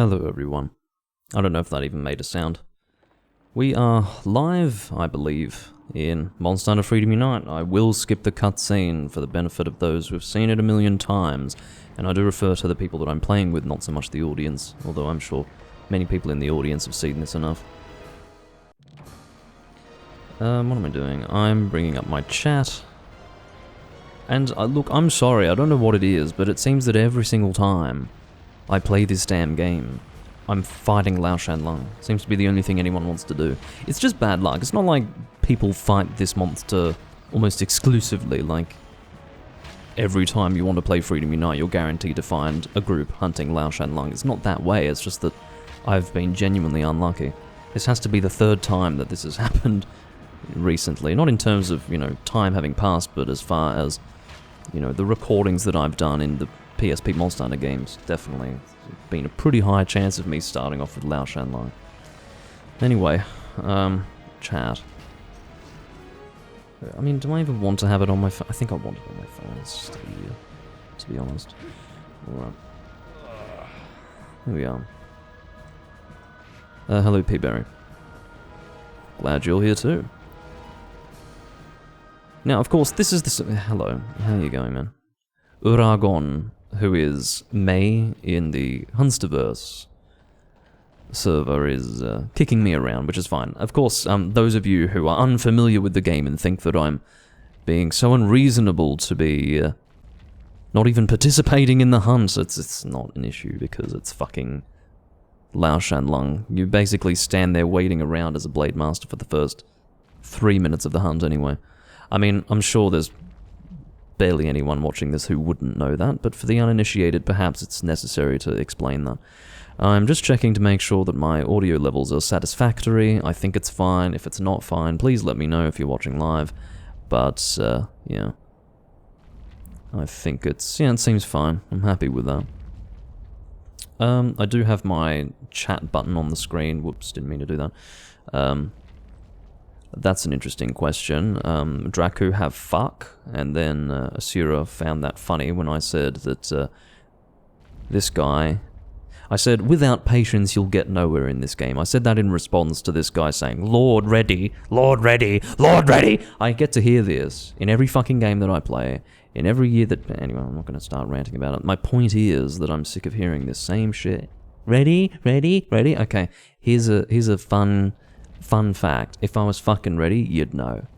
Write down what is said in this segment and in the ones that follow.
Hello everyone. I don't know if that even made a sound. We are live, I believe, in Monster Hunter Freedom Unite. I will skip the cutscene for the benefit of those who have seen it a million times, and I do refer to the people that I'm playing with, not so much the audience, although I'm sure many people in the audience have seen this enough. What am I doing? I'm bringing up my chat. And look, I'm sorry, I don't know what it is, but it seems that every single time I play this damn game, I'm fighting Lao Shanlung. Seems to be the only thing anyone wants to do. It's just bad luck. It's not like people fight this monster almost exclusively, like every time you want to play Freedom Unite, you're guaranteed to find a group hunting Lao Shanlung. It's not that way, it's just that I've been genuinely unlucky. This has to be the third time that this has happened recently. Not in terms of, time having passed, but as far as, the recordings that I've done in the PSP Monster Hunter games, definitely. It's been a pretty high chance of me starting off with Lao Shanlung. Anyway, chat. I mean, do I even want to have it on my phone? I think I want it on my phone. It's just easier, to be honest. Alright. Here we are. Hello, P-Berry. Glad you're here too. Now, of course, this is the... Hello. How are you going, man? Uragon, who is May in the Hunsterverse server, is kicking me around, which is fine. Of course, those of you who are unfamiliar with the game and think that I'm being so unreasonable to be not even participating in the hunt, it's not an issue because it's fucking Lao Shanlung. You basically stand there waiting around as a Blade Master for the first 3 minutes of the hunt anyway. I mean, I'm sure there's barely anyone watching this who wouldn't know that, but for the uninitiated, perhaps it's necessary to explain that. I'm just checking to make sure that my audio levels are satisfactory. I think it's fine. If it's not fine, please let me know if you're watching live. But, yeah. I think it seems fine. I'm happy with that. I do have my chat button on the screen. Whoops, didn't mean to do that. That's an interesting question. Draku have fuck, and then Asura found that funny when I said that this guy... I said, without patience you'll get nowhere in this game. I said that in response to this guy saying, Lord ready, Lord ready, Lord ready! I get to hear this in every fucking game that I play, in every year that... Anyway, I'm not going to start ranting about it. My point is that I'm sick of hearing this same shit. Ready, ready, ready? Okay, here's a fun fact. If I was fucking ready, you'd know.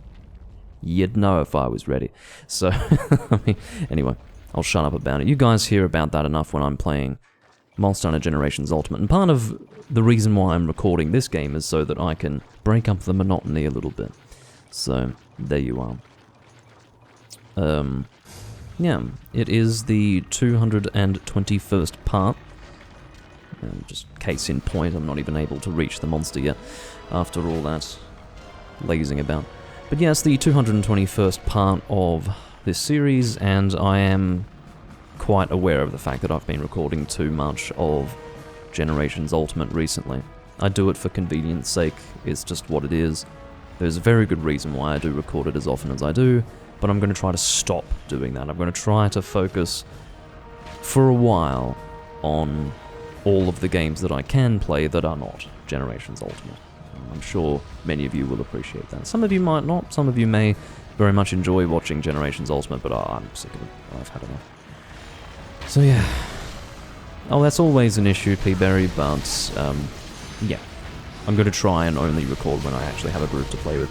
You'd know if I was ready. So, I mean, anyway, I'll shut up about it. You guys hear about that enough when I'm playing Monster Hunter Generations Ultimate. And part of the reason why I'm recording this game is so that I can break up the monotony a little bit. So, there you are. Yeah, it is the 221st part. Just case in point, I'm not even able to reach the monster yet, after all that lazing about. But yes, the 221st part of this series, and I am quite aware of the fact that I've been recording too much of Generations Ultimate recently. I do it for convenience sake, it's just what it is. There's a very good reason why I do record it as often as I do, but I'm going to try to stop doing that. I'm going to try to focus for a while on all of the games that I can play that are not Generations Ultimate. I'm sure many of you will appreciate that. Some of you might not. Some of you may very much enjoy watching Generations Ultimate, but I'm sick of it. I've had enough. So yeah. Oh, that's always an issue, P-Berry, but yeah. I'm going to try and only record when I actually have a group to play with.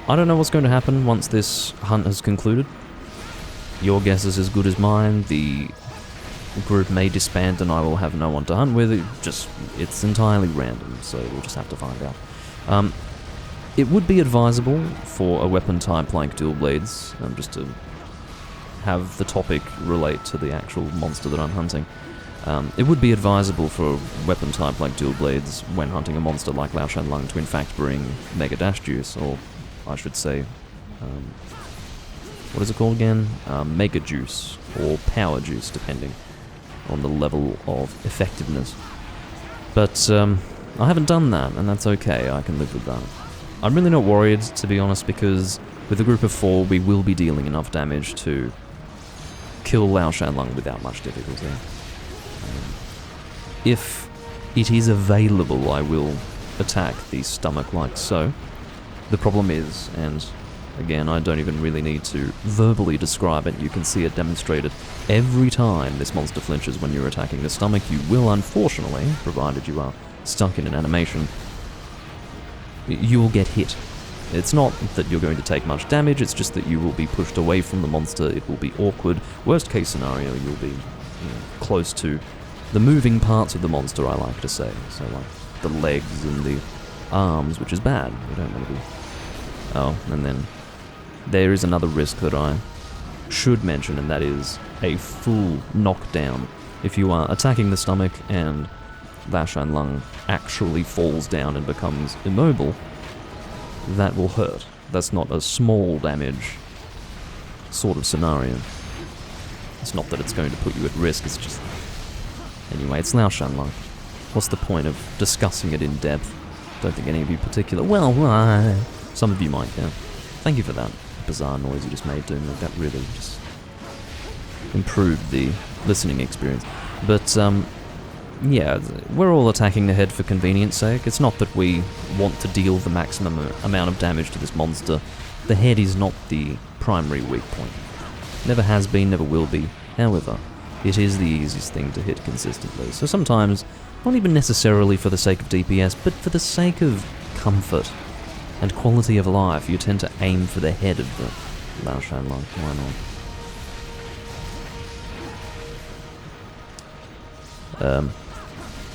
I don't know what's going to happen once this hunt has concluded. Your guess is as good as mine. The group may disband and I will have no one to hunt with. It's entirely random, so we'll just have to find out. It would be advisable for a weapon type like dual blades, just to have the topic relate to the actual monster that I'm hunting. It would be advisable for a weapon type like dual blades when hunting a monster like Lao Shanlung to in fact bring Mega Dash Juice, or I should say, what is it called again? Mega Juice, or Power Juice, depending on the level of effectiveness. But I haven't done that, and that's okay, I can live with that. I'm really not worried, to be honest, because with a group of 4, we will be dealing enough damage to kill Lao Shanlung without much difficulty. If it is available, I will attack the stomach like so. The problem is, and again, I don't even really need to verbally describe it, you can see it demonstrated every time this monster flinches when you're attacking the stomach. You will, unfortunately, provided you are stuck in an animation, you will get hit. It's not that you're going to take much damage, it's just that you will be pushed away from the monster, it will be awkward. Worst case scenario, you'll be close to the moving parts of the monster, I like to say. So like the legs and the arms, which is bad. You don't want to be... Oh, and then there is another risk that I should mention, and that is a full knockdown. If you are attacking the stomach and Lashan Lung actually falls down and becomes immobile, that will hurt. That's not a small damage sort of scenario. It's not that it's going to put you at risk, it's just... Anyway, it's Lashan Lung. What's the point of discussing it in depth? Don't think any of you particular... Well, some of you might, yeah. Thank you for that bizarre noise you just made, Doomlink. That really just improved the listening experience. But, yeah, we're all attacking the head for convenience sake. It's not that we want to deal the maximum amount of damage to this monster. The head is not the primary weak point. Never has been, never will be. However, it is the easiest thing to hit consistently. So sometimes, not even necessarily for the sake of DPS, but for the sake of comfort and quality of life, you tend to aim for the head of the Lashan Lung. Why not?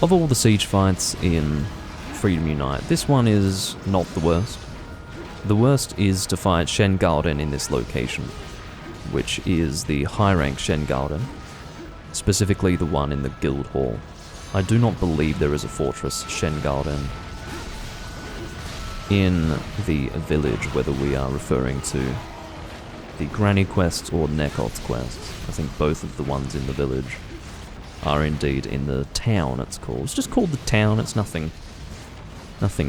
Of all the siege fights in Freedom Unite, this one is not the worst. The worst is to fight Shen Gaoden in this location, which is the high-rank Shen Gaoden, specifically the one in the Guild Hall. I do not believe there is a fortress Shen Gaoden in the village, whether we are referring to the Granny quests or Nekot's quests. I think both of the ones in the village are indeed in the town, it's called. It's just called the town, it's nothing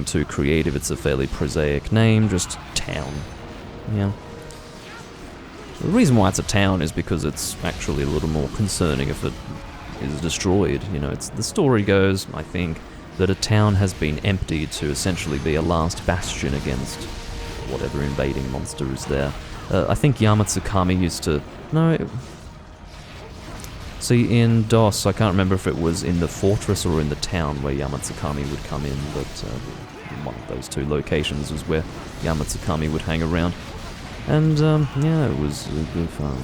too creative, it's a fairly prosaic name, just town. Yeah. The reason why it's a town is because it's actually a little more concerning if it is destroyed. You know, the story goes, I think, that a town has been emptied to essentially be a last bastion against whatever invading monster is there. I think Yamatsukami used to... No, see, in DOS, I can't remember if it was in the fortress or in the town where Yamatsukami would come in, but one of those two locations was where Yamatsukami would hang around. And, yeah, it was good fun.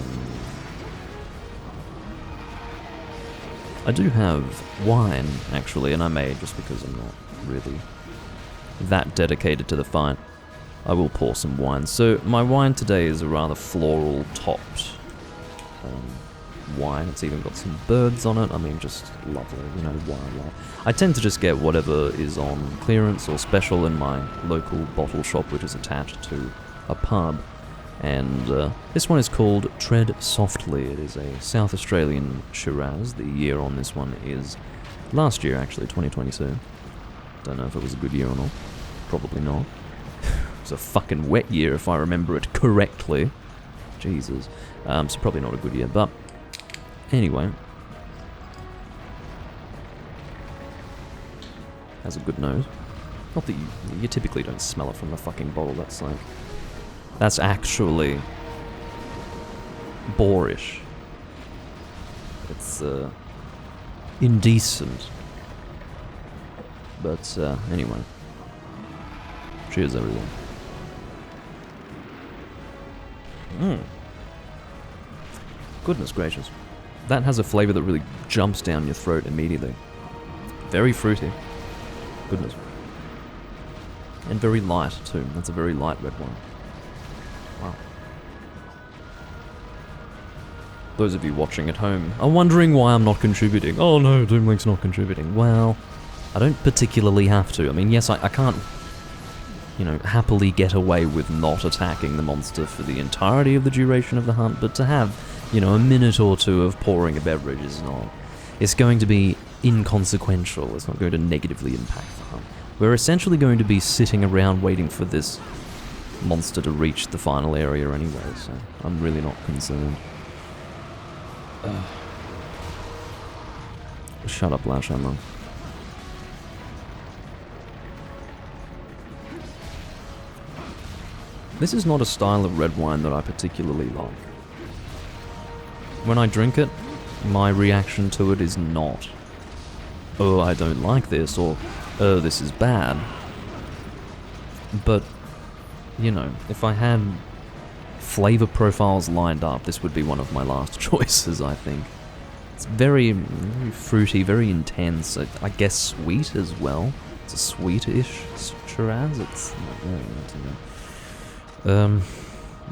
I do have wine, actually, and I may, just because I'm not really that dedicated to the fight, I will pour some wine. So, my wine today is a rather floral-topped wine. It's even got some birds on it. I mean, just lovely, you know, wildlife. I tend to just get whatever is on clearance or special in my local bottle shop, which is attached to a pub. And this one is called Tread Softly. It is a South Australian Shiraz. The year on this one is last year, actually, 2022. Don't know if it was a good year or not. Probably not. It was a fucking wet year, if I remember it correctly. Jesus. So probably not a good year, but anyway. Has a good nose. Not that you typically don't smell it from the fucking bottle, that's like... That's actually boorish. It's indecent. But anyway. Cheers, everyone. Goodness gracious. That has a flavour that really jumps down your throat immediately. Very fruity. Goodness. And very light too. That's a very light red wine. Wow. Those of you watching at home are wondering why I'm not contributing. Oh no, Doomlink's not contributing. Well, I don't particularly have to. I mean, yes, I can't, you know, happily get away with not attacking the monster for the entirety of the duration of the hunt, but to have, you know, a minute or two of pouring a beverage is not... It's going to be inconsequential. It's not going to negatively impact the hunt. We're essentially going to be sitting around waiting for this monster to reach the final area anyway, so I'm really not concerned. Shut up, Lashan Lung. This is not a style of red wine that I particularly like. When I drink it, my reaction to it is not, oh, I don't like this, or, oh, this is bad. But, you know, if I had flavor profiles lined up, this would be one of my last choices, I think. It's very, very fruity, very intense, I guess sweet as well. It's a sweetish Shiraz, it's...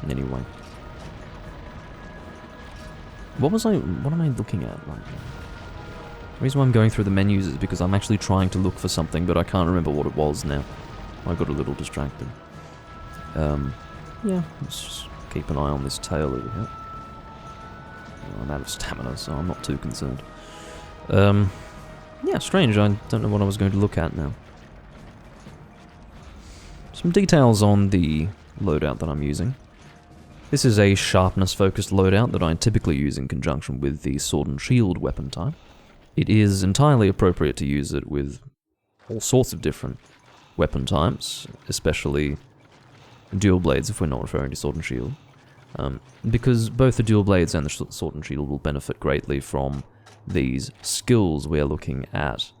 anyway. What am I looking at right now? The reason why I'm going through the menus is because I'm actually trying to look for something, but I can't remember what it was now. I got a little distracted. Yeah, let's just keep an eye on this tail over here. I'm out of stamina, so I'm not too concerned. Yeah, strange, I don't know what I was going to look at now. Some details on the loadout that I'm using. This is a sharpness-focused loadout that I typically use in conjunction with the sword and shield weapon type. It is entirely appropriate to use it with all sorts of different weapon types, especially dual blades if we're not referring to sword and shield, because both the dual blades and the sword and shield will benefit greatly from these skills. We are looking at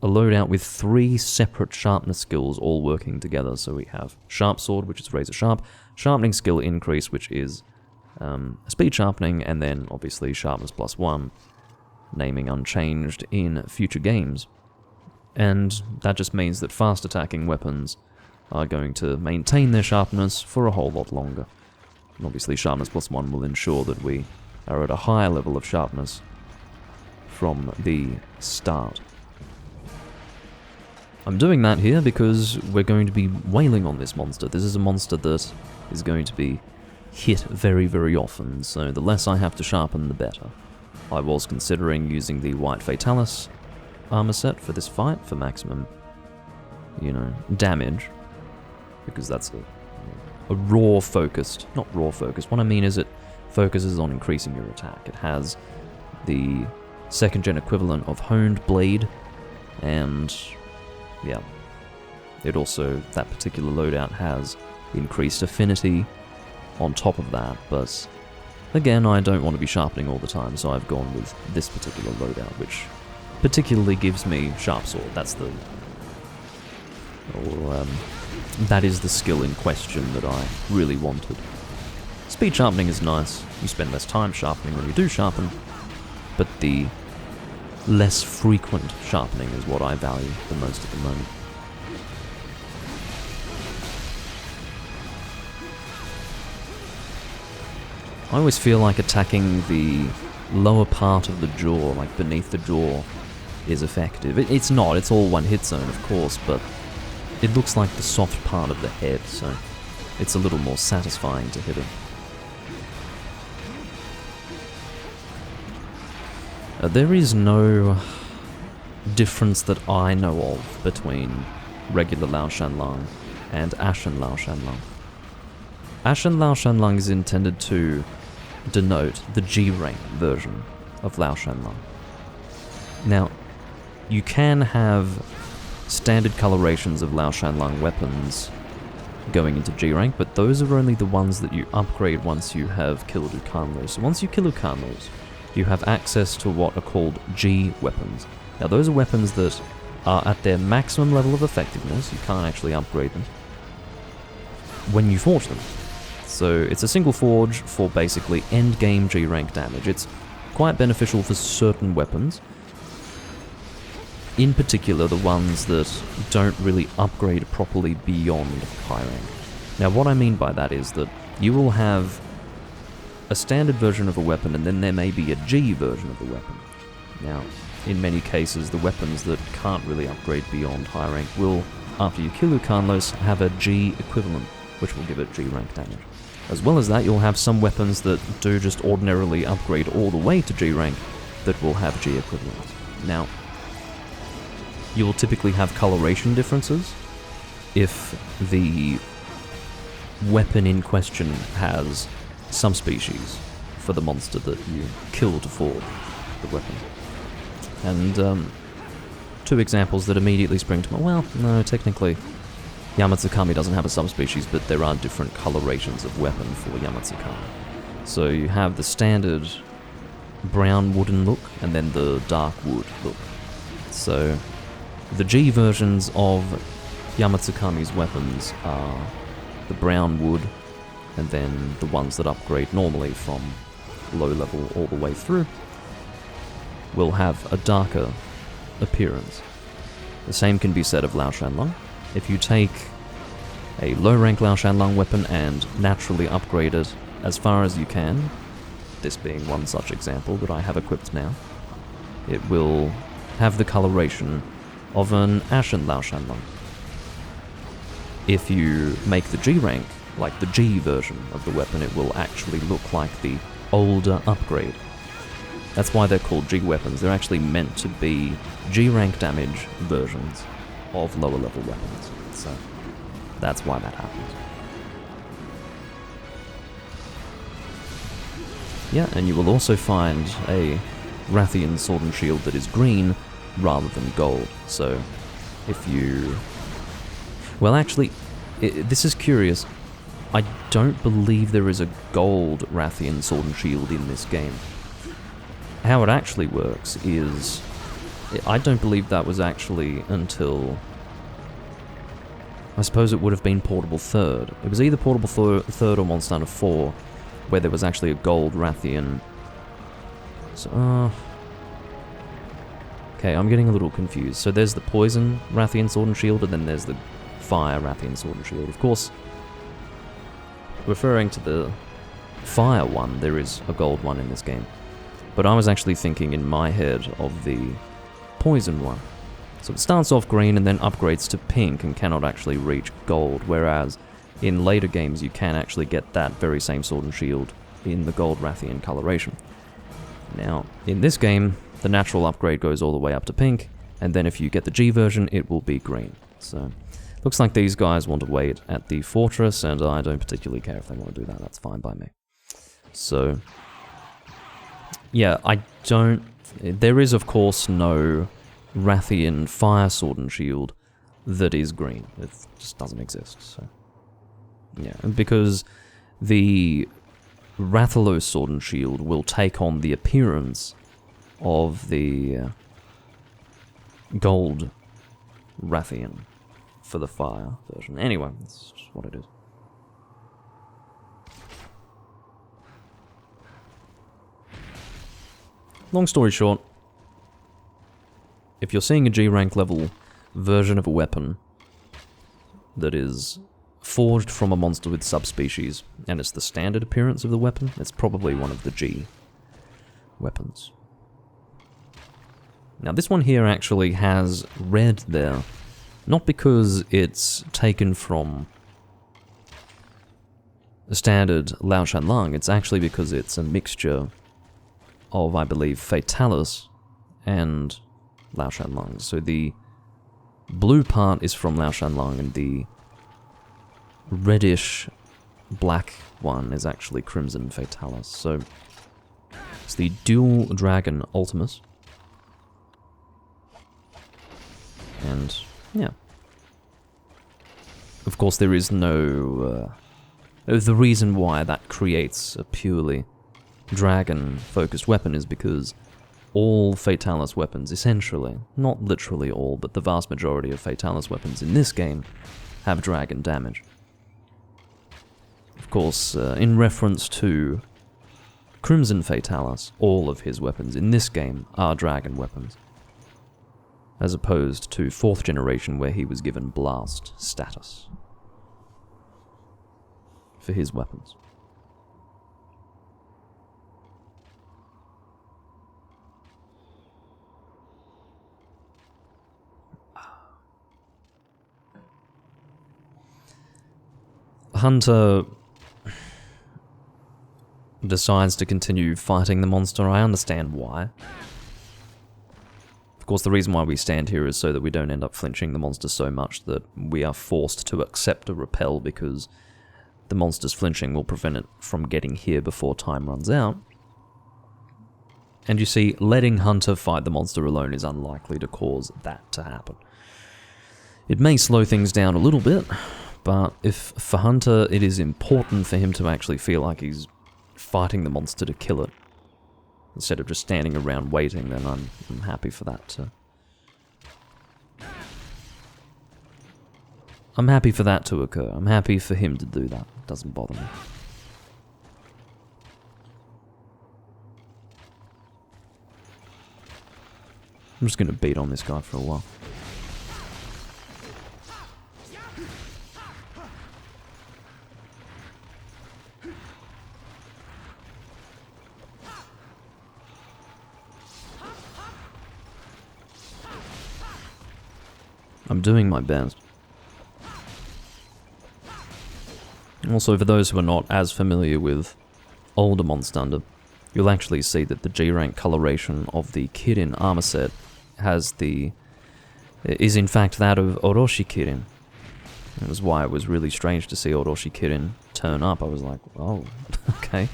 a loadout with 3 separate sharpness skills all working together. So we have sharp sword, which is razor sharp, sharpening skill increase, which is speed sharpening, and then obviously sharpness +1, naming unchanged in future games. And that just means that fast attacking weapons are going to maintain their sharpness for a whole lot longer. And obviously sharpness +1 will ensure that we are at a higher level of sharpness from the start. I'm doing that here because we're going to be wailing on this monster. This is a monster that is going to be hit very, very often, so the less I have to sharpen, the better. I was considering using the White Fatalis armor set for this fight for maximum, you know, damage, because that's a raw focused, not raw focused, what I mean is it focuses on increasing your attack. It has the 2nd gen equivalent of Honed Blade, and yeah, it also, that particular loadout has increased affinity on top of that, but again, I don't want to be sharpening all the time, so I've gone with this particular loadout, which particularly gives me sharp sword. That's the... that is the skill in question that I really wanted. Speed sharpening is nice. You spend less time sharpening when you do sharpen, but the less frequent sharpening is what I value the most at the moment. I always feel like attacking the lower part of the jaw, like beneath the jaw, is effective. It's not, it's all one hit zone of course, but it looks like the soft part of the head, so it's a little more satisfying to hit it. There is no difference that I know of between regular Lao Shanlang and Ashen Lao Shanlang. Ashen Lao Shanlang is intended to denote the G-rank version of Lao Shanlang. Now, you can have standard colorations of Lao Shanlang weapons going into G-rank, but those are only the ones that you upgrade once you have killed Ukanlos. So once you kill Ukanlos, you have access to what are called G weapons. Now those are weapons that are at their maximum level of effectiveness, you can't actually upgrade them, when you forge them. So it's a single forge for basically end-game G-rank damage. It's quite beneficial for certain weapons, in particular the ones that don't really upgrade properly beyond high rank. Now what I mean by that is that you will have a standard version of a weapon, and then there may be a G version of the weapon. Now, in many cases, the weapons that can't really upgrade beyond high rank will, after you kill Ukanlos, have a G equivalent, which will give it G rank damage. As well as that, you'll have some weapons that do just ordinarily upgrade all the way to G rank that will have G equivalents. Now, you'll typically have coloration differences if the weapon in question has some species for the monster that you kill to forge the weapon. And 2 examples that immediately spring to mind. Well, no, technically Yamatsukami doesn't have a subspecies, but there are different colorations of weapon for Yamatsukami. So you have the standard brown wooden look, and then the dark wood look. So the G versions of Yamatsukami's weapons are the brown wood, and then the ones that upgrade normally from low level all the way through will have a darker appearance. The same can be said of Lao Shanlong. If you take a low rank Lao Shanlong weapon and naturally upgrade it as far as you can, this being one such example that I have equipped now, it will have the coloration of an Ashen Lao Shanlong. If you make the G rank, like the G version of the weapon, it will actually look like the older upgrade. That's why they're called G weapons. They're actually meant to be G rank damage versions of lower level weapons. So that's why that happens. Yeah, and you will also find a Rathian sword and shield that is green rather than gold. So if you... Well, actually, this is curious. I don't believe there is a gold Rathian sword and shield in this game. How it actually works is... I don't believe that was actually until... I suppose it would have been Portable 3rd. It was either Portable 3rd or Monster Hunter 4, where there was actually a gold Rathian... So, okay, I'm getting a little confused. So there's the Poison Rathian Sword and Shield, and then there's the Fire Rathian Sword and Shield. Of course, referring to the Fire one, there is a gold one in this game. But I was actually thinking in my head of the Poison one. So it starts off green and then upgrades to pink and cannot actually reach gold, whereas in later games you can actually get that very same sword and shield in the gold Rathian coloration. Now, in this game, the natural upgrade goes all the way up to pink, and then if you get the G version, it will be green. So, looks like these guys want to wait at the fortress, and I don't particularly care if they want to do that, that's fine by me. So, yeah, I don't... There is, of course, no Rathian fire sword and shield that is green. It just doesn't exist, so... Yeah, because the Rathalos sword and shield will take on the appearance of the gold Rathian for the fire version. Anyway, that's just what it is. Long story short, if you're seeing a G rank level version of a weapon that is forged from a monster with subspecies, and it's the standard appearance of the weapon, it's probably one of the G weapons. Now this one here actually has red there, not because it's taken from a standard Lao Shanlang, it's actually because it's a mixture of, I believe, Fatalis and Lao Shanlang. So the blue part is from Lao Shanlang, and the reddish black one is actually Crimson Fatalis. So it's the Dual Dragon Ultimus. And yeah. Of course there is no... the reason why that creates a purely dragon-focused weapon is because all Fatalis weapons, essentially, not literally all, but the vast majority of Fatalis weapons in this game have dragon damage. Of course, in reference to Crimson Fatalis, all of his weapons in this game are dragon weapons, as opposed to 4th generation where he was given blast status for his weapons. Hunter decides to continue fighting the monster. I understand why. Of course, the reason why we stand here is so that we don't end up flinching the monster so much that we are forced to accept a repel, because the monster's flinching will prevent it from getting here before time runs out. And you see, letting Hunter fight the monster alone is unlikely to cause that to happen. It may slow things down a little bit, but if for Hunter it is important for him to actually feel like he's fighting the monster to kill it, instead of just standing around waiting, then I'm happy for that to... I'm happy for that to occur. I'm happy for him to do that. It doesn't bother me. I'm just gonna beat on this guy for a while. I'm doing my best. Also, for those who are not as familiar with older Monster Hunter, you'll actually see that the G-rank coloration of the Kirin armor set is in fact that of Orochi Kirin. That was why it was really strange to see Orochi Kirin turn up. I was like, oh, okay.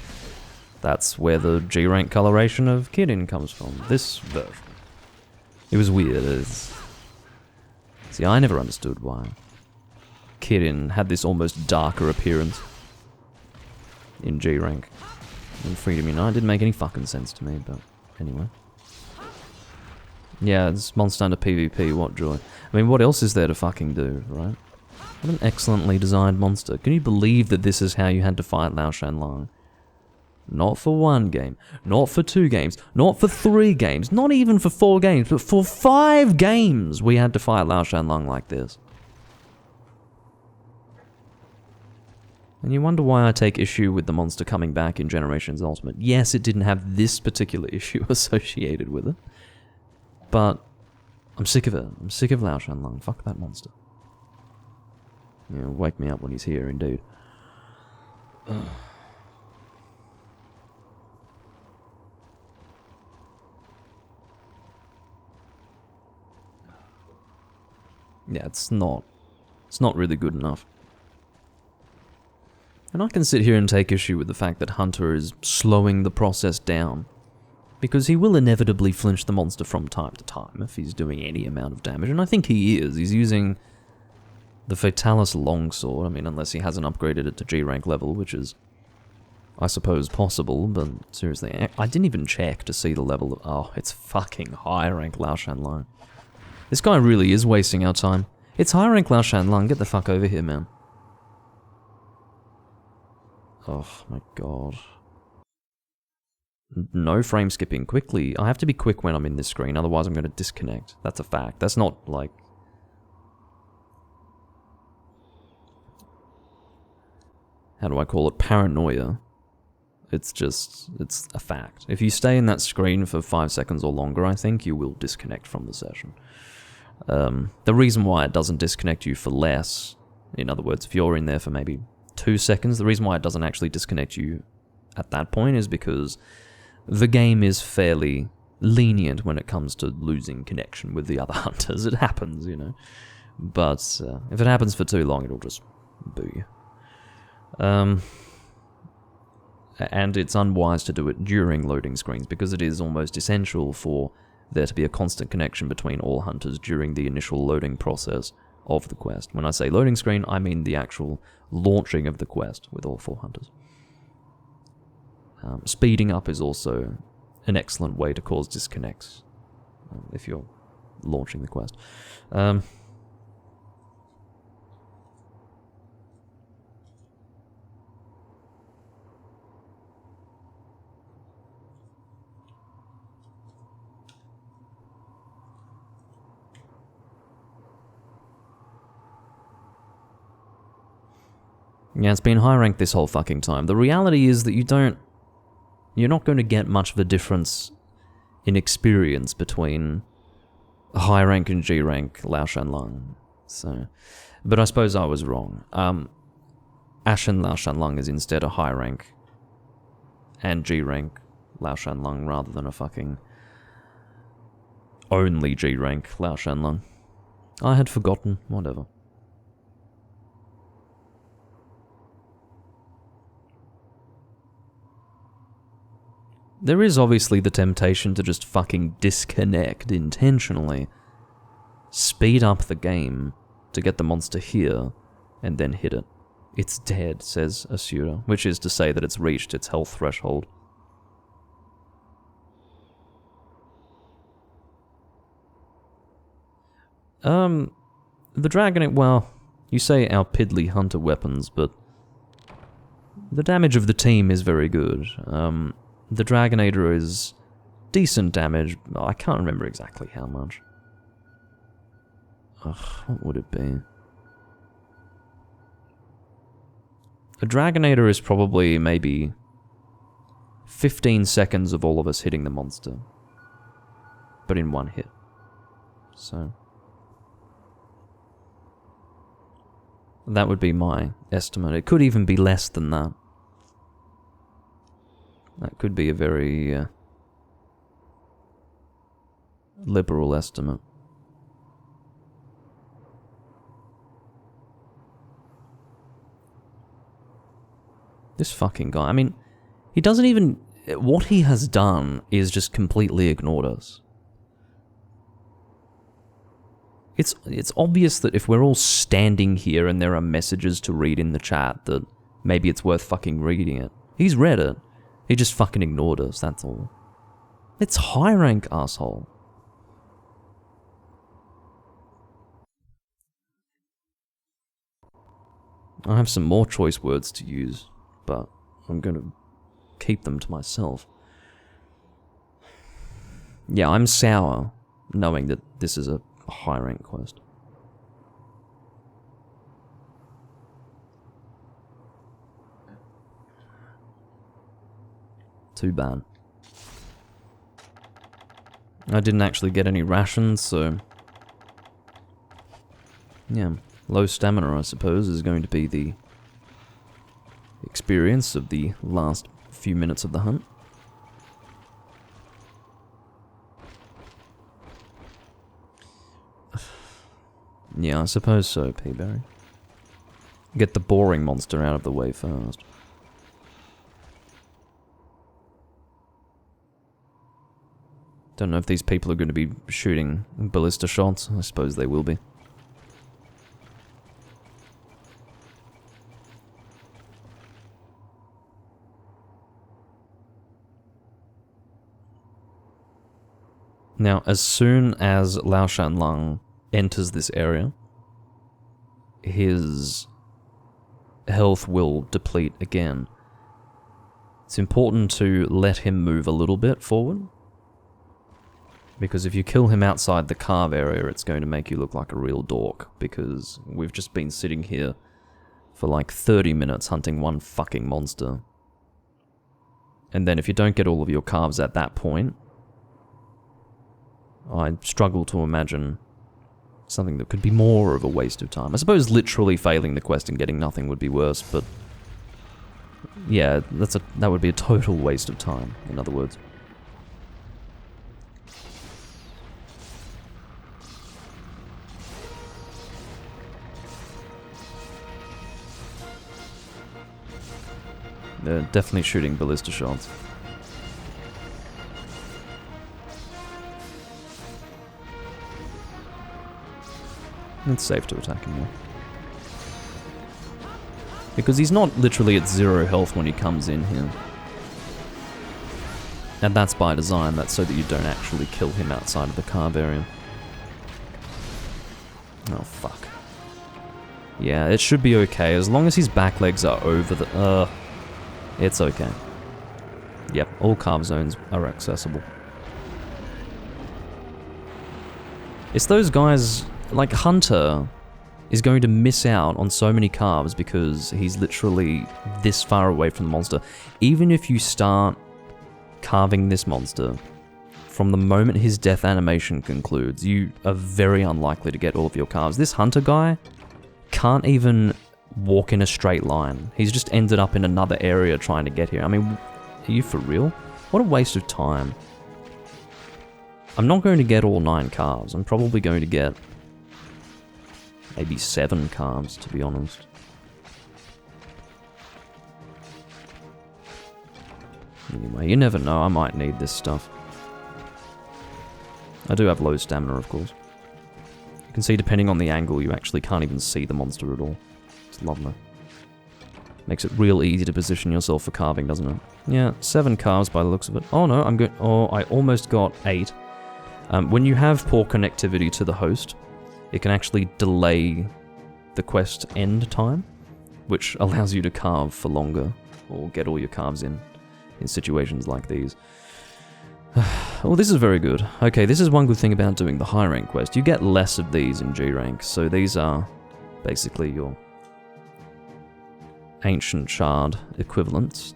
That's where the G-rank coloration of Kirin comes from, this version. It was weird. See, I never understood why Kirin had this almost darker appearance in G-rank. In Freedom Unite, it didn't make any fucking sense to me, but anyway. Yeah, it's Monster Hunter PvP, what joy. I mean, what else is there to fucking do, right? What an excellently designed monster. Can you believe that this is how you had to fight Lao Shanlang? Not for 1 game, not for 2 games, not for 3 games, not even for 4 games, but for 5 games we had to fight Lao Shanlang like this. And you wonder why I take issue with the monster coming back in Generations Ultimate. Yes, it didn't have this particular issue associated with it, but I'm sick of it. I'm sick of Lao Shanlang. Fuck that monster. Yeah, wake me up when he's here, indeed. Ugh. Yeah, it's not really good enough. And I can sit here and take issue with the fact that Hunter is slowing the process down, because he will inevitably flinch the monster from time to time if he's doing any amount of damage, and I think he is. He's using the Fatalis Longsword, I mean, unless he hasn't upgraded it to G-rank level, which is, I suppose, possible, but seriously, I didn't even check to see the level of... Oh, it's fucking high rank Lao Shanlang. This guy really is wasting our time. It's high rank Lao Shanlang, get the fuck over here, man. Oh my god. No frame skipping quickly. I have to be quick when I'm in this screen, otherwise I'm going to disconnect. That's a fact. That's not like... How do I call it? Paranoia. It's just... It's a fact. If you stay in that screen for 5 seconds or longer, I think you will disconnect from the session. The reason why it doesn't disconnect you for less, in other words, if you're in there for maybe 2 seconds, the reason why it doesn't actually disconnect you at that point is because the game is fairly lenient when it comes to losing connection with the other hunters. It happens, you know. But if it happens for too long, it'll just boo you. And it's unwise to do it during loading screens, because it is almost essential for there to be a constant connection between all hunters during the initial loading process of the quest. When I say loading screen, I mean the actual launching of the quest with all 4 hunters. Speeding up is also an excellent way to cause disconnects if you're launching the quest. Yeah, it's been high ranked this whole fucking time. The reality is that you're not going to get much of a difference in experience between high rank and G rank Lao Shanlang. So, but I suppose I was wrong. Ashen Lao Shanlang is instead a high rank and G rank Lao Shanlang rather than a fucking only G rank Lao Shanlang. I had forgotten, whatever. There is obviously the temptation to just fucking disconnect intentionally, speed up the game to get the monster here and then hit it. It's dead, says Asura, which is to say that it's reached its health threshold. The Dragonate, well, you say our piddly hunter weapons, but the damage of the team is very good. The Dragonator is decent damage. I can't remember exactly how much. Ugh, what would it be? A Dragonator is probably maybe 15 seconds of all of us hitting the monster, but in one hit. So that would be my estimate. It could even be less than that. That could be a very liberal estimate. This fucking guy, I mean, he doesn't even... What he has done is just completely ignored us. It's obvious that if we're all standing here and there are messages to read in the chat, that maybe it's worth fucking reading it. He's read it. He just fucking ignored us, that's all. It's high rank, asshole. I have some more choice words to use, but I'm going to keep them to myself. Yeah, I'm sour, knowing that this is a high rank quest. Too bad. I didn't actually get any rations, so... yeah, low stamina, I suppose, is going to be the experience of the last few minutes of the hunt. Yeah, I suppose so, Peaberry. Get the boring monster out of the way first. Don't know if these people are going to be shooting ballista shots. I suppose they will be. Now, as soon as Lao Shanlang enters this area, his health will deplete again. It's important to let him move a little bit forward, because if you kill him outside the carve area, it's going to make you look like a real dork, because we've just been sitting here for like 30 minutes hunting one fucking monster. And then if you don't get all of your carves at that point, I struggle to imagine something that could be more of a waste of time. I suppose literally failing the quest and getting nothing would be worse, but yeah, that would be a total waste of time, in other words. They're definitely shooting ballista shots. It's safe to attack him now. Because he's not literally at 0 health when he comes in here. And that's by design, that's so that you don't actually kill him outside of the carve area. Oh, fuck. Yeah, it should be okay, as long as his back legs are over the... it's okay. Yep, all carve zones are accessible. It's those guys... Like, Hunter is going to miss out on so many carves because he's literally this far away from the monster. Even if you start carving this monster, from the moment his death animation concludes, you are very unlikely to get all of your carves. This Hunter guy can't even walk in a straight line. He's just ended up in another area trying to get here. I mean, are you for real? What a waste of time. I'm not going to get all 9 carves. I'm probably going to get maybe 7 carves, to be honest. Anyway, you never know, I might need this stuff. I do have low stamina, of course. can see depending on the angle, you actually can't even see the monster at all. It's lovely. Makes it real easy to position yourself for carving, doesn't it? Yeah, 7 carves by the looks of it. Oh no, I'm good. Oh, I almost got 8. When you have poor connectivity to the host, it can actually delay the quest end time, which allows you to carve for longer, or get all your carves in situations like these. Oh, this is very good. Okay, this is one good thing about doing the high rank quest. You get less of these in G rank, so these are basically your ancient shard equivalents.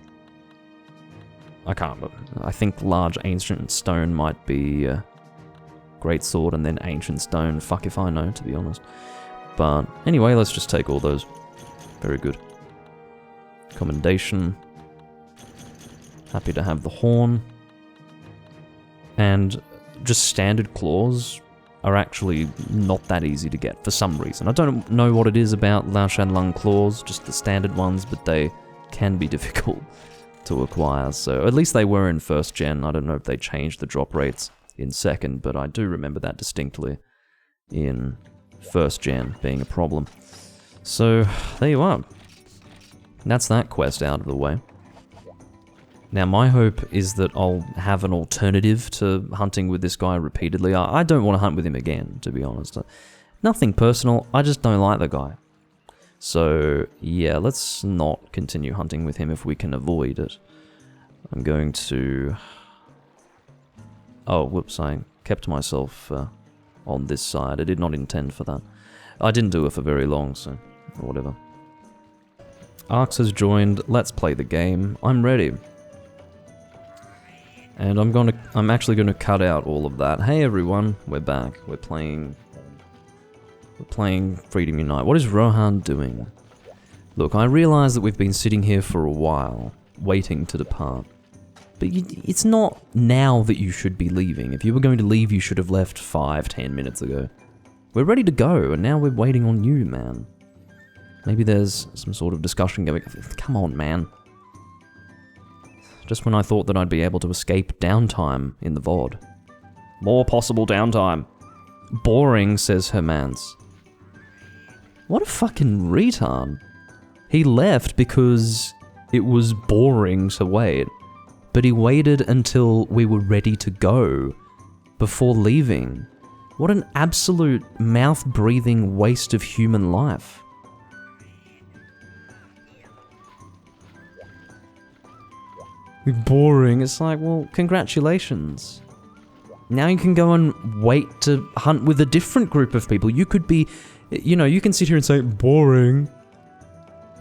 I can't remember. I think large ancient stone might be great sword, and then ancient stone. Fuck if I know, to be honest. But anyway, let's just take all those. Very good. Commendation. Happy to have the horn. And just standard claws are actually not that easy to get for some reason. I don't know what it is about Lao Shan Lung claws, just the standard ones, but they can be difficult to acquire. So at least they were in first gen. I don't know if they changed the drop rates in second, but I do remember that distinctly in first gen being a problem. So there you are. That's that quest out of the way. Now my hope is that I'll have an alternative to hunting with this guy repeatedly. I don't want to hunt with him again, to be honest. Nothing personal, I just don't like the guy. So yeah, let's not continue hunting with him if we can avoid it. I'm going to... Oh, whoops, I kept myself on this side. I did not intend for that. I didn't do it for very long, so whatever. Arx has joined. Let's play the game. I'm ready. And I'm actually gonna cut out all of that. Hey everyone, we're back. We're playing Freedom Unite. What is Rohan doing? Look, I realize that we've been sitting here for a while, waiting to depart. But it's not now that you should be leaving. If you were going to leave, you should have left 5-10 minutes ago. We're ready to go, and now we're waiting on you, man. Maybe there's some sort of discussion going. Come on, man. Just when I thought that I'd be able to escape downtime in the VOD. More possible downtime. Boring, says Hermance. What a fucking retard. He left because it was boring to wait. But he waited until we were ready to go before leaving. What an absolute mouth-breathing waste of human life. Boring. It's like, well, congratulations. Now you can go and wait to hunt with a different group of people. You could be, you know, you can sit here and say, boring.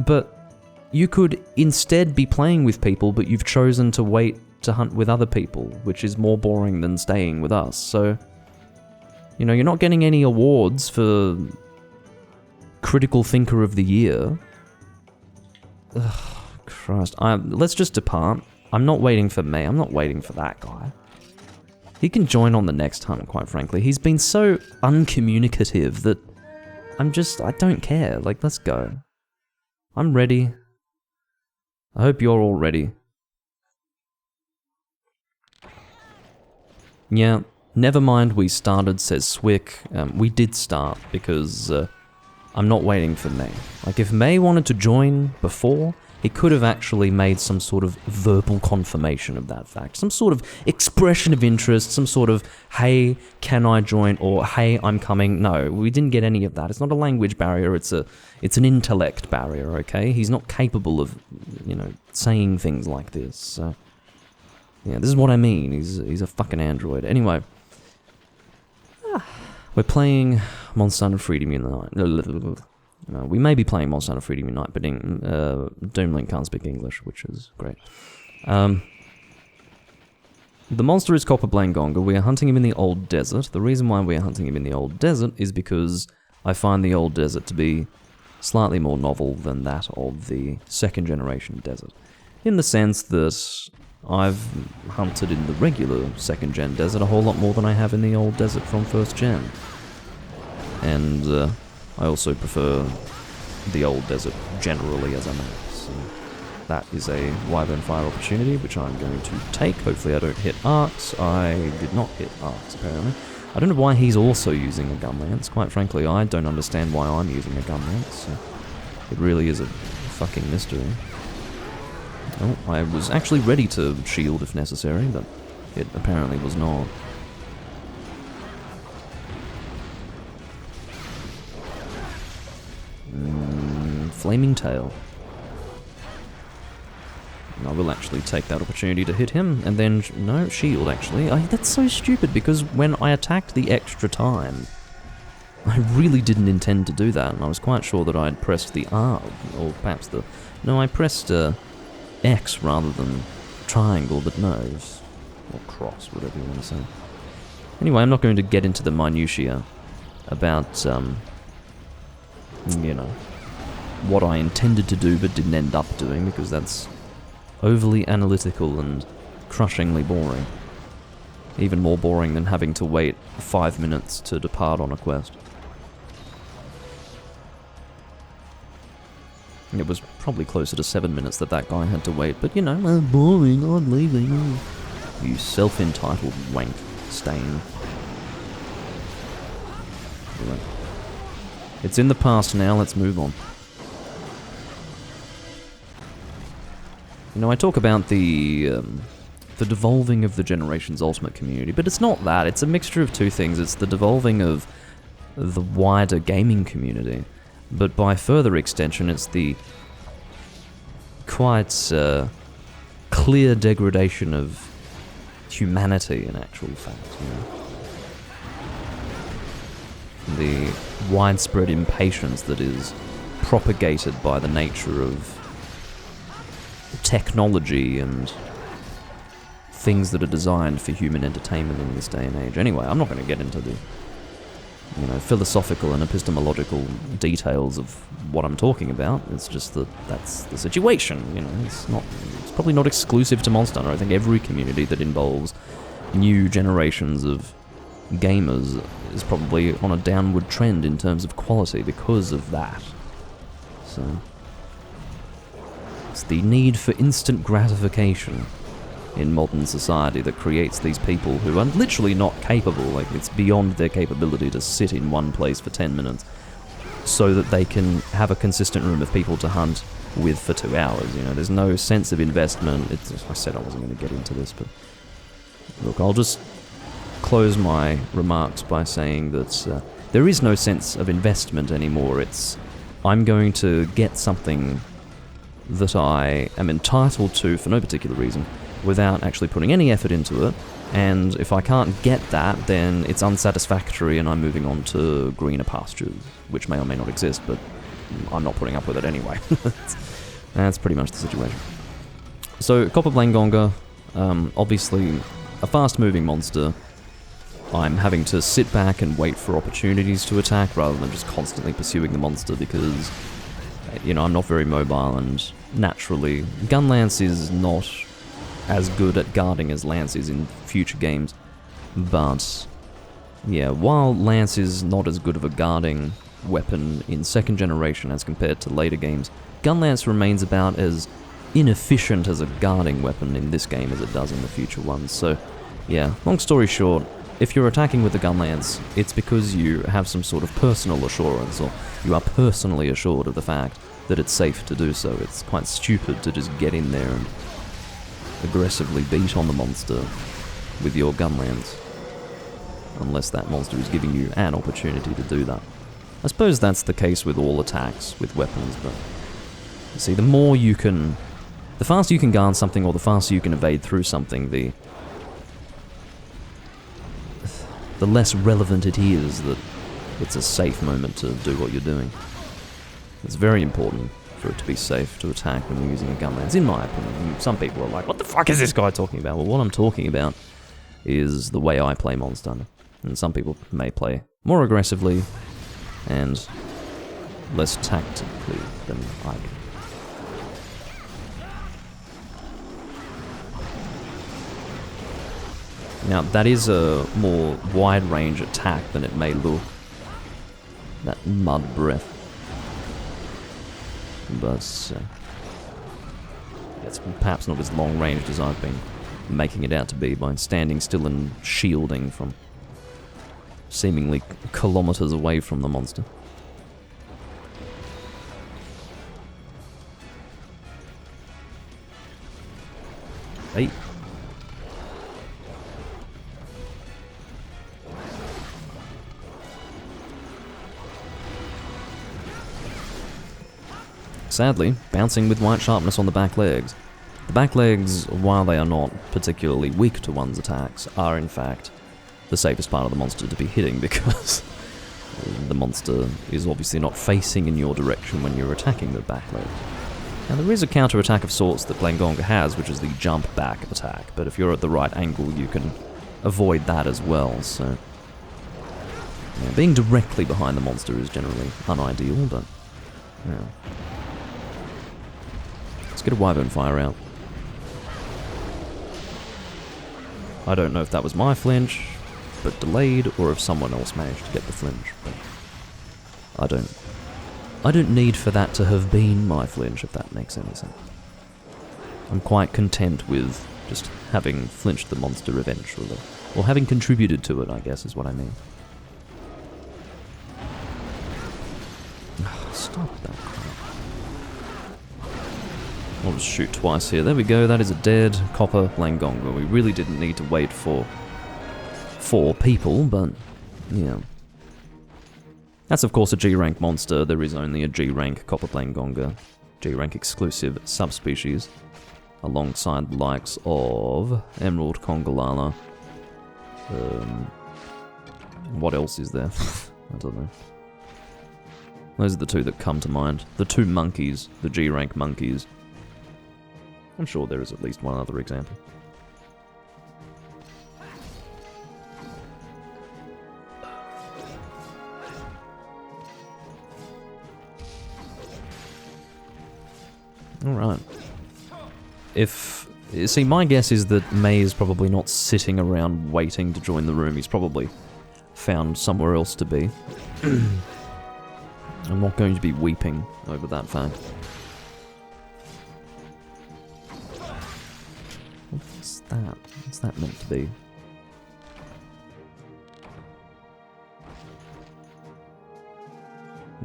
But you could instead be playing with people, but you've chosen to wait to hunt with other people, which is more boring than staying with us. So, you know, you're not getting any awards for Critical Thinker of the Year. Ugh, Christ. Let's just depart. I'm not waiting for May. I'm not waiting for that guy. He can join on the next hunt, quite frankly. He's been so uncommunicative that I don't care. Like, let's go. I'm ready. I hope you're all ready. Yeah, never mind we started, says Swick. We did start because I'm not waiting for May. Like, if May wanted to join before, he could have actually made some sort of verbal confirmation of that fact. Some sort of expression of interest, some sort of, hey, can I join? Or, hey, I'm coming. No, we didn't get any of that. It's not a language barrier, it's an intellect barrier, okay? He's not capable of, you know, saying things like this. So, yeah, this is what I mean. He's a fucking android. Anyway, we're playing Monster Hunter Freedom Unite. We may be playing Monster Hunter Freedom Unite, but Doomlink can't speak English, which is great. The monster is Copper Blangonga. We are hunting him in the Old Desert. The reason why we are hunting him in the Old Desert is because I find the Old Desert to be slightly more novel than that of the second generation desert. In the sense that I've hunted in the regular second gen desert a whole lot more than I have in the Old Desert from first gen. And I also prefer the Old Desert generally as a map, so that is a Wyvern Fire opportunity, which I'm going to take. Hopefully I don't hit arcs. I did not hit arcs, apparently. I don't know why he's also using a gun lance. Quite frankly, I don't understand why I'm using a gun lance. So it really is a fucking mystery. Oh, I was actually ready to shield if necessary, but it apparently was not. Flaming tail. I will actually take that opportunity to hit him, and then... no, shield, actually. That's so stupid, because when I attacked the extra time, I really didn't intend to do that, and I was quite sure that I'd pressed the R, or perhaps the... no, I pressed X rather than triangle, but no, or cross, whatever you want to say. Anyway, I'm not going to get into the minutiae about, you know, what I intended to do but didn't end up doing, because that's overly analytical and crushingly boring. Even more boring than having to wait 5 minutes to depart on a quest. It was probably closer to 7 minutes that guy had to wait, but you know, boring, I'm leaving. You self-entitled wank stain. Anyway. It's in the past now, let's move on. You know, I talk about the devolving of the Generations Ultimate community, but it's not that. It's a mixture of two things. It's the devolving of the wider gaming community, but by further extension, it's the quite clear degradation of humanity in actual fact, you know. The widespread impatience that is propagated by the nature of technology and things that are designed for human entertainment in this day and age. Anyway, I'm not going to get into the, you know, philosophical and epistemological details of what I'm talking about. It's just that that's the situation, you know. It's probably not exclusive to Monster Hunter. I think every community that involves new generations of gamers is probably on a downward trend in terms of quality because of that. So it's the need for instant gratification in modern society that creates these people who are literally not capable, like it's beyond their capability to sit in one place for 10 minutes so that they can have a consistent room of people to hunt with for 2 hours, you know. There's no sense of investment. I said I wasn't going to get into this, but look, I'll just close my remarks by saying that there is no sense of investment anymore. It's, I'm going to get something that I am entitled to for no particular reason, without actually putting any effort into it, and if I can't get that, then it's unsatisfactory and I'm moving on to greener pastures, which may or may not exist, but I'm not putting up with it anyway. That's pretty much the situation. So, Copperblane Gonga, obviously a fast-moving monster. I'm having to sit back and wait for opportunities to attack rather than just constantly pursuing the monster because, you know, I'm not very mobile, and naturally, Gunlance is not as good at guarding as Lance is in future games. But, yeah, while Lance is not as good of a guarding weapon in second generation as compared to later games, Gunlance remains about as inefficient as a guarding weapon in this game as it does in the future ones. So, yeah, long story short, if you're attacking with the Gunlance, it's because you have some sort of personal assurance, or you are personally assured of the fact that it's safe to do so. It's quite stupid to just get in there and aggressively beat on the monster with your Gunlance, unless that monster is giving you an opportunity to do that. I suppose that's the case with all attacks with weapons, but you see, the faster you can guard something, or the faster you can evade through something, the less relevant it is that it's a safe moment to do what you're doing. It's very important for it to be safe to attack when you're using a Gunlance, in my opinion. Some people are like, what the fuck is this guy talking about? Well, what I'm talking about is the way I play Monster Hunter. And some people may play more aggressively and less tactically than I do. Now, that is a more wide-range attack than it may look. That mud breath. But it's perhaps not as long-ranged as I've been making it out to be by standing still and shielding from seemingly kilometers away from the monster. Hey. Sadly, bouncing with white sharpness on the back legs. The back legs, while they are not particularly weak to one's attacks, are in fact the safest part of the monster to be hitting because the monster is obviously not facing in your direction when you're attacking the back legs. Now there is a counter-attack of sorts that Blangonga has, which is the jump back attack, but if you're at the right angle you can avoid that as well, so... Yeah, being directly behind the monster is generally unideal, but... Yeah. Let's get a Wyvern Fire out. I don't know if that was my flinch, but delayed, or if someone else managed to get the flinch, but... I don't need for that to have been my flinch, if that makes any sense. I'm quite content with just having flinched the monster eventually. Or having contributed to it, I guess, is what I mean. Stop that crap. I'll just shoot twice here. There we go, that is a dead copper Blangonga. We really didn't need to wait for 4 people, but yeah. That's of course a G-rank monster. There is only a G-rank copper Blangonga, G-rank exclusive subspecies, alongside the likes of Emerald Congalala. What else is there? I don't know. Those are the 2 that come to mind. The 2 monkeys, the G-rank monkeys. I'm sure there is at least one other example. Alright. See, my guess is that May is probably not sitting around waiting to join the room. He's probably found somewhere else to be. I'm not going to be weeping over that fact. What's that? What's that meant to be?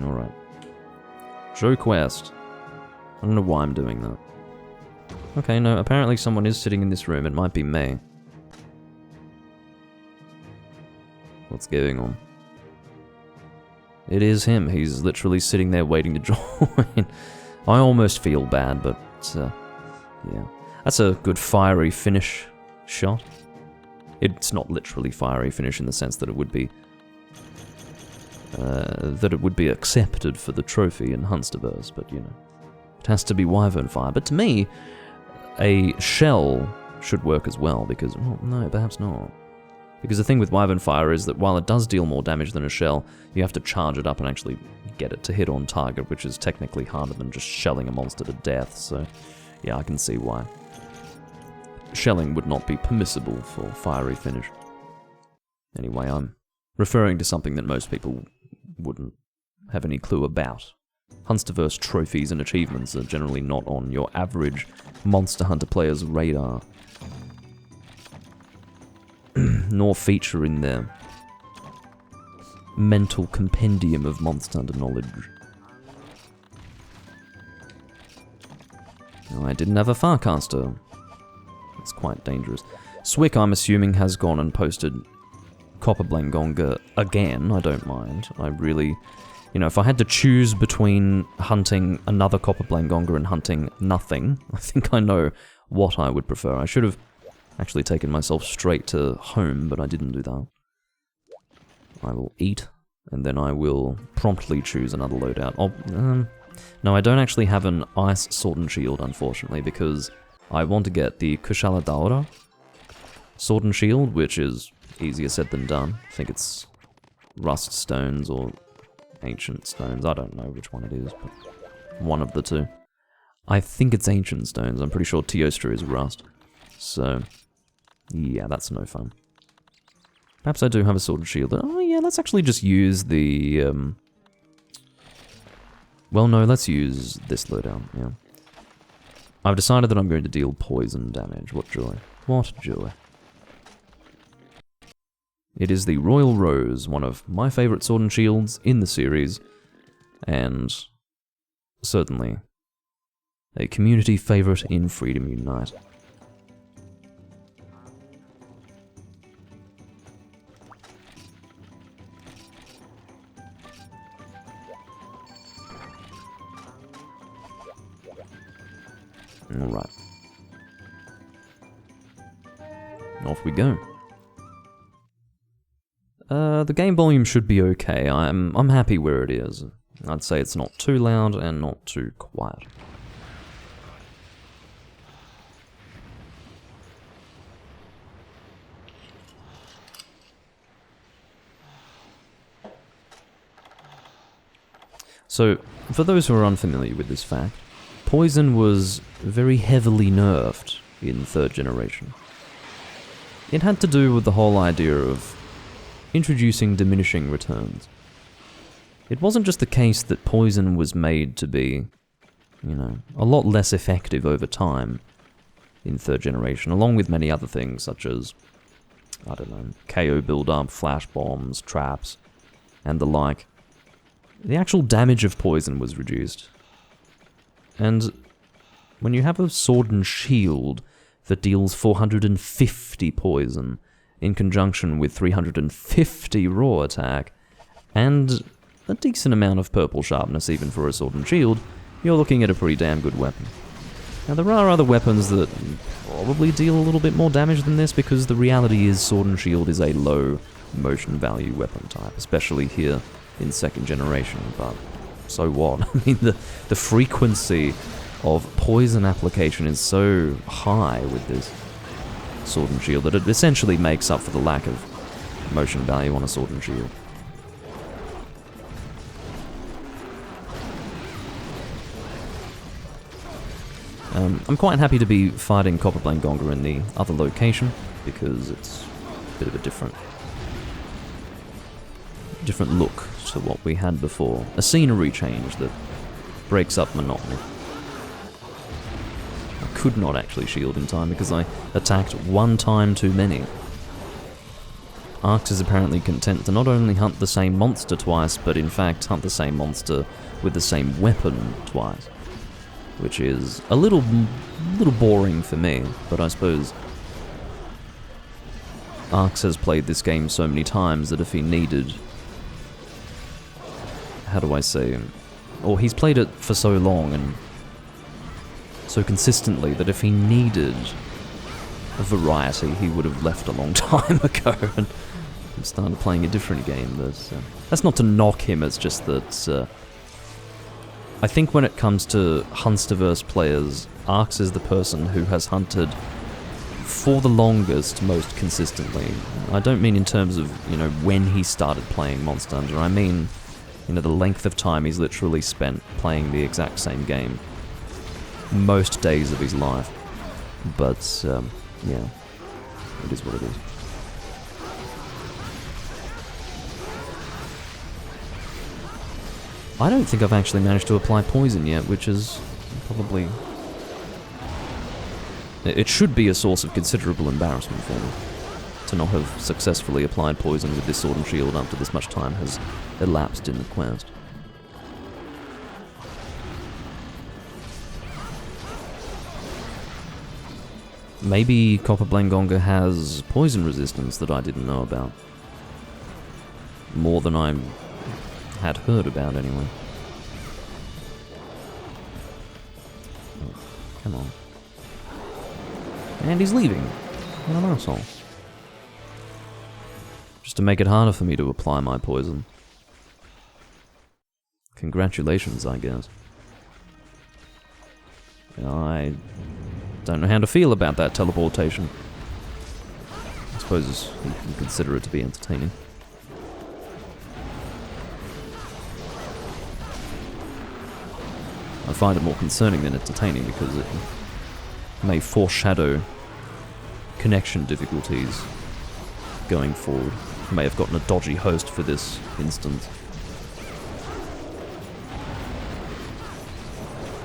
Alright. Show quest. I don't know why I'm doing that. Okay, no, apparently someone is sitting in this room. It might be May. What's going on? It is him. He's literally sitting there waiting to join. I almost feel bad, but yeah. That's a good fiery finish shot. It's not literally fiery finish in the sense that it would be accepted for the trophy in Hunsterverse, but you know. It has to be Wyvern Fire. But to me, a shell should work as well, because... well, no, perhaps not. Because the thing with Wyvern Fire is that while it does deal more damage than a shell, you have to charge it up and actually get it to hit on target, which is technically harder than just shelling a monster to death, so yeah, I can see why. Shelling would not be permissible for fiery finish. Anyway, I'm referring to something that most people wouldn't have any clue about. Hunsterverse trophies and achievements are generally not on your average Monster Hunter player's radar. Nor feature in their mental compendium of Monster Hunter knowledge. No, I didn't have a Farcaster. It's quite dangerous. Swick, I'm assuming, has gone and posted Copper Blangonga again. I don't mind. I really... You know, if I had to choose between hunting another Copper Blangonga and hunting nothing, I think I know what I would prefer. I should have actually taken myself straight to home, but I didn't do that. I will eat, and then I will promptly choose another loadout. Oh, no, I don't actually have an Ice Sword and Shield, unfortunately, because I want to get the Kushala Daora Sword and Shield, which is easier said than done. I think it's Rust Stones or Ancient Stones. I don't know which one it is, but one of the 2. I think it's Ancient Stones. I'm pretty sure Teostra is Rust. So, yeah, that's no fun. Perhaps I do have a Sword and Shield. Oh yeah, let's actually just use the... Well, no, let's use this loadout, yeah. I've decided that I'm going to deal poison damage. What joy. What joy. It is the Royal Rose, one of my favourite Sword and Shields in the series, and certainly a community favourite in Freedom Unite. Alright. Off we go. The game volume should be okay. I'm happy where it is. I'd say it's not too loud and not too quiet. So, for those who are unfamiliar with this fact, poison was very heavily nerfed in 3rd generation. It had to do with the whole idea of introducing diminishing returns. It wasn't just the case that poison was made to be, you know, a lot less effective over time in 3rd generation, along with many other things such as, I don't know, KO build-up, flash bombs, traps, and the like. The actual damage of poison was reduced. And when you have a sword and shield that deals 450 poison in conjunction with 350 raw attack, and a decent amount of purple sharpness even for a sword and shield, you're looking at a pretty damn good weapon. Now there are other weapons that probably deal a little bit more damage than this, because the reality is sword and shield is a low motion value weapon type, especially here in 2nd generation, but so what? I mean, the frequency of poison application is so high with this sword and shield that it essentially makes up for the lack of motion value on a sword and shield. I'm quite happy to be fighting Copperblanc Gonga in the other location, because it's a bit of a different look to what we had before. A scenery change that breaks up monotony. I could not actually shield in time because I attacked one time too many. Arx is apparently content to not only hunt the same monster twice, but in fact hunt the same monster with the same weapon twice. Which is a little boring for me, but I suppose Arx has played this game so many times that if he needed... How do I say? Or he's played it for so long and so consistently that if he needed a variety, he would have left a long time ago and started playing a different game. But that's not to knock him, it's just that I think when it comes to Hunsterverse players, Arx is the person who has hunted for the longest, most consistently. I don't mean in terms of, you know, when he started playing Monster Hunter, I mean, you know, the length of time he's literally spent playing the exact same game. Most days of his life. But, yeah, it is what it is. I don't think I've actually managed to apply poison yet, which is probably... It should be a source of considerable embarrassment for me to not have successfully applied poison with this sword and shield after this much time has elapsed in the quest. Maybe Copperblanc Gonga has poison resistance that I didn't know about. More than I had heard about, anyway. Oh, come on. And he's leaving. What an arsehole. Just to make it harder for me to apply my poison. Congratulations, I guess. I don't know how to feel about that teleportation. I suppose you can consider it to be entertaining. I find it more concerning than entertaining because it may foreshadow connection difficulties going forward. May have gotten a dodgy host for this instance.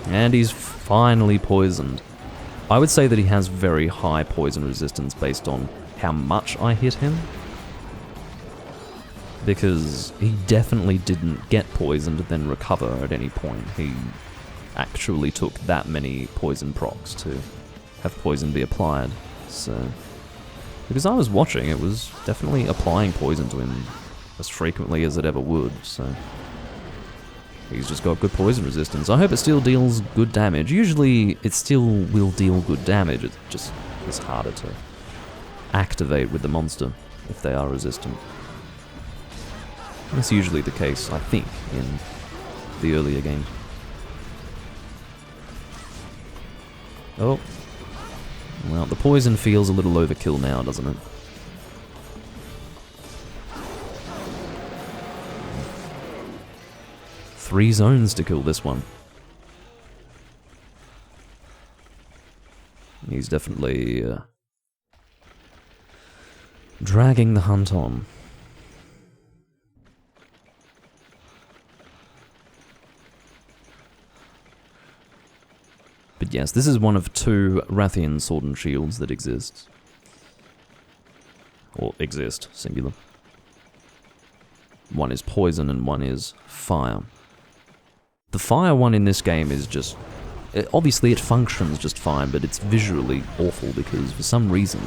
And he's finally poisoned. I would say that he has very high poison resistance based on how much I hit him. because he definitely didn't get poisoned and then recover at any point. He actually took that many poison procs to have poison be applied, so... Because I was watching, it was definitely applying poison to him as frequently as it ever would, so... He's just got good poison resistance. I hope it still deals good damage. Usually, it still will deal good damage, it just is harder to activate with the monster if they are resistant. That's usually the case, I think, in the earlier games. Oh. Well, the poison feels a little overkill now, doesn't it? Three zones to kill this one. He's definitely dragging the hunt on. But yes, this is one of two Rathian Sword and Shields that exists. Or exist, singular. One is poison and one is fire. The fire one in this game is just... obviously it functions just fine, but it's visually awful because for some reason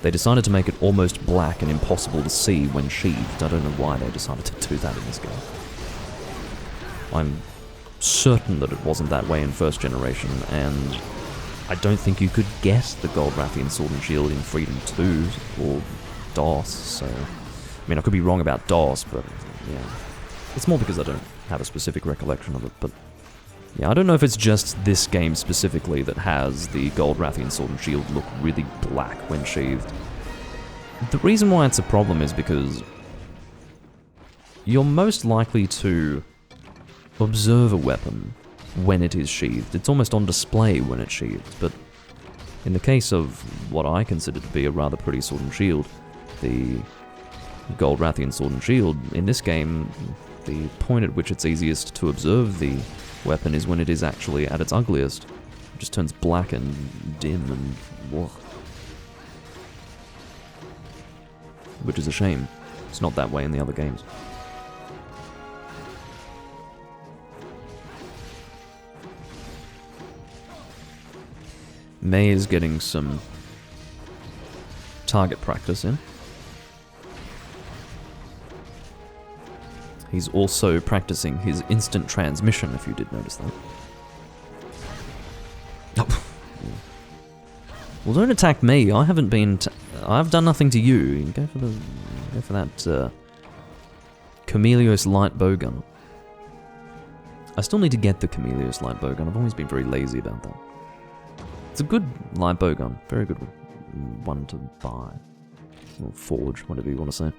they decided to make it almost black and impossible to see when sheathed. I don't know why they decided to do that in this game. I'm certain that it wasn't that way in first generation, and I don't think you could get the Gold Rathian Sword and Shield in Freedom 2 or DOS, so... I mean, I could be wrong about DOS, but yeah. It's more because I don't have a specific recollection of it, but... Yeah, I don't know if it's just this game specifically that has the Gold Rathian Sword and Shield look really black when sheathed. The reason why it's a problem is because you're most likely to observe a weapon when it is sheathed. It's almost on display when it's sheathed, but in the case of what I consider to be a rather pretty Sword and Shield, the Gold Rathian Sword and Shield, in this game, the point at which it's easiest to observe the weapon is when it is actually at its ugliest. It just turns black and dim and... whoa. Which is a shame. It's not that way in the other games. May is getting some target practice in. He's also practicing his instant transmission, if you did notice that. Oh. Well, don't attack me. I haven't been... I've done nothing to you. Go for that Chameleos light bowgun. I still need to get the Chameleos light bowgun. I've always been very lazy about that. It's a good light bowgun. Very good one to buy. Or forge, whatever you want to say.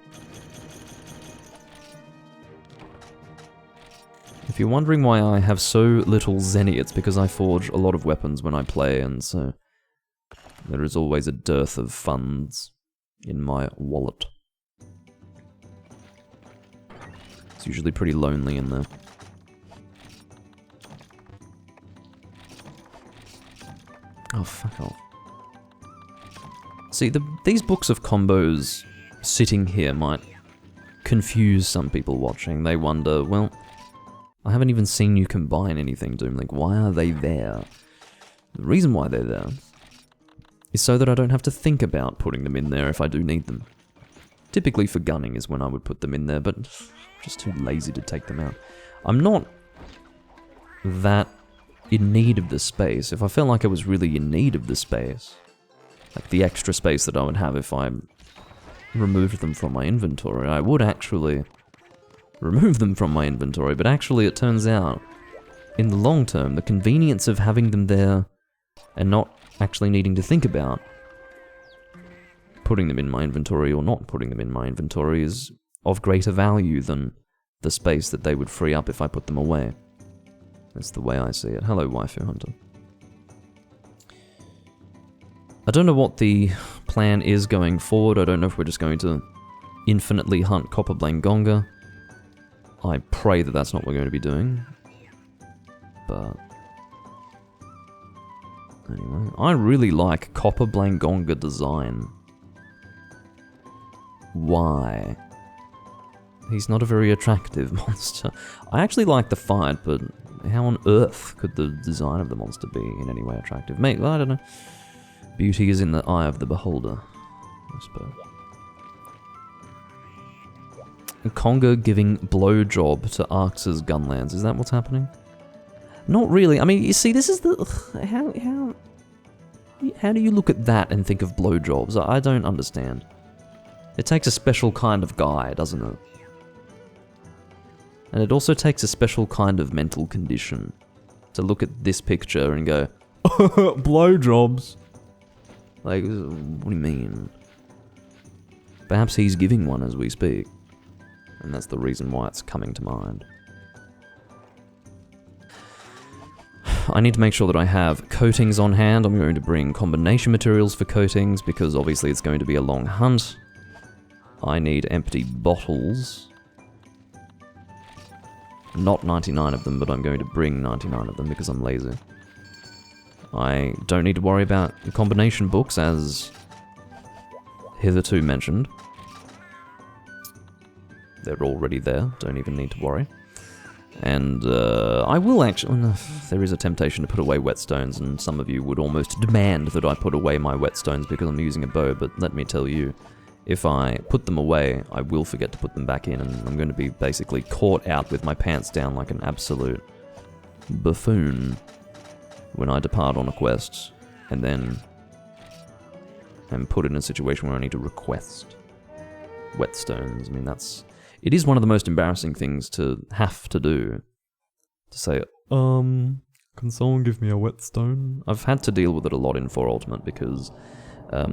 If you're wondering why I have so little Zenny, it's because I forge a lot of weapons when I play, and so there is always a dearth of funds in my wallet. It's usually pretty lonely in there. Oh, fuck off. See, these books of combos sitting here might confuse some people watching. They wonder, well, I haven't even seen you combine anything, Doomlink. Why are they there? The reason why they're there is so that I don't have to think about putting them in there if I do need them. Typically for gunning is when I would put them in there, but I'm just too lazy to take them out. I'm not that in need of the space. If I felt like I was really in need of the space, like the extra space that I would have if I removed them from my inventory, I would actually remove them from my inventory, but actually it turns out, in the long term, the convenience of having them there and not actually needing to think about putting them in my inventory or not putting them in my inventory is of greater value than the space that they would free up if I put them away. That's the way I see it. Hello, Waifu Hunter. I don't know what the plan is going forward. I don't know if we're just going to infinitely hunt Copperblanc Gonga. I pray that that's not what we're going to be doing. But anyway, I really like Copperblanc Gonga design. Why? He's not a very attractive monster. I actually like the fight, but how on earth could the design of the monster be in any way attractive? Mate, well, I don't know. Beauty is in the eye of the beholder, I suppose. Conga giving blowjob to Arx's gunlands. Is that what's happening? Not really. I mean, you see, this is the... How do you look at that and think of blowjobs? I don't understand. It takes a special kind of guy, doesn't it? And it also takes a special kind of mental condition to look at this picture and go, blowjobs. Like, what do you mean? Perhaps he's giving one as we speak. And that's the reason why it's coming to mind. I need to make sure that I have coatings on hand. I'm going to bring combination materials for coatings because obviously it's going to be a long hunt. I need empty bottles. Not 99 of them, but I'm going to bring 99 of them because I'm lazy. I don't need to worry about combination books as hitherto mentioned. They're already there, don't even need to worry. And I will actually... there is a temptation to put away whetstones, and some of you would almost demand that I put away my whetstones because I'm using a bow, but let me tell you, if I put them away, I will forget to put them back in, and I'm going to be basically caught out with my pants down like an absolute buffoon when I depart on a quest, and then am put in a situation where I need to request whetstones. I mean, that's... It is one of the most embarrassing things to have to do. To say, can someone give me a whetstone? I've had to deal with it a lot in 4 Ultimate because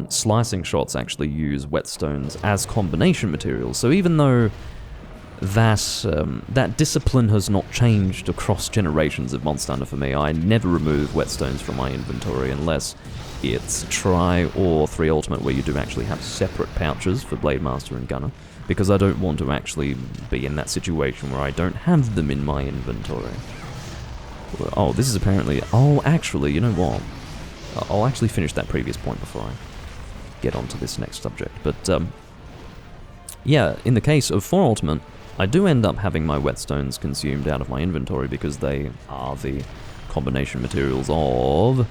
slicing shots actually use whetstones as combination materials. So even though that discipline has not changed across generations of Monster Hunter for me, I never remove whetstones from my inventory unless it's Tri or 3 Ultimate where you do actually have separate pouches for Blade Master and Gunner. Because I don't want to actually be in that situation where I don't have them in my inventory. Oh, this is apparently... Oh, actually, you know what? I'll actually finish that previous point before I get onto this next subject. But, yeah, in the case of 4 Ultimate, I do end up having my whetstones consumed out of my inventory because they are the combination materials of...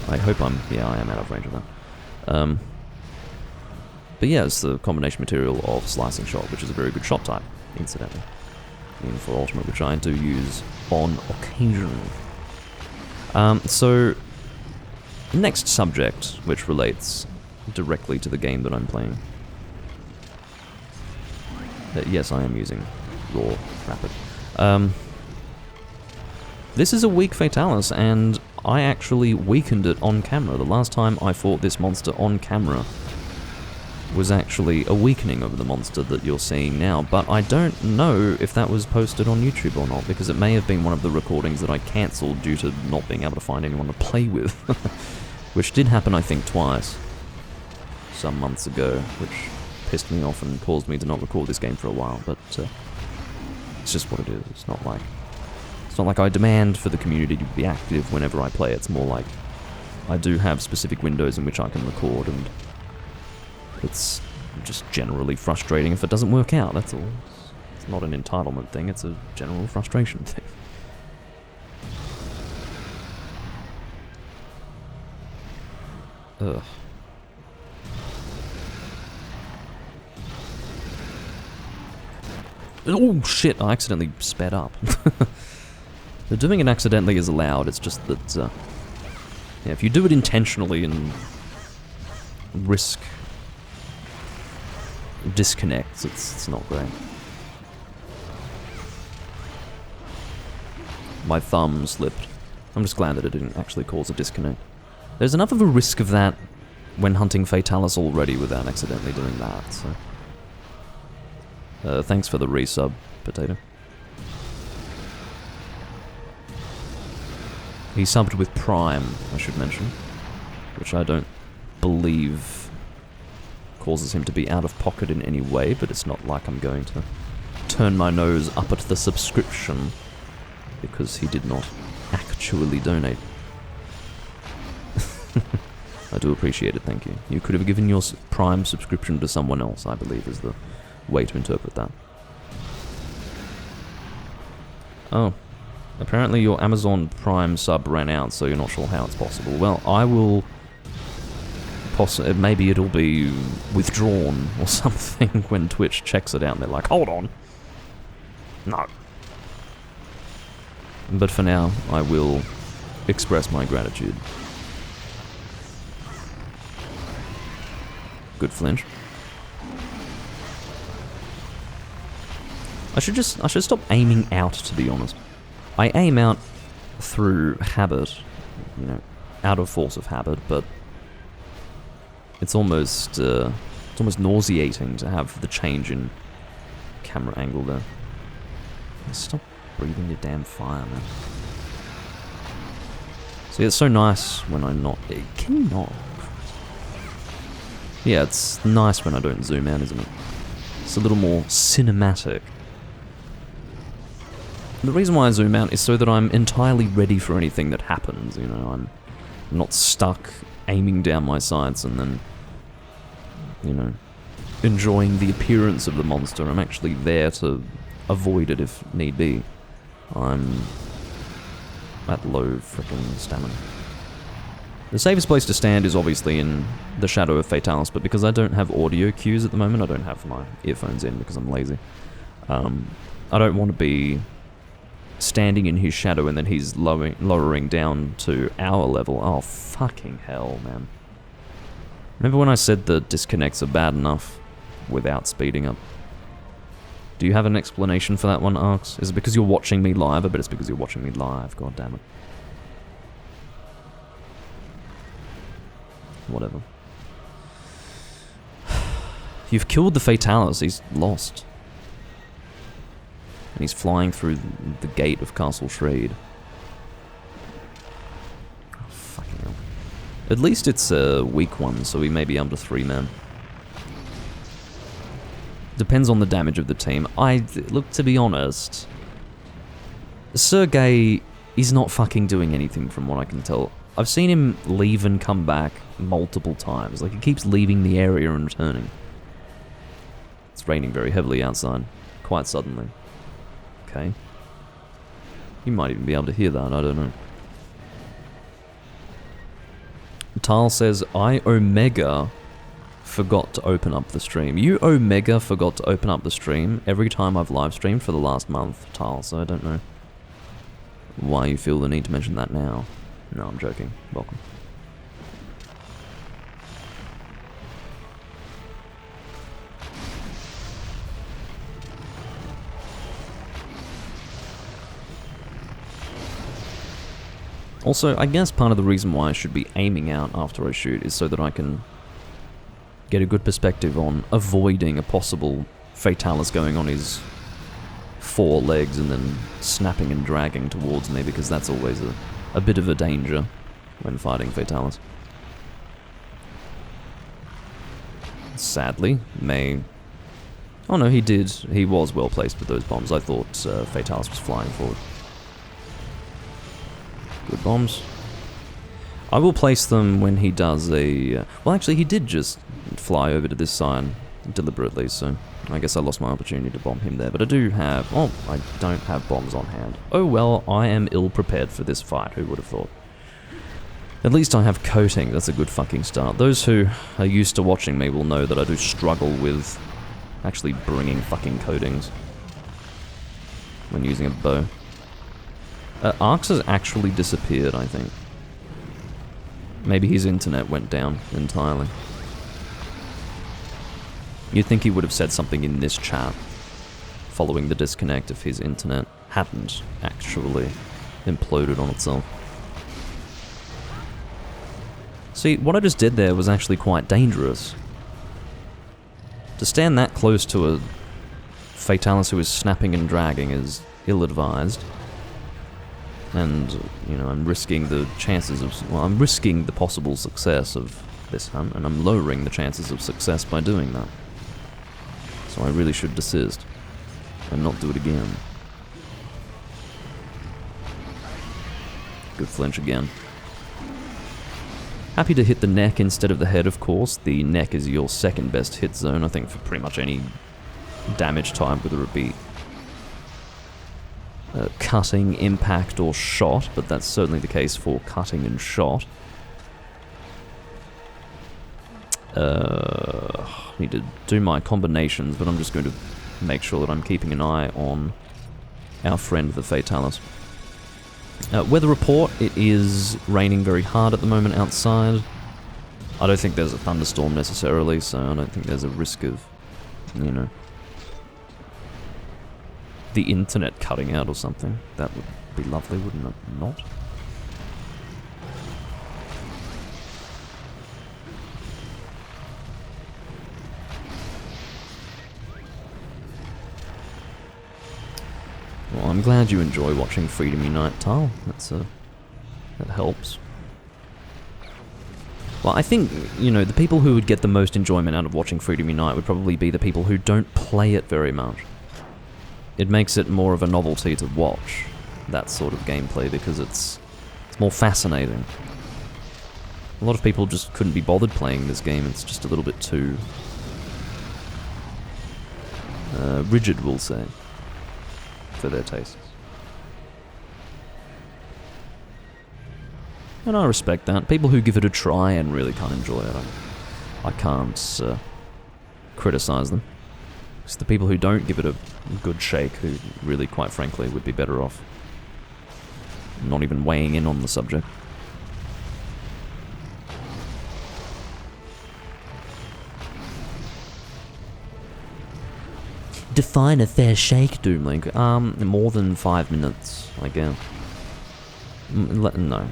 I hope I'm... Yeah, I am out of range of that. But yeah, it's the combination material of Slicing Shot, which is a very good shot type, incidentally, in 4 Ultimate, which I do use on occasion. So, next subject, which relates directly to the game that I'm playing. Yes, I am using Raw Rapid. This is a weak Fatalis, and I actually weakened it on camera. The last time I fought this monster on camera was actually a weakening of the monster that you're seeing now, but I don't know if that was posted on YouTube or not, because it may have been one of the recordings that I cancelled due to not being able to find anyone to play with, which did happen, I think, twice, some months ago, which pissed me off and caused me to not record this game for a while, but it's just what it is. It's not like I demand for the community to be active whenever I play. It's more like I do have specific windows in which I can record, and it's just generally frustrating if it doesn't work out, that's all. It's not an entitlement thing, it's a general frustration thing. Ugh. Oh shit, I accidentally sped up. Doing it accidentally is allowed, it's just that, yeah, if you do it intentionally and risk disconnects, it's not great. My thumb slipped. I'm just glad that it didn't actually cause a disconnect. There's enough of a risk of that when hunting Fatalis already without accidentally doing that, so... thanks for the resub, Potato. He subbed with Prime, I should mention, which I don't believe causes him to be out of pocket in any way, but it's not like I'm going to turn my nose up at the subscription because he did not actually donate. I do appreciate it, thank you. You could have given your Prime subscription to someone else, I believe, is the way to interpret that. Oh. Apparently your Amazon Prime sub ran out, so you're not sure how it's possible. Well, I will... maybe it'll be withdrawn or something when Twitch checks it out and they're like, hold on. No. But for now, I will express my gratitude. Good flinch. I should stop aiming out, to be honest. I aim out through habit, you know, out of force of habit, but it's almost nauseating to have the change in camera angle there. Stop breathing your damn fire, man. See, it's so nice when I'm not... Can you not? Yeah, it's nice when I don't zoom out, isn't it? It's a little more cinematic. The reason why I zoom out is so that I'm entirely ready for anything that happens, you know, I'm not stuck aiming down my sights and then, you know, enjoying the appearance of the monster. I'm actually there to avoid it if need be. I'm at low frickin' stamina. The safest place to stand is obviously in the shadow of Fatalis, but because I don't have audio cues at the moment, I don't have my earphones in because I'm lazy. I don't want to be standing in his shadow and then he's lowering down to our level. Oh, fucking hell, man. Remember when I said the disconnects are bad enough without speeding up? Do you have an explanation for that one, Arx? Is it because you're watching me live? I bet it's because you're watching me live, god damn it. Whatever. You've killed the Fatalis, he's lost. And he's flying through the gate of Castle Shrade. Oh, fucking hell. At least it's a weak one, so we may be able to 3-man. Depends on the damage of the team. Look, to be honest, Sergei is not fucking doing anything from what I can tell. I've seen him leave and come back multiple times. Like, he keeps leaving the area and returning. It's raining very heavily outside, quite suddenly. Okay. You might even be able to hear that, I don't know. Tal says, I Omega forgot to open up the stream. You Omega forgot to open up the stream every time I've live streamed for the last month, Tal, so I don't know why you feel the need to mention that now. No, I'm joking. Welcome. Also, I guess part of the reason why I should be aiming out after I shoot is so that I can get a good perspective on avoiding a possible Fatalis going on his 4 legs and then snapping and dragging towards me, because that's always a bit of a danger when fighting Fatalis. Sadly, May... Oh no, he was well placed with those bombs. I thought Fatalis was flying forward. Good bombs. I will place them when he does a... well, actually, he did just fly over to this side deliberately, so I guess I lost my opportunity to bomb him there. But I do have... oh, I don't have bombs on hand. Oh well, I am ill-prepared for this fight, who would have thought? At least I have coating, that's a good fucking start. Those who are used to watching me will know that I do struggle with actually bringing fucking coatings when using a bow. Arx has actually disappeared, I think. Maybe his internet went down entirely. You'd think he would have said something in this chat following the disconnect if his internet hadn't actually imploded on itself. See, what I just did there was actually quite dangerous. To stand that close to a Fatalis who is snapping and dragging is ill-advised. And, you know, I'm risking the chances of... well, I'm risking the possible success of this hunt, and I'm lowering the chances of success by doing that. So I really should desist, and not do it again. Good flinch again. Happy to hit the neck instead of the head, of course. The neck is your second best hit zone, I think, for pretty much any damage type, whether it be cutting, impact, or shot, but that's certainly the case for cutting and shot. Need to do my combinations, but I'm just going to make sure that I'm keeping an eye on our friend the Fatalis. Weather report, it is raining very hard at the moment outside. I don't think there's a thunderstorm necessarily, so I don't think there's a risk of, you know, the internet cutting out or something. That would be lovely, wouldn't it? Not? Well, I'm glad you enjoy watching Freedom Unite, Tal. That helps. Well, I think, you know, the people who would get the most enjoyment out of watching Freedom Unite would probably be the people who don't play it very much. It makes it more of a novelty to watch that sort of gameplay because it's more fascinating. A lot of people just couldn't be bothered playing this game. It's just a little bit too rigid, we'll say, for their tastes. And I respect that. People who give it a try and really can't enjoy it, I can't criticize them. It's the people who don't give it a good shake who really, quite frankly, would be better off not even weighing in on the subject. Define a fair shake, Doomlink. More than 5 minutes, I guess. No.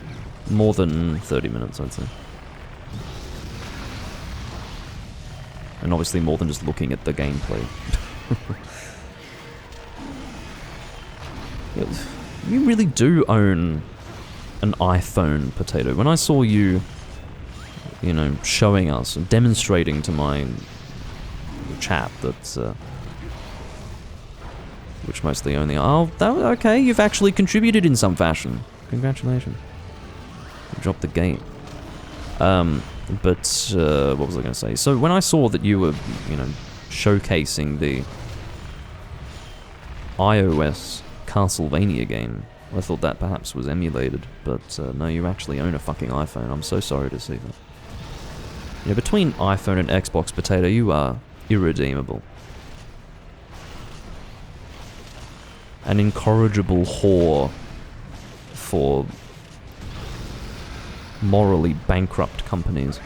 More than 30 minutes, I'd say. And obviously more than just looking at the gameplay. You really do own an iPhone, Potato. When I saw you, you know, showing us, demonstrating to my chat that, which mostly only, okay, you've actually contributed in some fashion. Congratulations. Drop the game. But what was I going to say? So when I saw that you were, you know, showcasing the iOS Castlevania game, I thought that perhaps was emulated, but no, you actually own a fucking iPhone. I'm so sorry to see that. Yeah, between iPhone and Xbox, Potato, you are irredeemable. An incorrigible whore for morally bankrupt companies.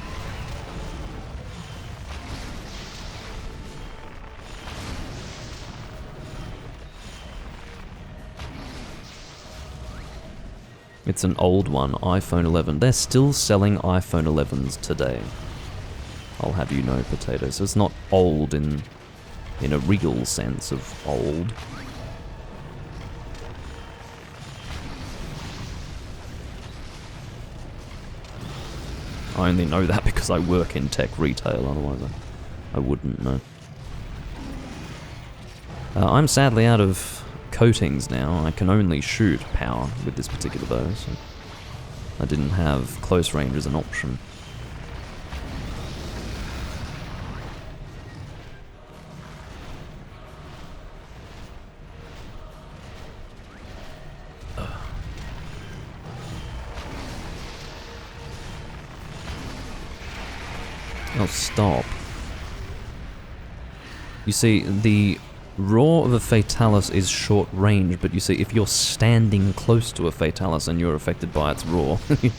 It's an old one, iPhone 11. They're still selling iPhone 11s today. I'll have you know, Potato. So it's not old in a real sense of old. I only know that because I work in tech retail, otherwise I wouldn't know. I'm sadly out of coatings now. I can only shoot power with this particular bow, so I didn't have close range as an option. Oh, stop. You see, the roar of a Fatalis is short range, but you see, if you're standing close to a Fatalis and you're affected by its roar, you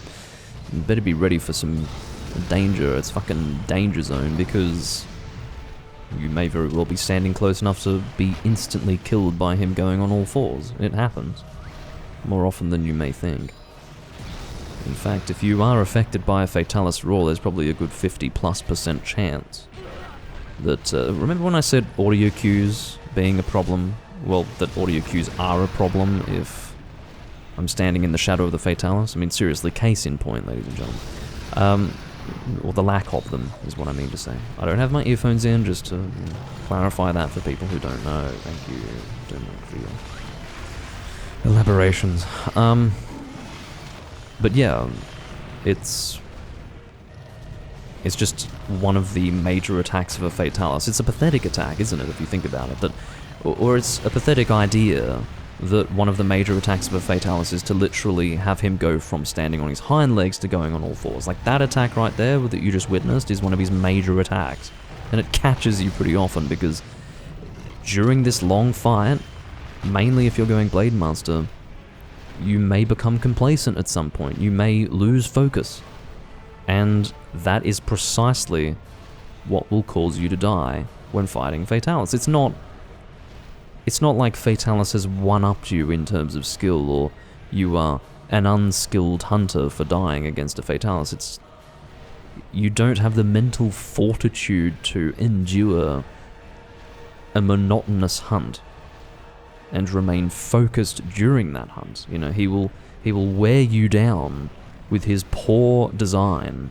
better be ready for some danger. It's fucking danger zone, because you may very well be standing close enough to be instantly killed by him going on all fours. It happens. More often than you may think. In fact, if you are affected by a Fatalis roar, there's probably a good 50+% chance that, remember when I said audio cues being a problem? Well, that audio cues are a problem if I'm standing in the shadow of the Fatalis. I mean, seriously, case in point, ladies and gentlemen. Or the lack of them, is what I mean to say. I don't have my earphones in, just to clarify that for people who don't know. Thank you, Doomlink, for your elaborations. But yeah, it's just one of the major attacks of a Fatalis. It's a pathetic attack, isn't it, if you think about it? Or it's a pathetic idea that one of the major attacks of a Fatalis is to literally have him go from standing on his hind legs to going on all fours. Like, that attack right there that you just witnessed is one of his major attacks. And it catches you pretty often because during this long fight, mainly if you're going Blade Master, you may become complacent at some point. You may lose focus. And that is precisely what will cause you to die when fighting Fatalis. It's not like Fatalis has one-upped you in terms of skill, or you are an unskilled hunter for dying against a Fatalis. You don't have the mental fortitude to endure a monotonous hunt and remain focused during that hunt. You know, he will wear you down with his poor design,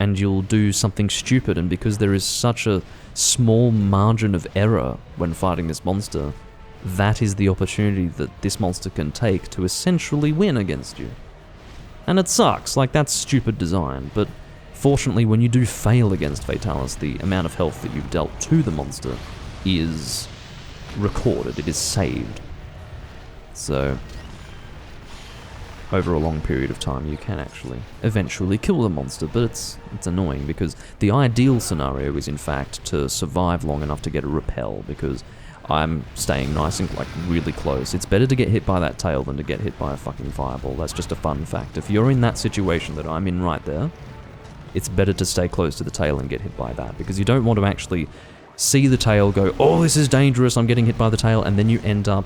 and you'll do something stupid, and because there is such a small margin of error when fighting this monster, that is the opportunity that this monster can take to essentially win against you. And it sucks, like, that's stupid design, but fortunately when you do fail against Fatalis, the amount of health that you've dealt to the monster is recorded, it is saved. So, over a long period of time you can actually eventually kill the monster, but it's annoying because the ideal scenario is in fact to survive long enough to get a repel, because I'm staying nice and like really close. It's better to get hit by that tail than to get hit by a fucking fireball. That's just a fun fact. If you're in that situation that I'm in right there, it's better to stay close to the tail and get hit by that, because you don't want to actually see the tail go, oh, this is dangerous, I'm getting hit by the tail, and then you end up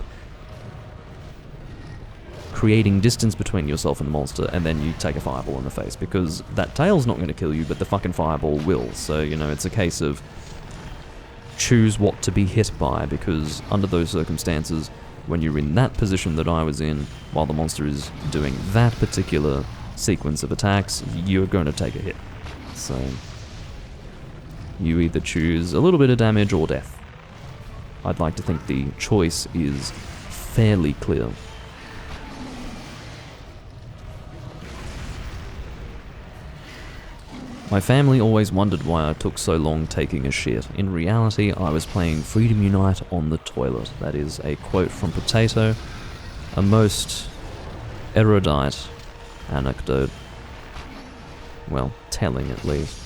creating distance between yourself and the monster, and then you take a fireball in the face, because that tail's not going to kill you, but the fucking fireball will. So, you know, it's a case of choose what to be hit by, because under those circumstances, when you're in that position that I was in, while the monster is doing that particular sequence of attacks, you're going to take a hit. So, you either choose a little bit of damage or death. I'd like to think the choice is fairly clear. My family always wondered why I took so long taking a shit. In reality, I was playing Freedom Unite on the toilet. That is a quote from Potato, a most erudite anecdote. Well, telling at least.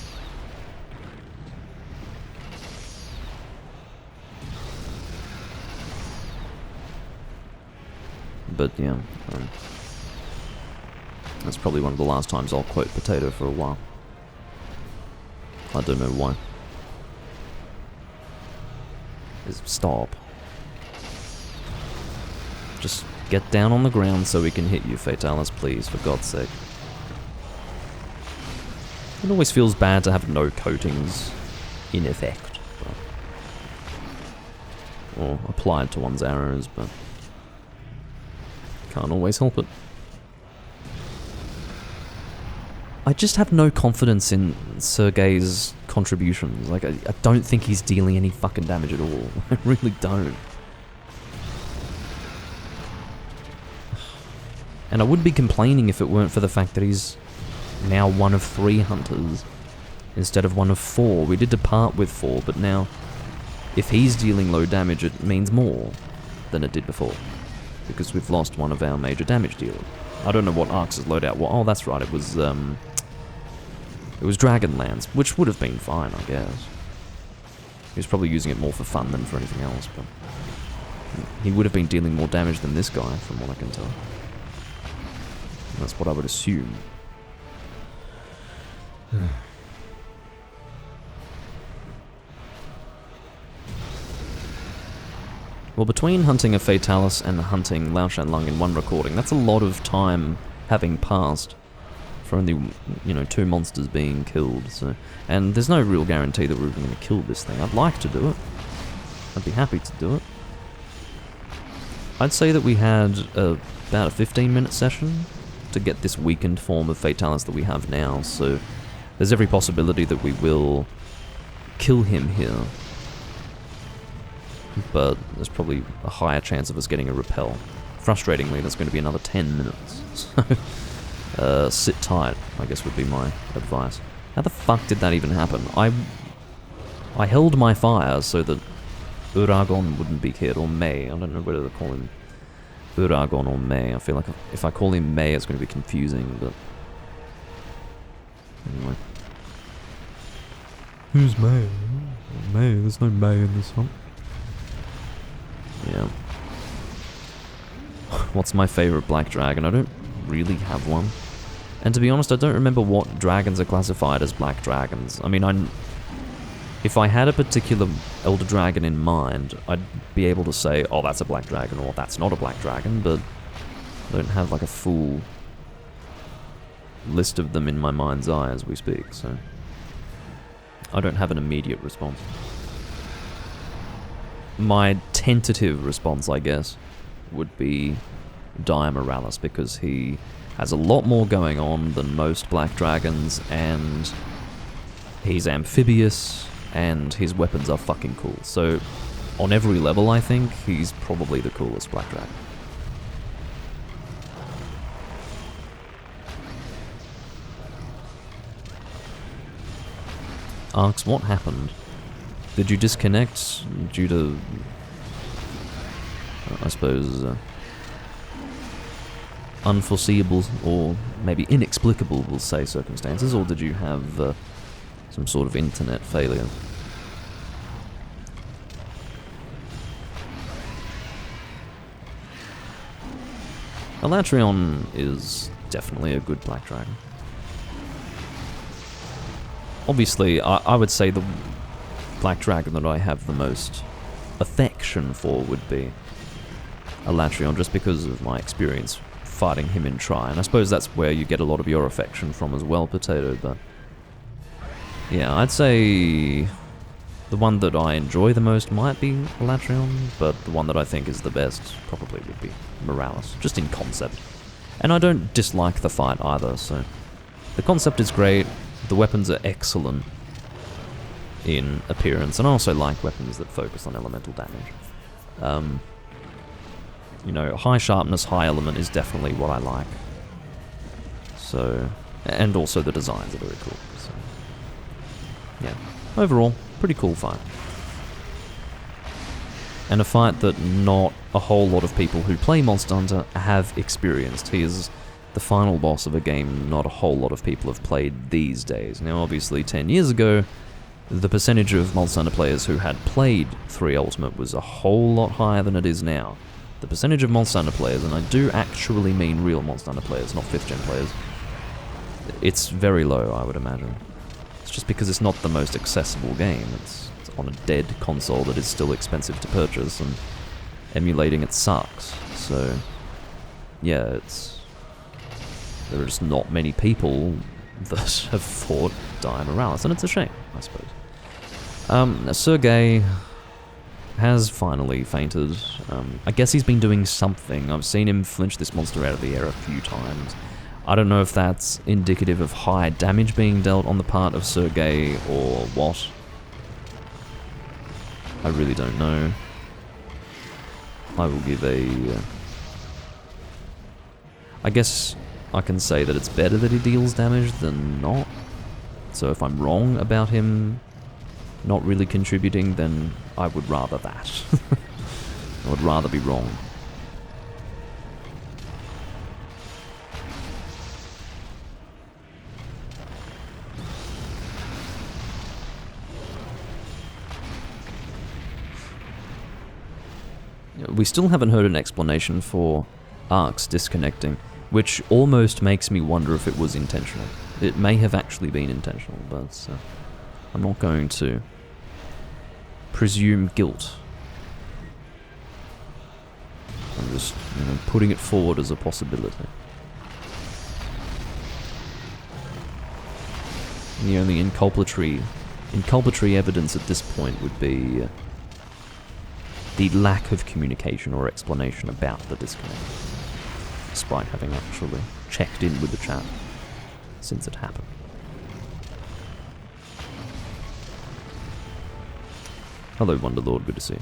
But yeah, that's probably one of the last times I'll quote Potato for a while. I don't know why. Stop. Just get down on the ground so we can hit you, Fatalis, please, for God's sake. It always feels bad to have no coatings in effect, or applied to one's arrows, but can't always help it. I just have no confidence in Sergei's contributions. Like, I don't think he's dealing any fucking damage at all. I really don't. And I wouldn't be complaining if it weren't for the fact that he's now one of 3 hunters instead of one of 4. We did depart with 4, but now if he's dealing low damage, it means more than it did before, because we've lost one of our major damage dealers. I don't know what Arx's loadout was. Oh, that's right, it was Dragonlance, which would have been fine, I guess. He was probably using it more for fun than for anything else, but he would have been dealing more damage than this guy, from what I can tell. That's what I would assume. Well, between hunting a Fatalis and hunting Lao Shan Lung in one recording, that's a lot of time having passed for only, 2 monsters being killed. So, and there's no real guarantee that we're even going to kill this thing. I'd like to do it. I'd be happy to do it. I'd say that we had about a 15-minute session to get this weakened form of Fatalis that we have now, so there's every possibility that we will kill him here. But there's probably a higher chance of us getting a repel. Frustratingly, there's going to be another 10 minutes. So, sit tight, I guess would be my advice. How the fuck did that even happen? I held my fire so that Uragon wouldn't be killed, or May, I don't know whether to call him Uragon or May. I feel like if I call him May, it's going to be confusing, but... Anyway. Who's May? May? There's no May in this one. Yeah. What's my favorite black dragon? I don't really have one. And to be honest, I don't remember what dragons are classified as black dragons. I mean, if I had a particular elder dragon in mind, I'd be able to say, oh, that's a black dragon, or that's not a black dragon, but I don't have like a full list of them in my mind's eye as we speak, so I don't have an immediate response. My tentative response, I guess, would be Dire Moralis, because he has a lot more going on than most black dragons, and he's amphibious, and his weapons are fucking cool. So, on every level, I think, he's probably the coolest black dragon. Arx, what happened? Did you disconnect due to, I suppose, unforeseeable or maybe inexplicable, we'll say, circumstances, or did you have some sort of internet failure? Elatrion is definitely a good black dragon. Obviously, I would say the black dragon that I have the most affection for would be Elatrion, just because of my experience fighting him in Tri, and I suppose that's where you get a lot of your affection from as well, Potato, but yeah, I'd say the one that I enjoy the most might be Elatrion, but the one that I think is the best probably would be Moralis, just in concept. And I don't dislike the fight either, so the concept is great, the weapons are excellent in appearance, and I also like weapons that focus on elemental damage. You know, high sharpness, high element is definitely what I like. So, and also the designs are very cool. So, yeah, overall, pretty cool fight. And a fight that not a whole lot of people who play Monster Hunter have experienced. He is the final boss of a game not a whole lot of people have played these days. Now, obviously, 10 years ago, the percentage of Monster Hunter players who had played 3 Ultimate was a whole lot higher than it is now. The percentage of Monster Hunter players, and I do actually mean real Monster Hunter players, not 5th gen players, it's very low, I would imagine. It's just because it's not the most accessible game. It's on a dead console that is still expensive to purchase, and emulating it sucks. So, yeah, there are just not many people that have fought Dire Moralis, and it's a shame, I suppose. Sergei has finally fainted. I guess he's been doing something. I've seen him flinch this monster out of the air a few times. I don't know if that's indicative of high damage being dealt on the part of Sergei or what. I really don't know. I will give I guess I can say that it's better that he deals damage than not. So if I'm wrong about him not really contributing, then I would rather that. I would rather be wrong. We still haven't heard an explanation for Arx disconnecting, which almost makes me wonder if it was intentional. It may have actually been intentional, but I'm not going to presume guilt. I'm just, putting it forward as a possibility. The only inculpatory evidence at this point would be the lack of communication or explanation about the disconnect, despite having actually checked in with the chat since it happened. Hello, Wonderlord, good to see you.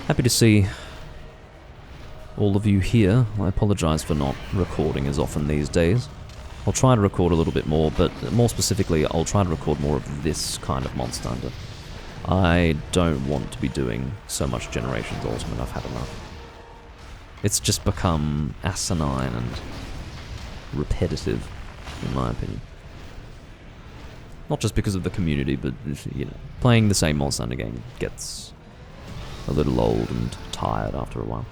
Happy to see all of you here. I apologise for not recording as often these days. I'll try to record a little bit more, but more specifically, I'll try to record more of this kind of Monster Hunter. I don't want to be doing so much Generations Ultimate. I've had enough. It's just become asinine and repetitive, in my opinion. Not just because of the community, but, you know, playing the same Monster Hunter game gets a little old and tired after a while.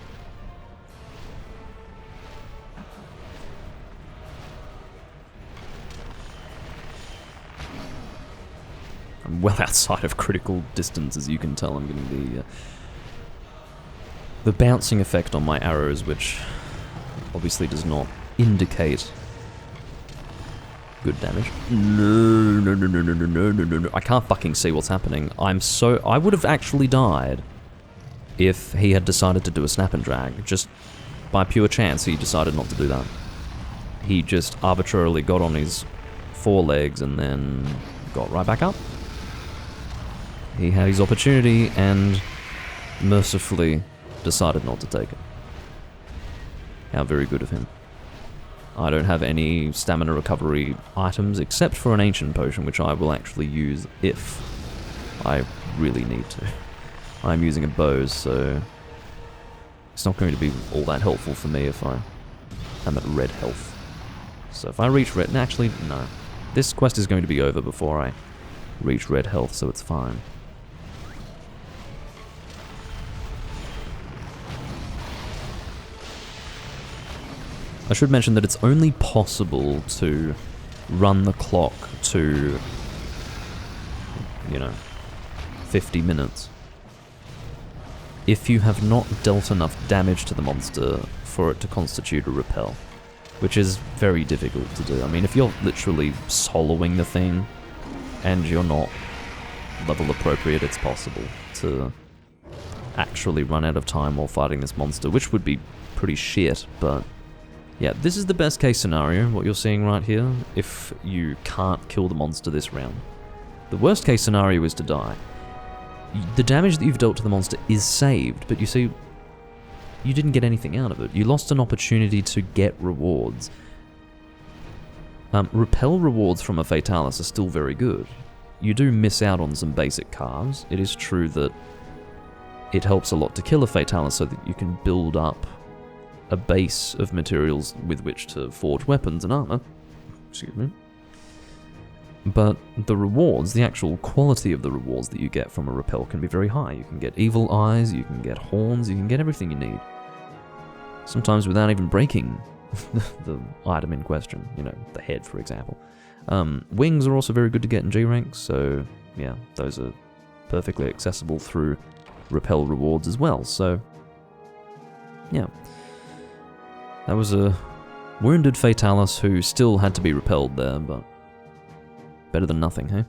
I'm well outside of critical distance, as you can tell. I'm getting the bouncing effect on my arrows, which obviously does not indicate good damage. No. I can't fucking see what's happening. I would have actually died if he had decided to do a snap and drag. Just by pure chance, he decided not to do that. He just arbitrarily got on his forelegs and then got right back up. He had his opportunity and mercifully decided not to take it. How very good of him. I don't have any stamina recovery items except for an ancient potion, which I will actually use if I really need to. I'm using a bow, so it's not going to be all that helpful for me if I am at red health. So if I reach red... Actually, no. This quest is going to be over before I reach red health, so it's fine. I should mention that it's only possible to run the clock to, you know, 50 minutes if you have not dealt enough damage to the monster for it to constitute a repel, which is very difficult to do. I mean, if you're literally soloing the thing and you're not level appropriate, it's possible to actually run out of time while fighting this monster, which would be pretty shit, but... yeah, this is the best case scenario, what you're seeing right here, if you can't kill the monster this round. The worst case scenario is to die. The damage that you've dealt to the monster is saved, but you see, you didn't get anything out of it. You lost an opportunity to get rewards. Repel rewards from a Fatalis are still very good. You do miss out on some basic carves. It is true that it helps a lot to kill a Fatalis so that you can build up a base of materials with which to forge weapons and armor. Excuse me. But the rewards, the actual quality of the rewards that you get from a repel can be very high. You can get evil eyes, you can get horns, you can get everything you need. Sometimes without even breaking the item in question, you know, the head, for example. Wings are also very good to get in G rank, so yeah, those are perfectly accessible through repel rewards as well, so yeah. That was a wounded Fatalis who still had to be repelled there, but better than nothing, hey?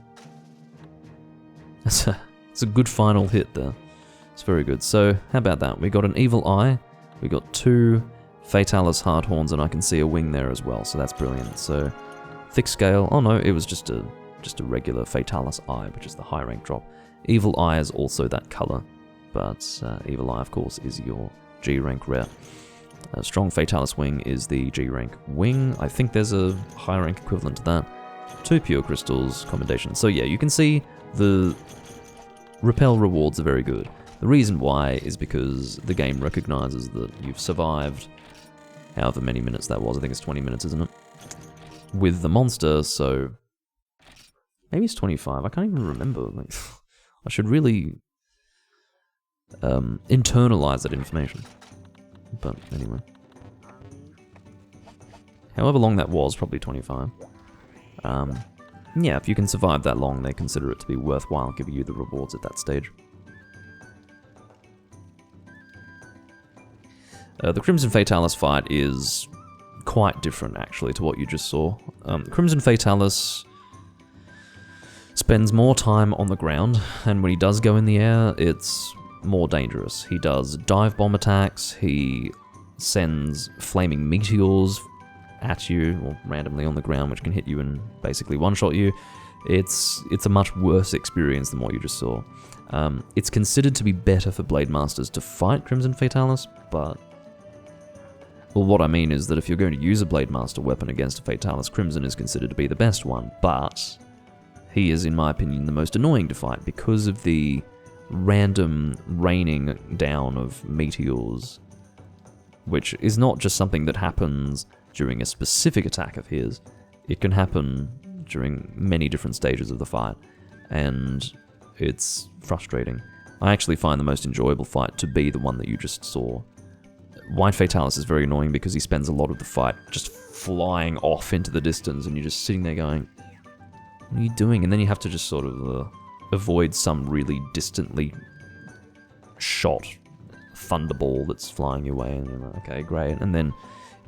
It's a good final hit there. It's very good. So, how about that? We got an evil eye, we got 2 Fatalis hard horns, and I can see a wing there as well, so that's brilliant. So, thick scale. Oh no, it was just a regular Fatalis eye, which is the high rank drop. Evil eye is also that color, but evil eye, of course, is your G rank rare. Strong Fatalis wing is the G rank wing. I think there's a high rank equivalent to that. 2 pure crystals, commendation. So yeah, you can see the repel rewards are very good. The reason why is because the game recognizes that you've survived however many minutes that was. I think it's 20 minutes, isn't it? With the monster, so maybe it's 25. I can't even remember. Like, I should really internalize that information. But anyway. However long that was, probably 25. Yeah, if you can survive that long, they consider it to be worthwhile giving you the rewards at that stage. The Crimson Fatalis fight is quite different, actually, to what you just saw. Crimson Fatalis spends more time on the ground, and when he does go in the air, it's more dangerous. He does dive bomb attacks, he sends flaming meteors at you, or randomly on the ground, which can hit you and basically one-shot you. It's a much worse experience than what you just saw. It's considered to be better for Blade Masters to fight Crimson Fatalis, but... well, what I mean is that if you're going to use a Blade Master weapon against a Fatalis, Crimson is considered to be the best one, but he is, in my opinion, the most annoying to fight because of the random raining down of meteors, which is not just something that happens during a specific attack of his. It can happen during many different stages of the fight, and it's frustrating. I actually find the most enjoyable fight to be the one that you just saw. White Fatalis is very annoying because he spends a lot of the fight just flying off into the distance, and you're just sitting there going, what are you doing? And then you have to just sort of avoid some really distantly shot thunderball that's flying your way, and you're like, okay, great. And then you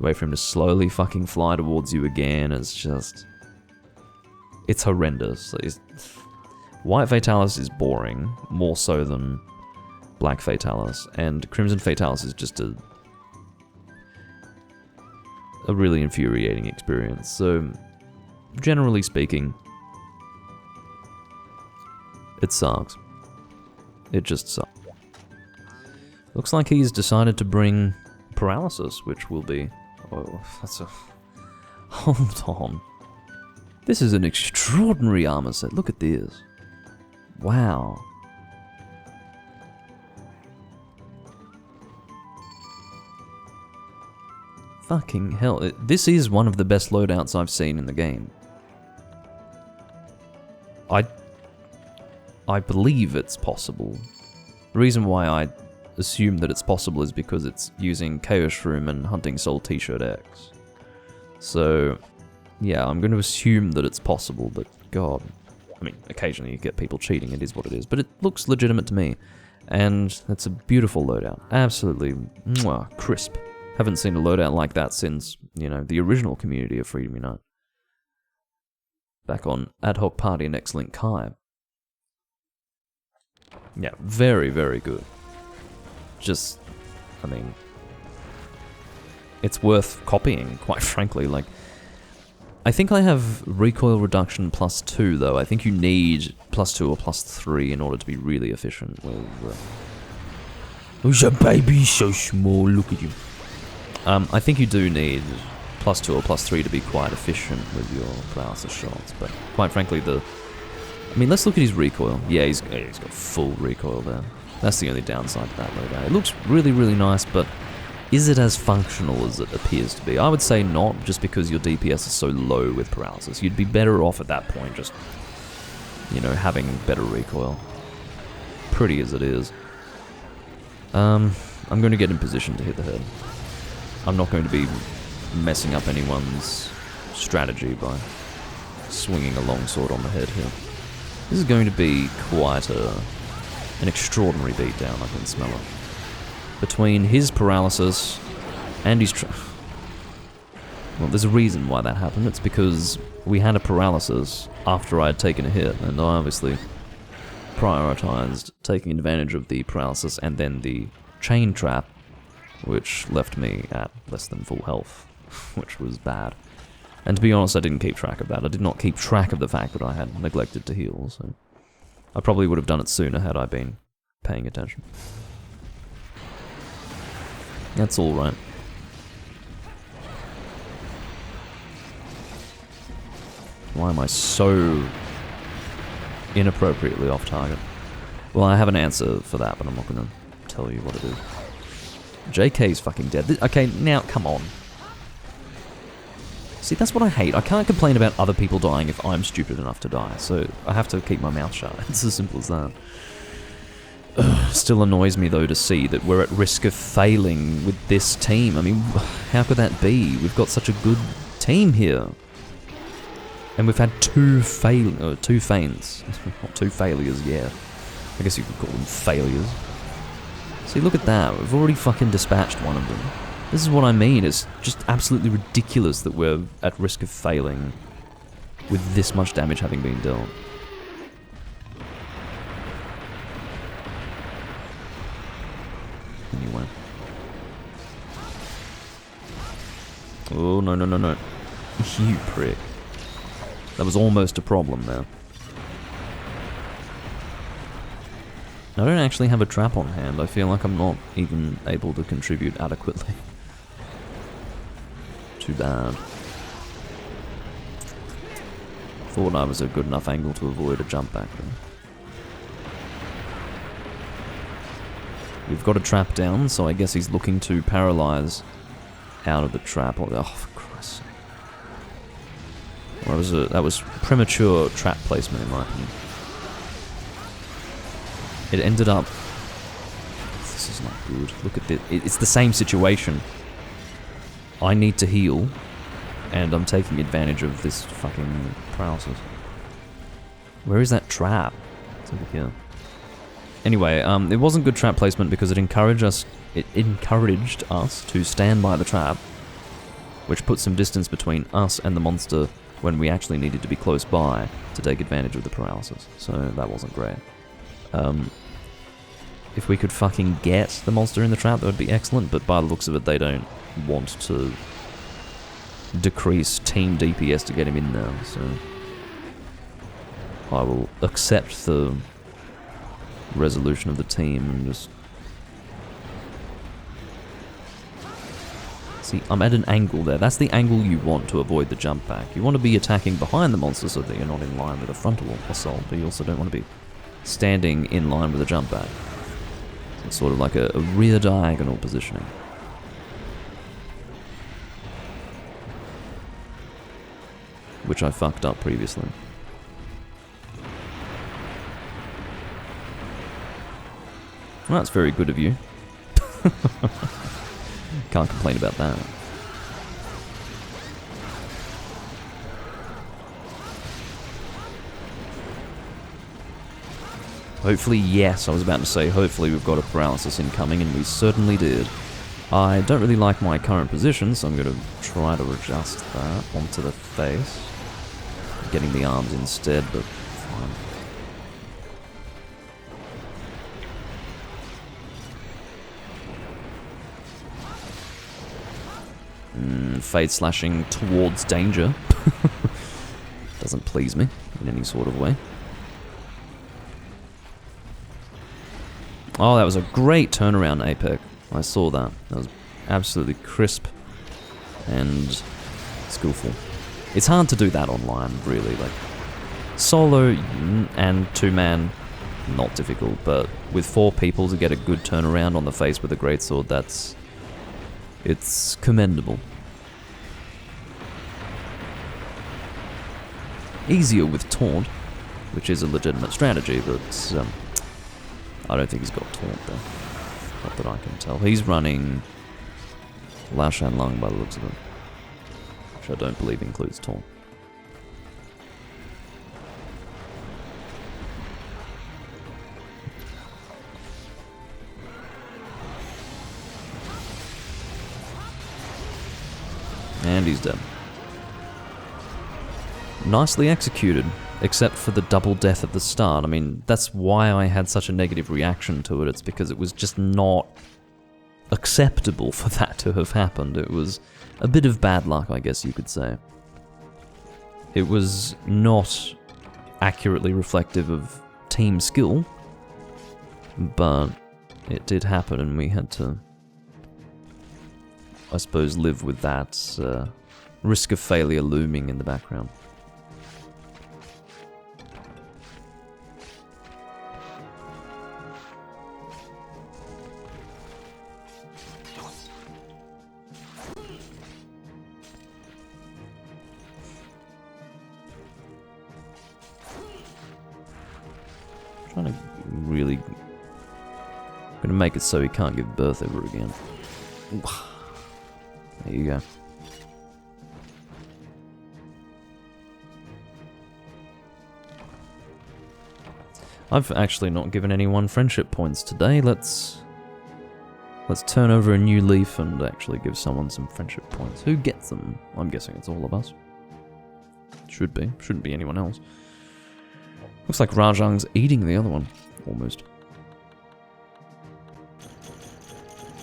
wait for him to slowly fucking fly towards you again. It's horrendous. White Fatalis is boring, more so than Black Fatalis, and Crimson Fatalis is just a really infuriating experience. So, generally speaking, it sucks. It just sucks. Looks like he's decided to bring paralysis, which will be... Oh, that's a... Hold on. This is an extraordinary armor set. Look at this. Wow. Fucking hell. This is one of the best loadouts I've seen in the game. I believe it's possible. The reason why I assume that it's possible is because it's using Chaos Shroom and Hunting Soul T-Shirt X. So, yeah, I'm going to assume that it's possible, but god. I mean, occasionally you get people cheating, it is what it is, but it looks legitimate to me. And it's a beautiful loadout. Absolutely mwah, crisp. Haven't seen a loadout like that since, you know, the original community of Freedom Unite. Back on Ad Hoc Party and X-Link Kai. Yeah, very, very good. Just, I mean, it's worth copying, quite frankly. Like, I think I have recoil reduction +2, though. I think you need +2 or +3 in order to be really efficient with... Who's your baby so small? Look at you. I think you do need +2 or +3 to be quite efficient with your paralysis shots, but quite frankly, I mean, let's look at his recoil. Yeah, he's got full recoil there. That's the only downside to that loadout. It looks really, really nice, but is it as functional as it appears to be? I would say not, just because your DPS is so low with paralysis. You'd be better off at that point just, you know, having better recoil. Pretty as it is. I'm going to get in position to hit the head. I'm not going to be messing up anyone's strategy by swinging a longsword on the head here. This is going to be quite an extraordinary beatdown, I can smell it. Between his paralysis and his... Well, there's a reason why that happened. It's because we had a paralysis after I had taken a hit, and I obviously prioritized taking advantage of the paralysis and then the chain trap, which left me at less than full health, which was bad. And to be honest, I didn't keep track of that. I did not keep track of the fact that I had neglected to heal, so I probably would have done it sooner had I been paying attention. That's alright. Why am I so inappropriately off target? Well, I have an answer for that, but I'm not going to tell you what it is. JK's fucking dead. Okay, now, come on. See, that's what I hate. I can't complain about other people dying if I'm stupid enough to die, so I have to keep my mouth shut. It's as simple as that. Still annoys me, though, to see that we're at risk of failing with this team. I mean, how could that be? We've got such a good team here. And we've had two faints. Not two failures, yeah. I guess you could call them failures. See, look at that. We've already fucking dispatched one of them. This is what I mean. It's just absolutely ridiculous that we're at risk of failing with this much damage having been dealt. Anyway. Oh, no, no, no, no. You prick. That was almost a problem there. I don't actually have a trap on hand. I feel like I'm not even able to contribute adequately. Too bad. Thought I was a good enough angle to avoid a jump back then. We've got a trap down, so I guess he's looking to paralyze out of the trap. Oh, for Christ's sake. Well, that was premature trap placement, in my opinion. It ended up... This is not good. Look at this. It's the same situation. I need to heal, and I'm taking advantage of this fucking paralysis. Where is that trap? It's over here. Anyway, it wasn't good trap placement because it encouraged us to stand by the trap, which put some distance between us and the monster when we actually needed to be close by to take advantage of the paralysis. So that wasn't great. If we could fucking get the monster in the trap, that would be excellent, but by the looks of it, they don't want to decrease team DPS to get him in there, so I will accept the resolution of the team and just... See, I'm at an angle there. That's the angle you want to avoid the jump back. You want to be attacking behind the monster so that you're not in line with a frontal assault, but you also don't want to be standing in line with a jump back. So it's sort of like a rear diagonal positioning. Which I fucked up previously. Well, that's very good of you. Can't complain about that. Hopefully, yes, I was about to say, hopefully we've got a paralysis incoming, and we certainly did. I don't really like my current position, so I'm going to try to adjust that onto the face. Getting the arms instead, but fine. Fade slashing towards danger. Doesn't please me in any sort of way. Oh, that was a great turnaround, Apex. I saw that. That was absolutely crisp and skillful. It's hard to do that online, really. Like, solo and two-man, not difficult, but with 4 people to get a good turnaround on the face with a greatsword, it's commendable. Easier with taunt, which is a legitimate strategy, but I don't think he's got taunt there. Not that I can tell. He's running Lao Shan Lung by the looks of it, which I don't believe includes taunt. And he's dead. Nicely executed, except for the double death at the start. I mean, that's why I had such a negative reaction to it. It's because it was just not acceptable for that to have happened. It was a bit of bad luck, I guess you could say. It was not accurately reflective of team skill, but it did happen and we had to, I suppose, live with that risk of failure looming in the background. Trying to really... gonna make it so he can't give birth ever again. There you go. I've actually not given anyone friendship points today. Let's turn over a new leaf and actually give someone some friendship points. Who gets them? I'm guessing it's all of us. Should be. Shouldn't be anyone else. Looks like Rajang's eating the other one, almost.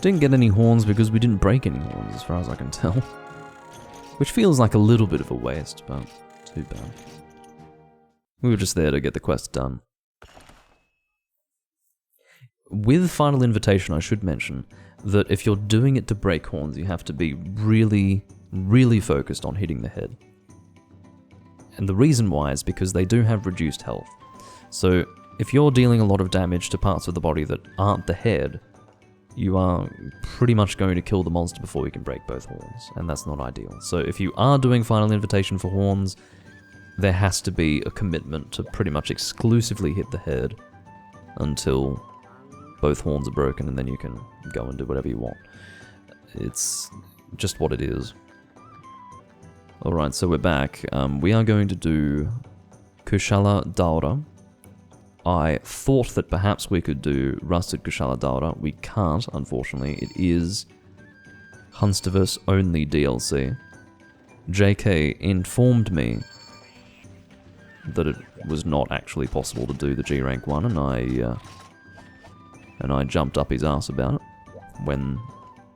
Didn't get any horns because we didn't break any horns, as far as I can tell. Which feels like a little bit of a waste, but too bad. We were just there to get the quest done. With Final Invitation, I should mention that if you're doing it to break horns, you have to be really, really focused on hitting the head. And the reason why is because they do have reduced health. So if you're dealing a lot of damage to parts of the body that aren't the head, you are pretty much going to kill the monster before you can break both horns, and that's not ideal. So if you are doing Final Invitation for horns, there has to be a commitment to pretty much exclusively hit the head until both horns are broken, and then you can go and do whatever you want. It's just what it is. Alright, so we're back. We are going to do Kushala Daura. I thought that perhaps we could do Rusted Kushala Daura. We can't, unfortunately. It is Hunsterverse only DLC. JK informed me that it was not actually possible to do the G rank one, and I jumped up his ass about it when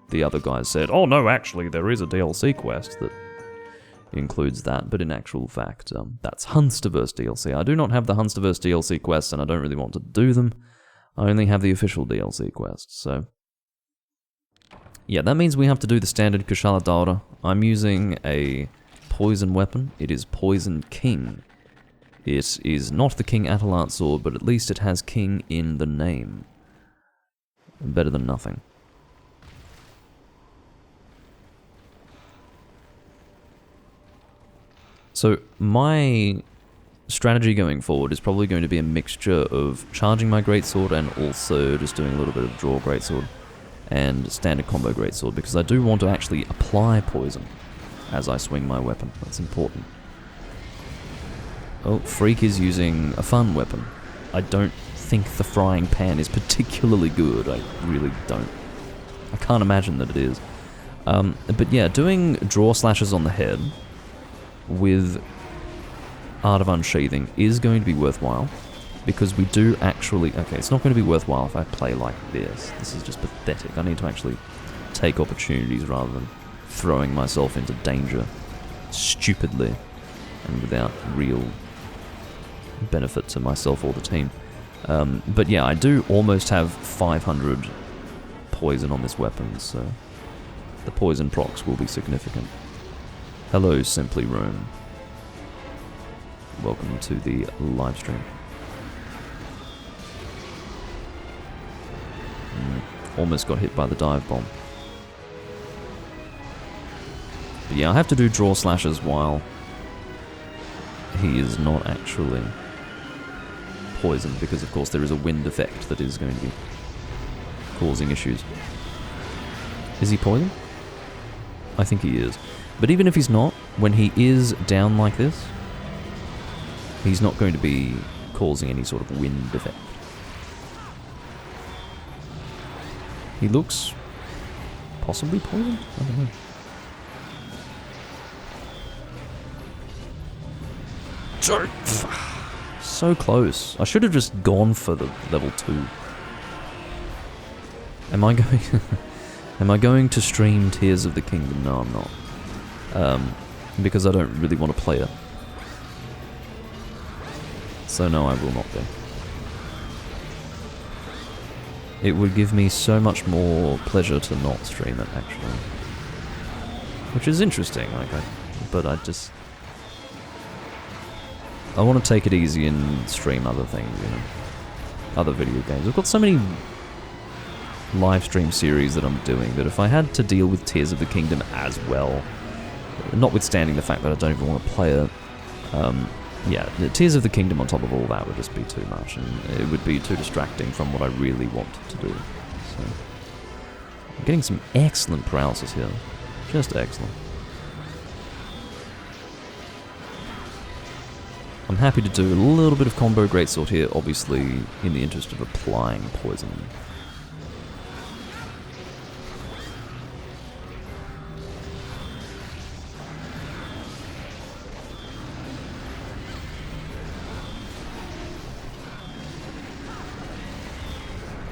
the other guys said, "Oh no, actually there is a DLC quest that includes that," but in actual fact, that's Hunsterverse DLC. I do not have the Hunsterverse DLC quests, and I don't really want to do them. I only have the official DLC quests, so yeah, that means we have to do the standard Kushala Daura. I'm using a poison weapon. It is Poison King. It is not the King Atalant sword, but at least it has King in the name. Better than nothing. So my strategy going forward is probably going to be a mixture of charging my greatsword and also just doing a little bit of draw greatsword and standard combo greatsword, because I do want to actually apply poison as I swing my weapon. That's important. Oh, Freak is using a fun weapon. I don't think the frying pan is particularly good. I really don't. I can't imagine that it is. But yeah, doing draw slashes on the head with Art of Unsheathing is going to be worthwhile, because we do actually... Okay, it's not going to be worthwhile if I play like this. This is just pathetic. I need to actually take opportunities rather than throwing myself into danger stupidly and without real benefit to myself or the team. But yeah, I do almost have 500 poison on this weapon, so the poison procs will be significant. Hello, Simply Roam. Welcome to the live stream. Almost got hit by the dive bomb. But yeah, I have to do draw slashes while he is not actually poisoned, because of course there is a wind effect that is going to be causing issues. Is he poisoned? I think he is. But even if he's not, when he is down like this, he's not going to be causing any sort of wind effect. He looks possibly poisoned? I don't know. So close. I should have just gone for the level 2. Am I going... Am I going to stream Tears of the Kingdom? No, I'm not. Because I don't really want to play it. So no, I will not be. It would give me so much more pleasure to not stream it, actually. Which is interesting, but I just... I want to take it easy and stream other things, you know. Other video games. I've got so many live stream series that I'm doing that if I had to deal with Tears of the Kingdom as well, notwithstanding the fact that I don't even want to play it, yeah, the Tears of the Kingdom on top of all that would just be too much, and it would be too distracting from what I really want to do. So, I'm getting some excellent paralysis here. Just excellent. I'm happy to do a little bit of combo greatsword here, obviously in the interest of applying poison.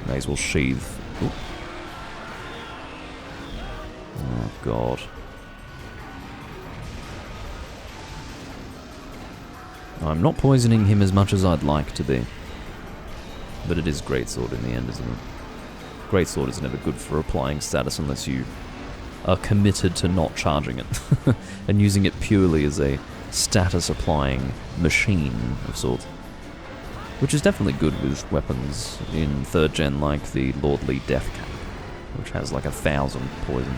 May as well sheathe. Ooh. Oh god. I'm not poisoning him as much as I'd like to be. But it is greatsword in the end, isn't it? Greatsword is never good for applying status unless you are committed to not charging it. And using it purely as a status-applying machine of sorts. Which is definitely good with weapons in 3rd gen, like the Lordly Death Cap, which has like 1,000 poison.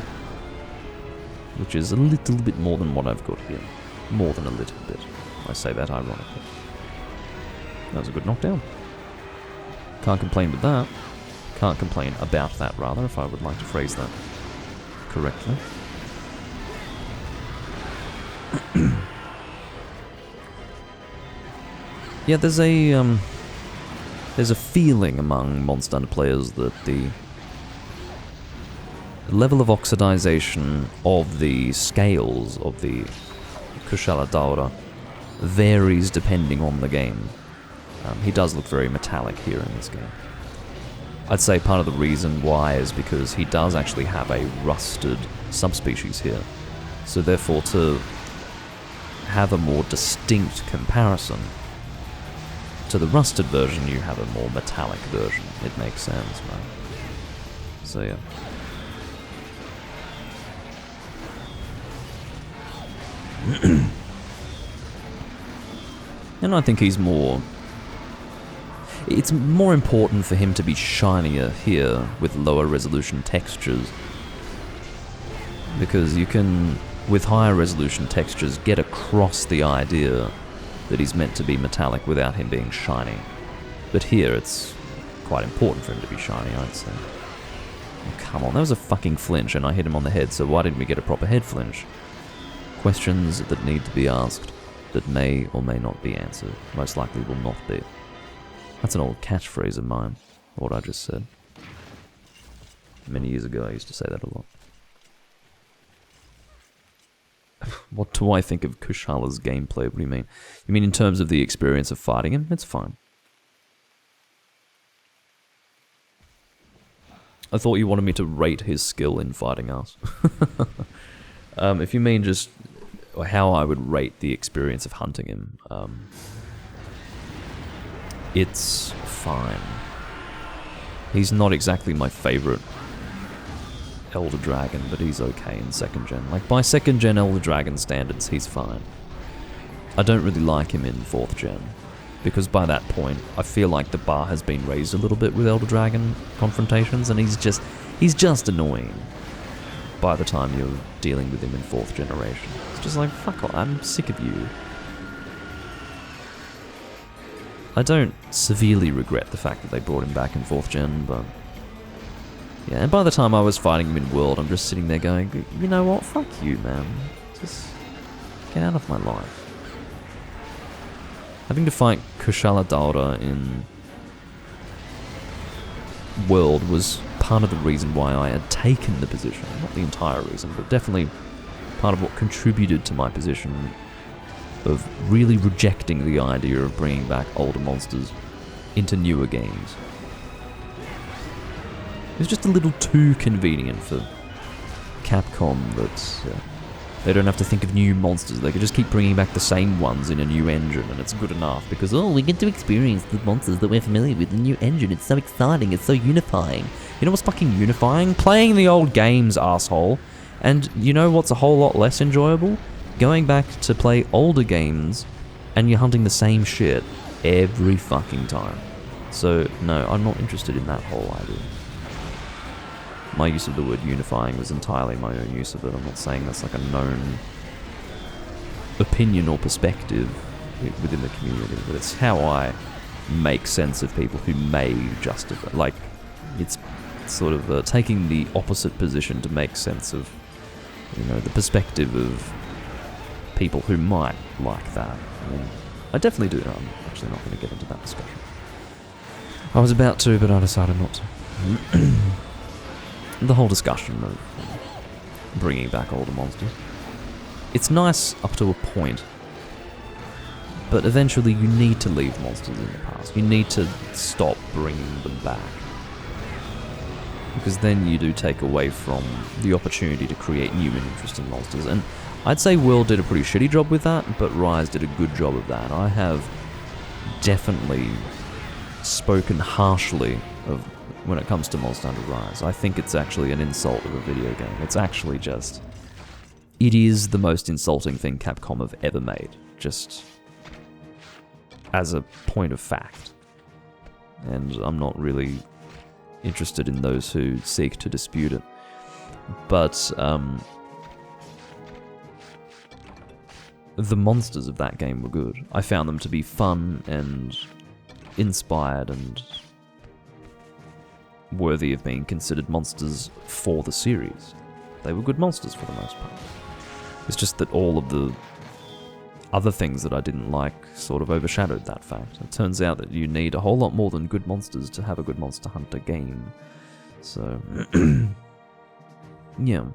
Which is a little bit more than what I've got here. More than a little bit. I say that ironically. That was a good knockdown. Can't complain with that. Can't complain about that, rather, if I would like to phrase that correctly. Yeah, there's a feeling among Monster Hunter players that the level of oxidization of the scales of the Kushala Daora varies depending on the game. He does look very metallic here in this game. I'd say part of the reason why is because he does actually have a rusted subspecies here. So therefore, to have a more distinct comparison to the rusted version, you have a more metallic version. It makes sense, man. So yeah. And I think he's more... It's more important for him to be shinier here with lower resolution textures. Because you can, with higher resolution textures, get across the idea that he's meant to be metallic without him being shiny. But here it's quite important for him to be shiny, I'd say. Oh, come on, that was a fucking flinch and I hit him on the head, so why didn't we get a proper head flinch? Questions that need to be asked that may or may not be answered. Most likely will not be. That's an old catchphrase of mine, what I just said. Many years ago I used to say that a lot. What do I think of Kushala's gameplay? What do you mean? You mean in terms of the experience of fighting him? It's fine. I thought you wanted me to rate his skill in fighting us. If you mean just how I would rate the experience of hunting him, it's fine. He's not exactly my favorite Elder Dragon, but he's okay in 2nd gen. Like, by 2nd gen Elder Dragon standards, he's fine. I don't really like him in 4th gen, because by that point, I feel like the bar has been raised a little bit with Elder Dragon confrontations, and he's just annoying by the time you're dealing with him in 4th generation. It's just like, fuck off, I'm sick of you. I don't severely regret the fact that they brought him back in 4th gen, but... yeah, and by the time I was fighting him in World, I'm just sitting there going, you know what, fuck you, man. Just get out of my life. Having to fight Kushala Daora in World was part of the reason why I had taken the position. Not the entire reason, but definitely part of what contributed to my position of really rejecting the idea of bringing back older monsters into newer games. It was just a little too convenient for Capcom that they don't have to think of new monsters. They could just keep bringing back the same ones in a new engine, and it's good enough because, oh, we get to experience the monsters that we're familiar with in the new engine. It's so exciting. It's so unifying. You know what's fucking unifying? Playing the old games, asshole. And you know what's a whole lot less enjoyable? Going back to play older games and you're hunting the same shit every fucking time. So, no, I'm not interested in that whole idea. My use of the word unifying was entirely my own use of it. I'm not saying that's like a known opinion or perspective within the community, but it's how I make sense of people who may justify. Like, it's sort of taking the opposite position to make sense of, you know, the perspective of people who might like that. I mean, I definitely do. I'm actually not going to get into that discussion. I was about to, but I decided not to. The whole discussion of bringing back older monsters. It's nice up to a point, but eventually you need to leave monsters in the past. You need to stop bringing them back. Because then you do take away from the opportunity to create new and interesting monsters. And I'd say World did a pretty shitty job with that, but Rise did a good job of that. I have definitely spoken harshly of when it comes to Monster Hunter Rise. I think it's actually an insult of a video game. It's actually just... it is the most insulting thing Capcom have ever made. just as a point of fact. And I'm not really interested in those who seek to dispute it. But the monsters of that game were good. I found them to be fun and inspired and worthy of being considered monsters for the series. They were good monsters for the most part. It's just that all of the other things that I didn't like sort of overshadowed that fact. It turns out that you need a whole lot more than good monsters to have a good Monster Hunter game. So, yeah.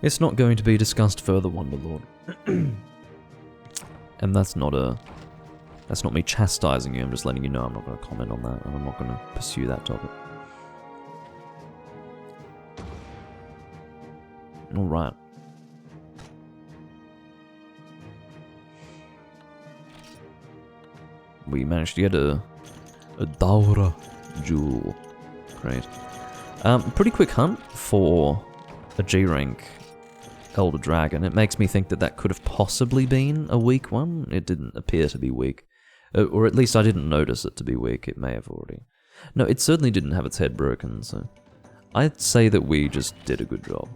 It's not going to be discussed further, Wonderlord. And that's not me chastising you, I'm just letting you know I'm not going to comment on that, and I'm not going to pursue that topic. Alright. We managed to get a Daura jewel. Great. Pretty quick hunt for a G-rank Elder Dragon. It makes me think that that could have possibly been a weak one. It didn't appear to be weak. Or at least I didn't notice it to be weak. It may have already. No, it certainly didn't have its head broken, so I'd say that we just did a good job.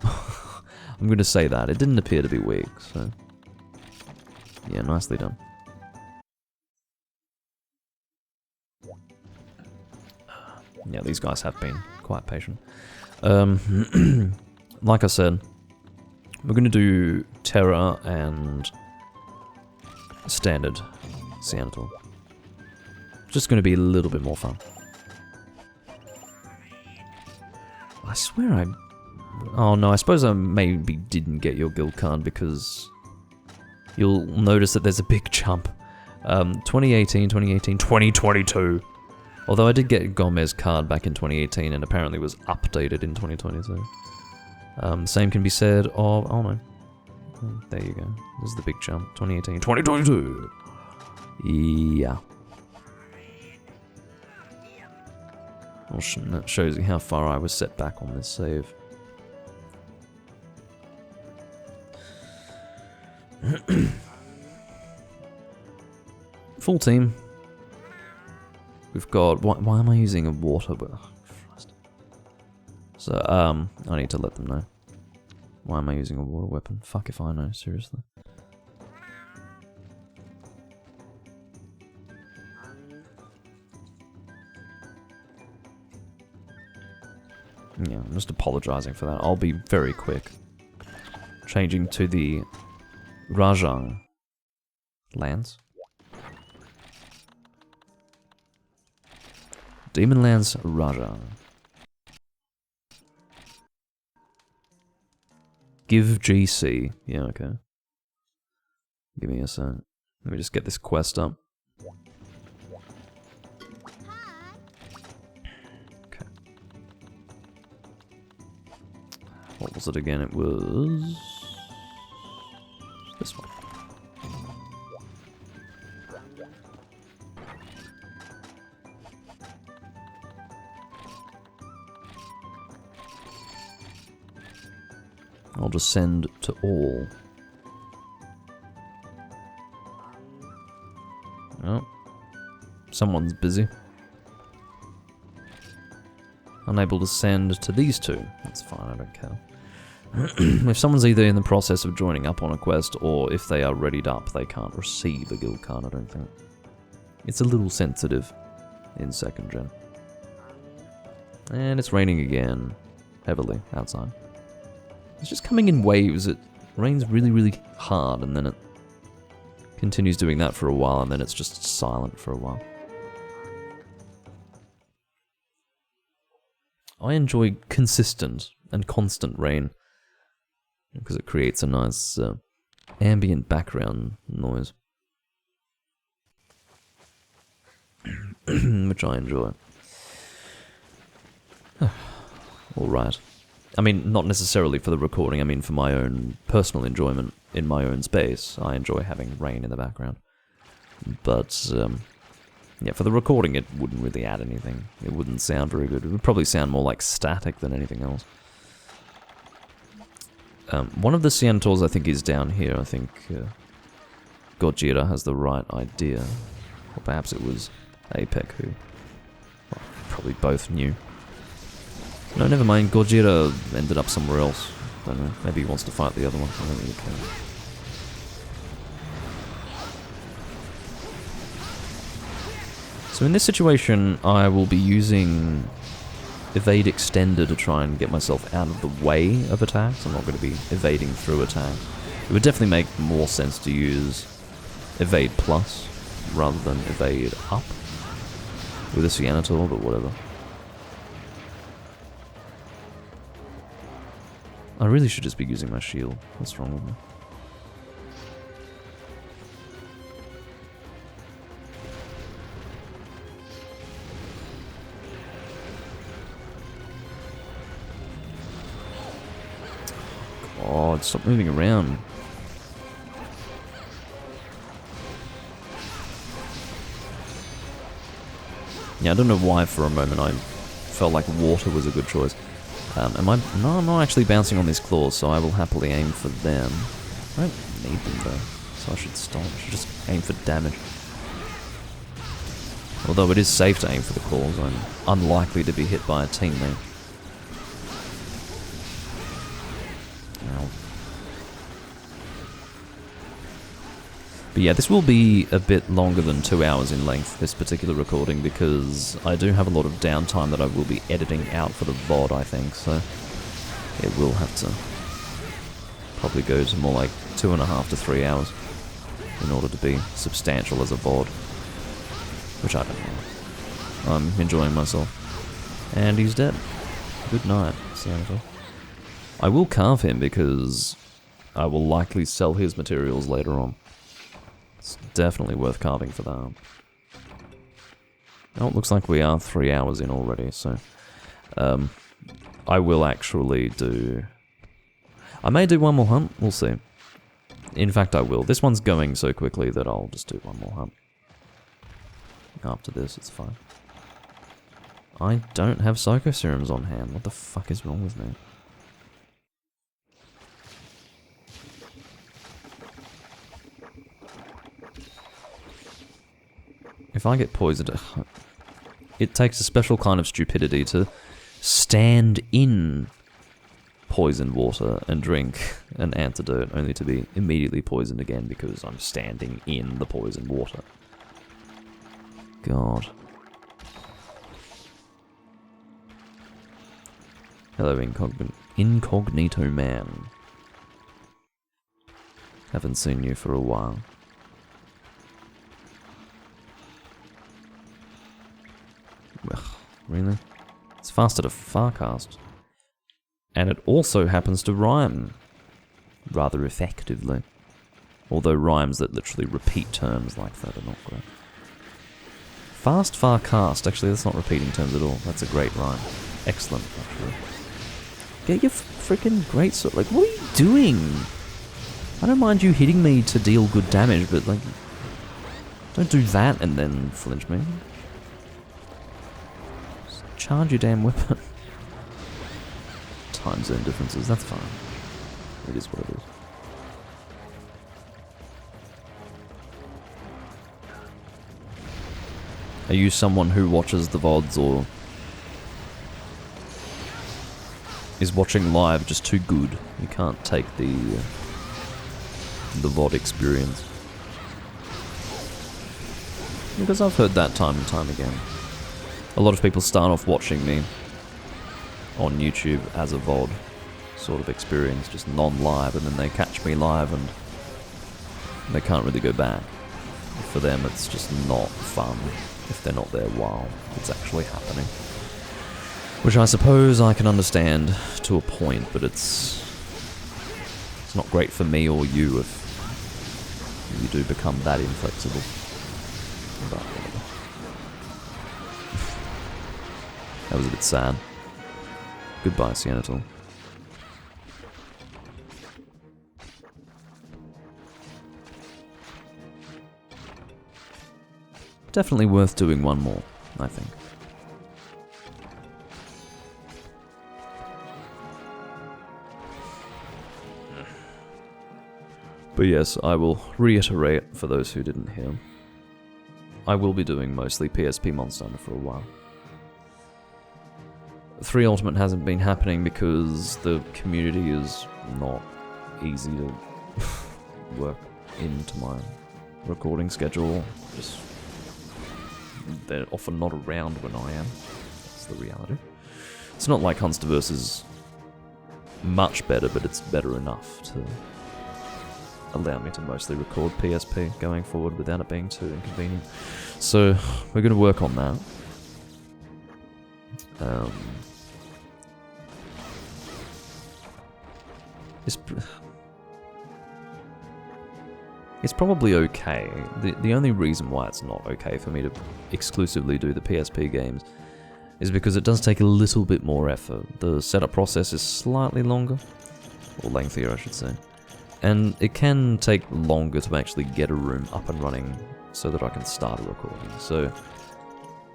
I'm going to say that. It didn't appear to be weak, so yeah, nicely done. Yeah, these guys have been quite patient. Like I said, we're going to do Terra and Standard Seattle. Just going to be a little bit more fun. I swear I... Oh no, I suppose I maybe didn't get your guild card because you'll notice that there's a big jump. 2018, 2022. Although I did get Gomez card back in 2018 and apparently was updated in 2022. Same can be said of... Oh no. There you go. There's the big jump. 2018, 2022. Yeah. Well, that shows you how far I was set back on this save. Full team. We've got... Why am I using a water... Oh, Christ. So, I need to let them know. Why am I using a water weapon? Fuck if I know, seriously. Yeah, I'm just apologizing for that. I'll be very quick. Changing to the Rajang lands. Demon Lands Rajang. Give GC. Yeah, okay. Give me a sec. Let me just get this quest up. Okay. What was it again? It was... this one. I'll just send to all. Oh. Someone's busy. Unable to send to these two. That's fine, I don't care. If someone's either in the process of joining up on a quest, or if they are readied up, they can't receive a guild card, I don't think. It's a little sensitive in 2nd gen. And it's raining again. Heavily outside. It's just coming in waves. It rains really, really hard, and then it continues doing that for a while, and then it's just silent for a while. I enjoy consistent and constant rain, because it creates a nice ambient background noise. Which I enjoy. Alright. I mean, not necessarily for the recording, I mean for my own personal enjoyment in my own space. I enjoy having rain in the background. But, Yeah, for the recording it wouldn't really add anything. It wouldn't sound very good. It would probably sound more like static than anything else. One of the Centaurs I think is down here. I think Gojira has the right idea. Or perhaps it was Apec who probably both knew. No, never mind. Gojira ended up somewhere else. Don't know. Maybe he wants to fight the other one. I don't really care. So in this situation, I will be using Evade Extender to try and get myself out of the way of attacks. I'm not going to be evading through attacks. It would definitely make more sense to use Evade Plus rather than Evade Up with a Cyanotol, but whatever. I really should just be using my shield. What's wrong with me? God, stop moving around. Yeah, I don't know why for a moment I felt like water was a good choice. No, I'm not actually bouncing on these claws, so I will happily aim for them. I don't need them though, so I should stop. I should just aim for damage. Although it is safe to aim for the claws, I'm unlikely to be hit by a teammate. Ow. But yeah, this will be a bit longer than 2 hours in length, this particular recording, because I do have a lot of downtime that I will be editing out for the VOD, I think, so it will have to probably go to more like 2.5 to 3 hours in order to be substantial as a VOD, which I don't know. I'm enjoying myself. And he's dead. Good night, Senator. I will carve him because I will likely sell his materials later on. It's definitely worth carving for that. Oh, it looks like we are 3 hours in already, so... I will actually do... I may do one more hunt, we'll see. In fact, I will. This one's going so quickly that I'll just do one more hunt. After this, it's fine. I don't have Psycho Serums on hand. What the fuck is wrong with me? If I get poisoned, it takes a special kind of stupidity to stand in poisoned water and drink an antidote only to be immediately poisoned again because I'm standing in the poisoned water. God. Hello, Incognito Man. Haven't seen you for a while. Ugh, really? It's faster to Farcast. And it also happens to rhyme rather effectively. Although rhymes that literally repeat terms like that are not great. Fast Farcast, actually that's not repeating terms at all. That's a great rhyme. Excellent, actually. Get your freaking great sword. Like, what are you doing? I don't mind you hitting me to deal good damage, but like, don't do that and then flinch me. Charge your damn weapon. Time zone differences, that's fine. It is what it is. Are you someone who watches the VODs or is watching live just too good? You can't take the VOD experience. Because I've heard that time and time again. A lot of people start off watching me on YouTube as a VOD sort of experience, just non-live, and then they catch me live and they can't really go back. For them it's just not fun if they're not there while it's actually happening. Which I suppose I can understand to a point, but it's not great for me or you if you do become that inflexible. But whatever. That was a bit sad. Goodbye, Seattle. definitely worth doing one more, I think. But yes, I will reiterate for those who didn't hear. I will be doing mostly PSP Monster Hunter for a while. 3 Ultimate hasn't been happening because the community is not easy to work into my recording schedule. Just they're often not around when I am. That's the reality. It's not like Hunsterverse is much better, but it's better enough to allow me to mostly record PSP going forward without it being too inconvenient. So we're going to work on that. It's probably okay. The only reason why it's not okay for me to exclusively do the PSP games is because it does take a little bit more effort. The setup process is slightly longer, or lengthier I should say, and it can take longer to actually get a room up and running so that I can start a recording. So,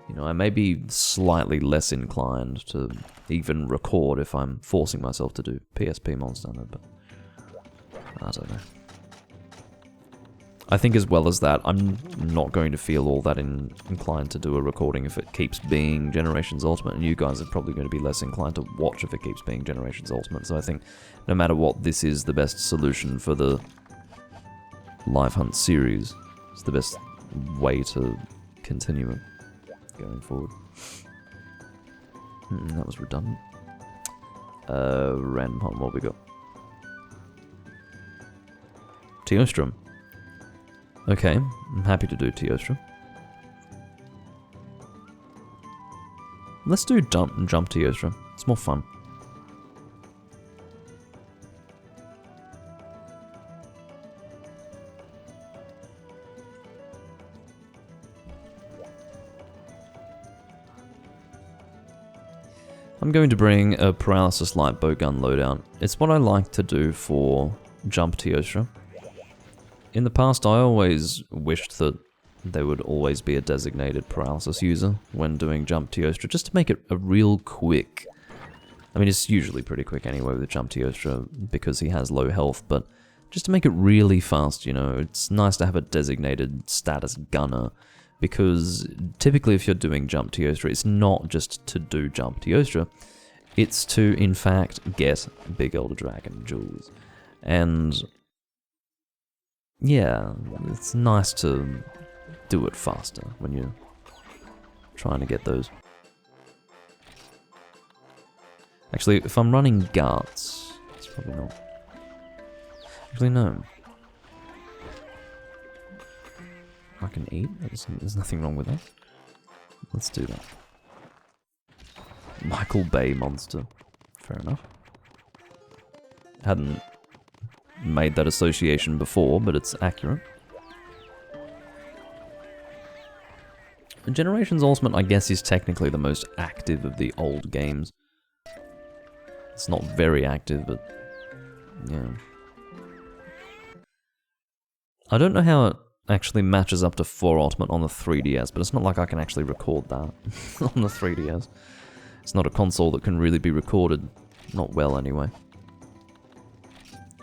you know, I may be slightly less inclined to even record if I'm forcing myself to do PSP Monster Hunter, but I don't know. I think as well as that, I'm not going to feel all that inclined to do a recording if it keeps being Generations Ultimate, and you guys are probably going to be less inclined to watch if it keeps being Generations Ultimate, so I think no matter what, this is the best solution for the Live Hunt series. It's the best way to continue it going forward. That was redundant. Random hunt, what we got? Teostrom. Okay, I'm happy to do Teostrom. Let's do jump Teostrom. It's more fun. I'm going to bring a Paralysis Light Bowgun loadout. It's what I like to do for Jump Teostra. In the past, I always wished that there would always be a designated Paralysis user when doing Jump Teostra, just to make it a real quick... I mean, it's usually pretty quick anyway with Jump Teostra because he has low health, but just to make it really fast, you know, it's nice to have a designated status gunner. Because typically if you're doing Jump Teostra, it's not just to do Jump Teostra, it's to, in fact, get Big Elder Dragon jewels. And yeah, it's nice to do it faster when you're trying to get those. Actually, if I'm running Guards, it's probably not. Actually, no. I can eat? There's nothing wrong with that. Let's do that. Michael Bay monster. Fair enough. Hadn't made that association before, but it's accurate. Generations Ultimate, I guess, is technically the most active of the old games. It's not very active, but yeah. I don't know how it actually matches up to 4 Ultimate on the 3DS, but it's not like I can actually record that on the 3DS. It's not a console that can really be recorded, not well anyway.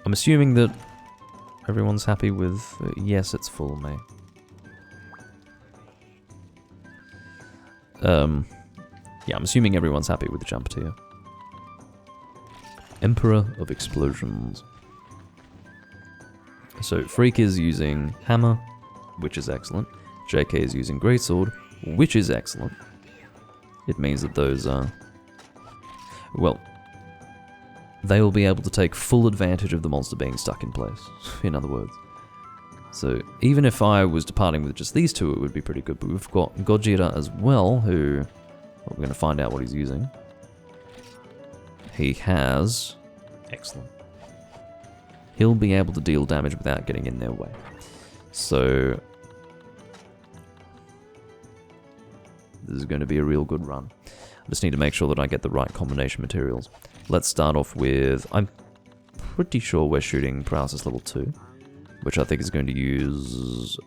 I'm assuming that everyone's happy with... yes, it's full, mate. Yeah, I'm assuming everyone's happy with the jump tier. Emperor of Explosions. So, Freak is using Hammer, which is excellent. JK is using Greatsword, which is excellent. It means that those are... well, they will be able to take full advantage of the monster being stuck in place, in other words. So, even if I was departing with just these two, it would be pretty good. But we've got Gojira as well, who... well, we're going to find out what he's using. He has... excellent. He'll be able to deal damage without getting in their way. So... this is going to be a real good run. I just need to make sure that I get the right combination materials. Let's start off with... I'm pretty sure we're shooting Paralysis level 2, which I think is going to use...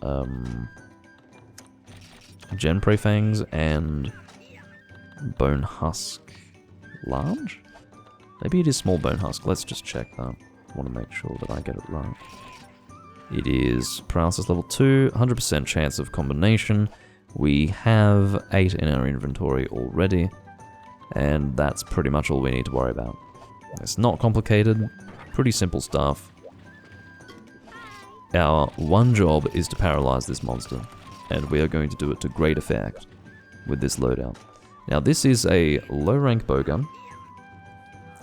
Genprey Fangs and Bone Husk large? Maybe it is small Bone Husk. Let's just check that. I want to make sure that I get it right. It is paralysis level 2, 100% chance of combination. We have 8 in our inventory already, and that's pretty much all we need to worry about. It's not complicated, pretty simple stuff. Our one job is to paralyze this monster, and we are going to do it to great effect with this loadout. Now this is a low rank bowgun.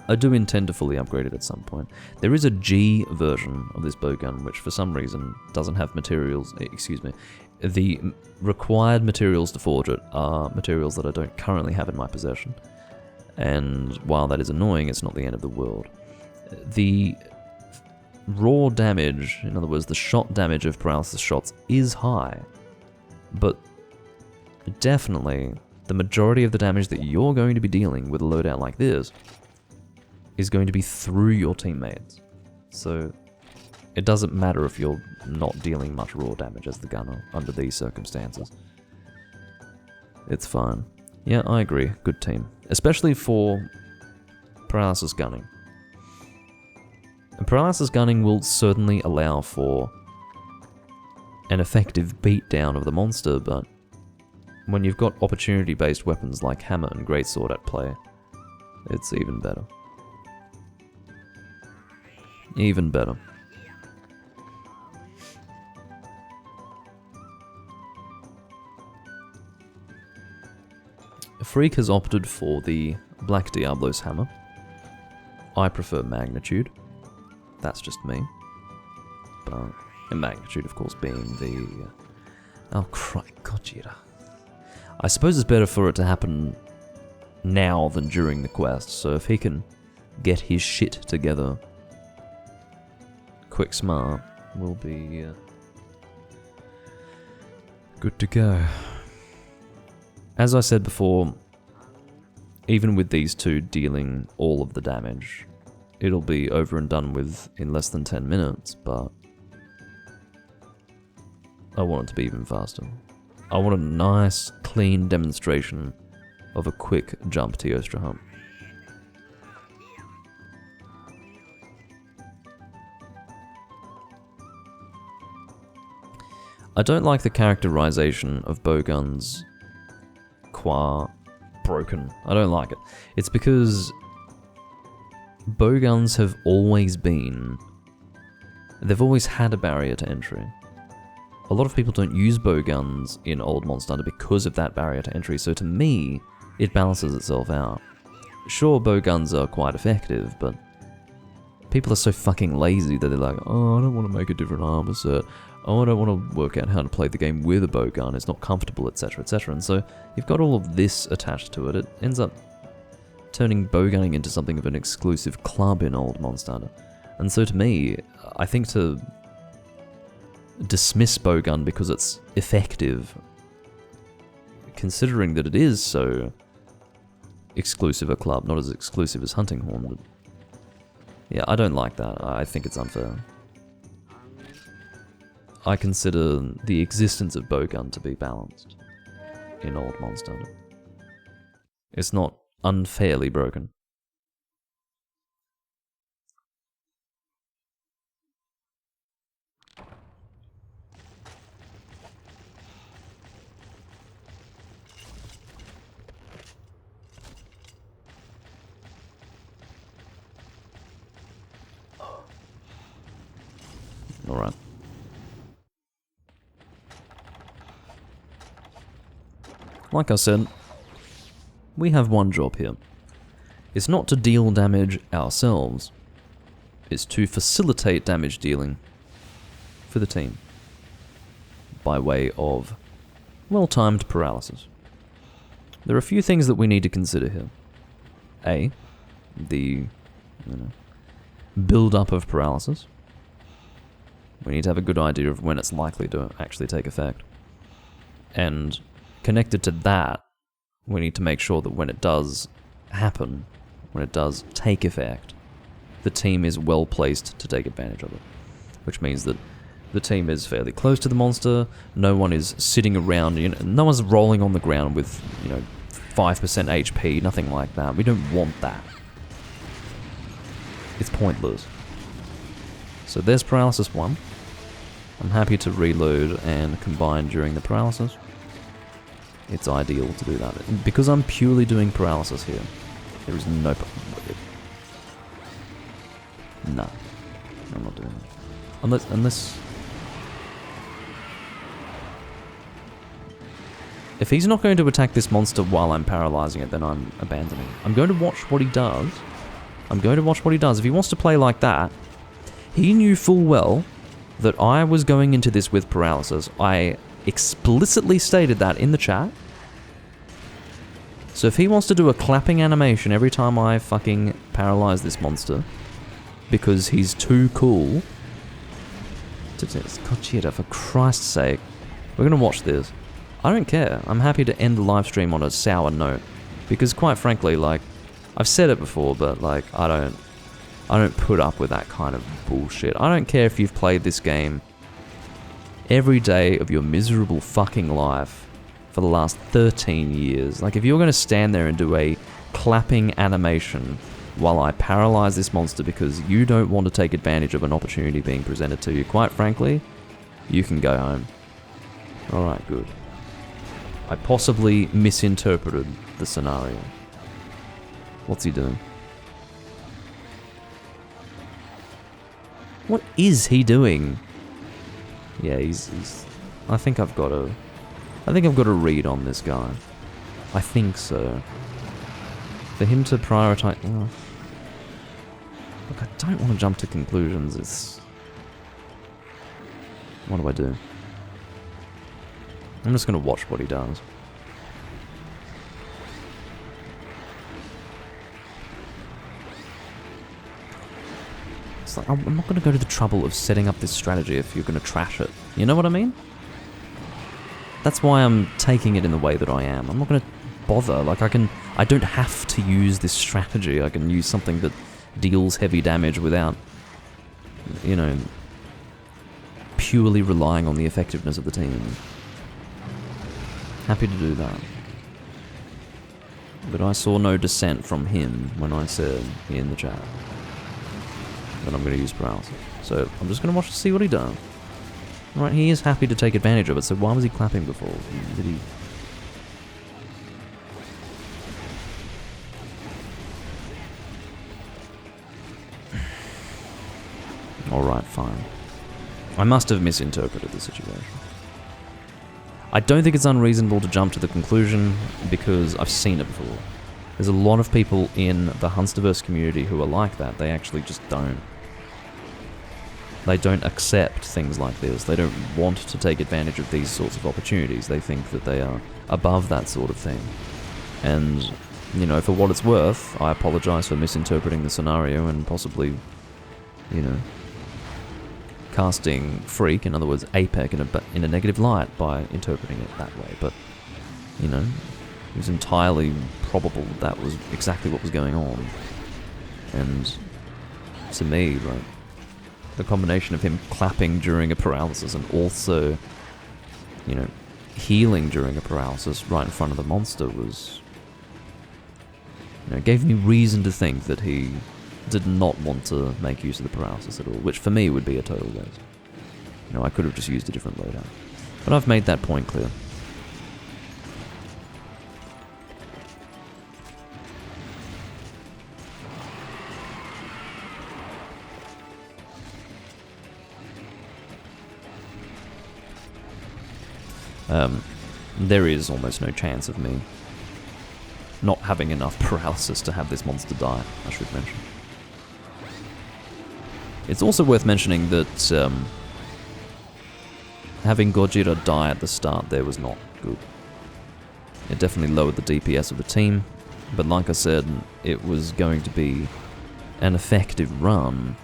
I do intend to fully upgrade it at some point. There is a G version of this bowgun, which for some reason doesn't have materials, excuse me. The required materials to forge it are materials that I don't currently have in my possession. And while that is annoying, it's not the end of the world. The raw damage, in other words, the shot damage of paralysis shots is high. But definitely, the majority of the damage that you're going to be dealing with a loadout like this is going to be through your teammates. So it doesn't matter if you're not dealing much raw damage as the gunner under these circumstances. It's fine. Yeah, I agree. Good team. Especially for paralysis gunning. And paralysis gunning will certainly allow for an effective beatdown of the monster, but when you've got opportunity-based weapons like hammer and greatsword at play, it's even better. Even better. Freak has opted for the Black Diablo's hammer. I prefer Magnitude. That's just me. But, and Magnitude, of course, being the... oh, Gojira. I suppose it's better for it to happen now than during the quest, so if he can get his shit together quick smart, we'll be good to go. As I said before, even with these two dealing all of the damage, it'll be over and done with in less than 10 minutes, but I want it to be even faster. I want a nice, clean demonstration of a quick jump to Teostra Hump. I don't like the characterization of bowguns qua broken. I don't like it. It's because bowguns have always been... they've always had a barrier to entry. A lot of people don't use bowguns in Old Monster Hunter because of that barrier to entry, so to me, it balances itself out. Sure, bowguns are quite effective, but people are so fucking lazy that they're like, oh, I don't want to make a different armor set. Oh, I don't want to work out how to play the game with a bowgun. It's not comfortable, etc., etc. And so you've got all of this attached to it. It ends up turning bowgunning into something of an exclusive club in Old Monster Hunter. And so to me, I think to dismiss bowgun because it's effective, considering that it is so exclusive a club, not as exclusive as Hunting Horn, but yeah, I don't like that. I think it's unfair. I consider the existence of bowgun to be balanced in Old Monster Hunter. It's not unfairly broken. Alright. Like I said, we have one job here. It's not to deal damage ourselves, it's to facilitate damage dealing for the team by way of well-timed paralysis. There are a few things that we need to consider here. A, the build-up of paralysis. We need to have a good idea of when it's likely to actually take effect. And connected to that, we need to make sure that when it does happen, when it does take effect, the team is well placed to take advantage of it. Which means that The team is fairly close to the monster. No one is sitting around, no one's rolling on the ground with, 5% HP, nothing like that. We don't want that. It's pointless. So there's paralysis 1. I'm happy to reload and combine during the paralysis. It's ideal to do that. Because I'm purely doing paralysis here, there is no problem. No. I'm not doing that. Unless... If he's not going to attack this monster while I'm paralyzing it, then I'm abandoning. I'm going to watch what he does. If he wants to play like that, he knew full well that I was going into this with paralysis. I explicitly stated that in the chat. So if he wants to do a clapping animation every time I fucking paralyze this monster, because he's too cool to do this, Gogeta, for Christ's sake, we're gonna watch this. I don't care. I'm happy to end the live stream on a sour note, because quite frankly, like, I've said it before, but like, I don't put up with that kind of bullshit. I don't care if you've played this game every day of your miserable fucking life for the last 13 years. Like, if you're going to stand there and do a clapping animation while I paralyze this monster because you don't want to take advantage of an opportunity being presented to you, quite frankly, you can go home. Alright, good. I possibly misinterpreted the scenario. What's he doing? What is he doing? Yeah, he's I think I've got a read on this guy. I think so. For him to prioritize... Well, look, I don't want to jump to conclusions. It's... What do I do? I'm just going to watch what he does. It's like, I'm not going to go to the trouble of setting up this strategy if you're going to trash it. You know what I mean? That's why I'm taking it in the way that I am. I'm not going to bother. Like, I don't have to use this strategy. I can use something that deals heavy damage without, purely relying on the effectiveness of the team. Happy to do that. But I saw no dissent from him when I said in the chat that I'm going to use paralysis. So I'm just going to watch to see what he does. Right, he is happy to take advantage of it, so why was he clapping before? Did he... Alright, fine. I must have misinterpreted the situation. I don't think it's unreasonable to jump to the conclusion, because I've seen it before. There's a lot of people in the Hunsterverse community who are like that. They actually just don't. They don't accept things like this. They don't want to take advantage of these sorts of opportunities. They think that they are above that sort of thing. And, for what it's worth, I apologize for misinterpreting the scenario and possibly, casting Freak, in other words, APEC, in a negative light by interpreting it that way. But, it was entirely probable that was exactly what was going on. And to me, like, the combination of him clapping during a paralysis and also, healing during a paralysis right in front of the monster was, gave me reason to think that he did not want to make use of the paralysis at all, which for me would be a total waste. I could have just used a different loadout. But I've made that point clear. There is almost no chance of me not having enough paralysis to have this monster die, I should mention. It's also worth mentioning that having Gogeta die at the start there was not good. It definitely lowered the DPS of the team, but like I said, it was going to be an effective run,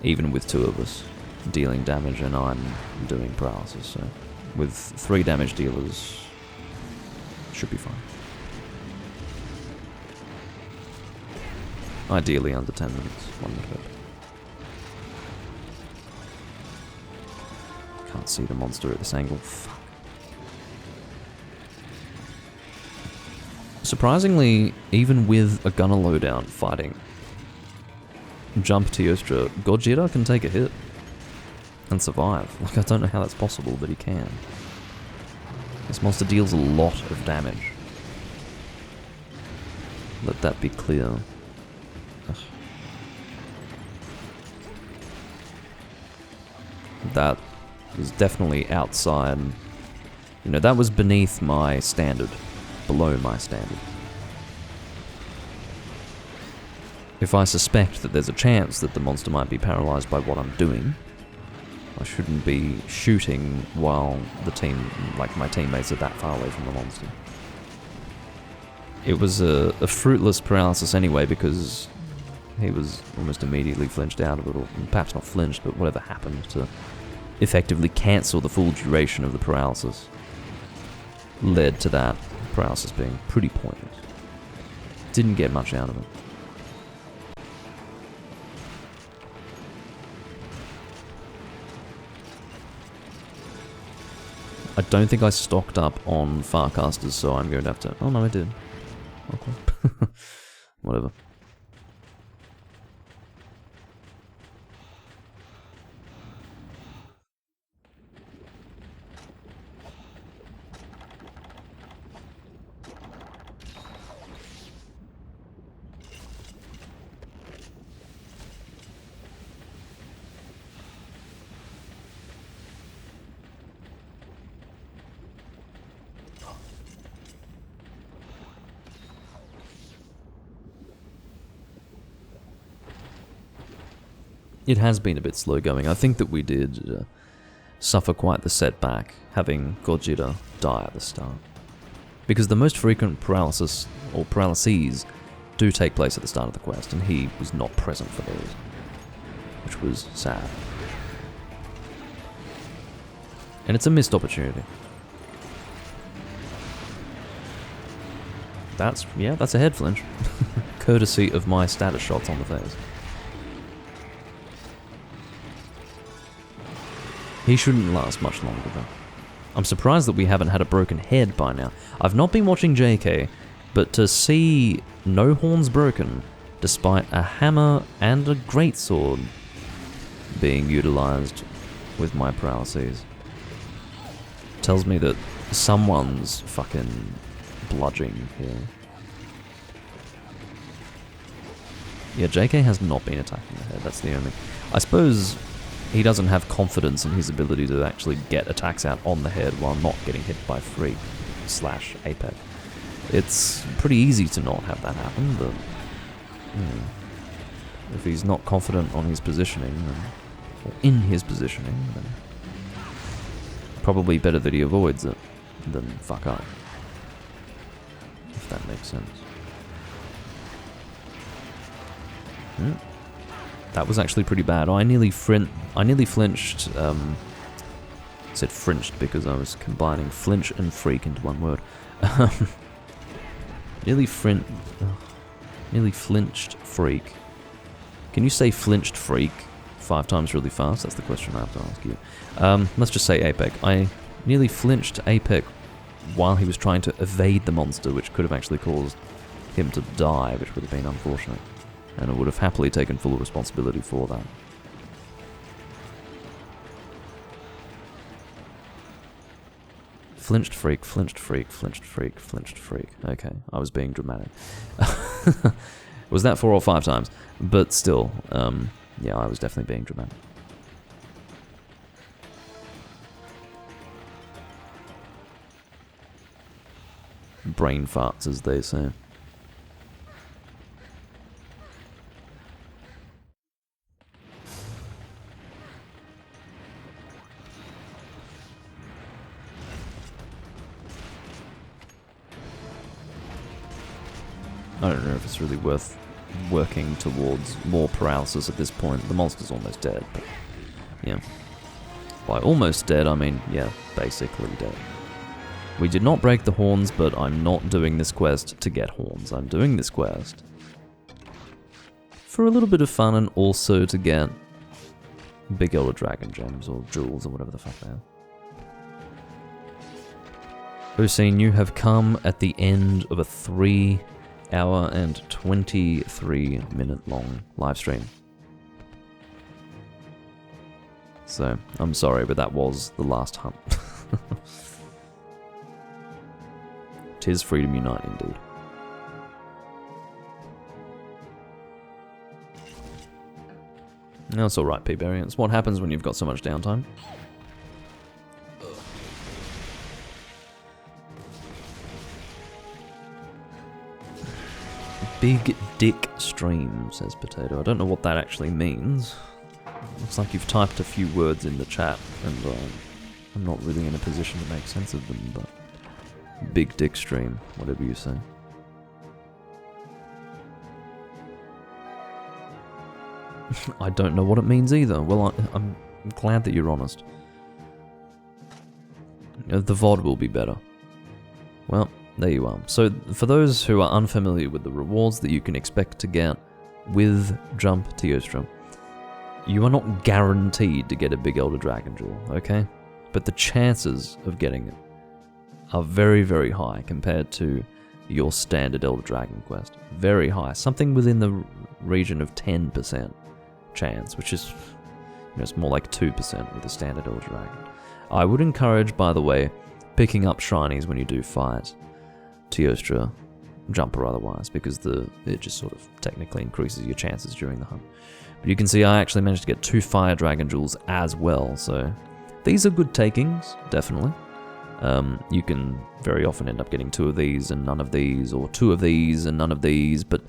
even with 2 of us dealing damage and I'm doing paralysis, so with 3 damage dealers, should be fine. Ideally under 10 minutes, one would hope. Can't see the monster at this angle. Fuck. Surprisingly, even with a gunner loadout fighting Jump Teostra, Gojira can take a hit and survive. Like, I don't know how that's possible, but he can. This monster deals a lot of damage. Let that be clear. Ugh. That was definitely outside. You know, that was beneath my standard. Below my standard. If I suspect that there's a chance that the monster might be paralyzed by what I'm doing, I shouldn't be shooting while the team, like my teammates, are that far away from the monster. It was a fruitless paralysis anyway, because he was almost immediately flinched out of it, or perhaps not flinched, but whatever happened to effectively cancel the full duration of the paralysis led to that paralysis being pretty pointless. Didn't get much out of it. I don't think I stocked up on Farcasters, so I'm going to have to... Oh no, I did. Okay. Whatever. It has been a bit slow going. I think that we did suffer quite the setback having Gojira die at the start. Because the most frequent paralysis, or paralyses, do take place at the start of the quest, and he was not present for those. Which was sad. And it's a missed opportunity. That's a head flinch. Courtesy of my status shots on the face. He shouldn't last much longer though. I'm surprised that we haven't had a broken head by now. I've not been watching JK, but to see no horns broken, despite a hammer and a greatsword being utilized with my paralyses, tells me that someone's fucking bludging here. Yeah, JK has not been attacking the head, that's the only... I suppose he doesn't have confidence in his ability to actually get attacks out on the head while not getting hit by Freak / Apex. It's pretty easy to not have that happen, but if he's not confident on his positioning, or in his positioning, then probably better that he avoids it than fuck up. If that makes sense. That was actually pretty bad. I nearly flinched. Said flinched because I was combining flinch and freak into one word. Nearly flinched freak. Can you say flinched freak 5 times really fast? That's the question I have to ask you. Let's just say Apex. I nearly flinched Apex while he was trying to evade the monster, which could have actually caused him to die, which would have been unfortunate. And I would have happily taken full responsibility for that. Flinched freak, flinched freak, flinched freak, flinched freak. Okay, I was being dramatic. Was that 4 or 5 times? But still, yeah, I was definitely being dramatic. Brain farts, as they say. I don't know if it's really worth working towards more paralysis at this point. The monster's almost dead, but yeah. By almost dead, I mean, yeah, basically dead. We did not break the horns, but I'm not doing this quest to get horns. I'm doing this quest for a little bit of fun and also to get big Elder Dragon gems, or jewels, or whatever the fuck they are. Hussein, you have come at the end of a 3-hour and 23-minute long live stream. So, I'm sorry, but that was the last hunt. 'Tis Freedom Unite, indeed. No, it's alright, P-Berry. It's what happens when you've got so much downtime. Big dick stream, says Potato. I don't know what that actually means. Looks like you've typed a few words in the chat, and I'm not really in a position to make sense of them, but... Big dick stream, whatever you say. I don't know what it means either. Well, I'm glad that you're honest. The VOD will be better. Well, there you are. So, for those who are unfamiliar with the rewards that you can expect to get with Jump Teostra, you are not guaranteed to get a big Elder Dragon Jewel, okay? But the chances of getting it are very, very high compared to your standard Elder Dragon quest. Very high. Something within the region of 10% chance, which is, it's more like 2% with the standard Elder Dragon. I would encourage, by the way, picking up shinies when you do fight Teostra, Jump or otherwise, because it just sort of technically increases your chances during the hunt. But you can see I actually managed to get 2 Fire Dragon Jewels as well, so these are good takings, definitely. You can very often end up getting 2 of these and none of these, or 2 of these and none of these, but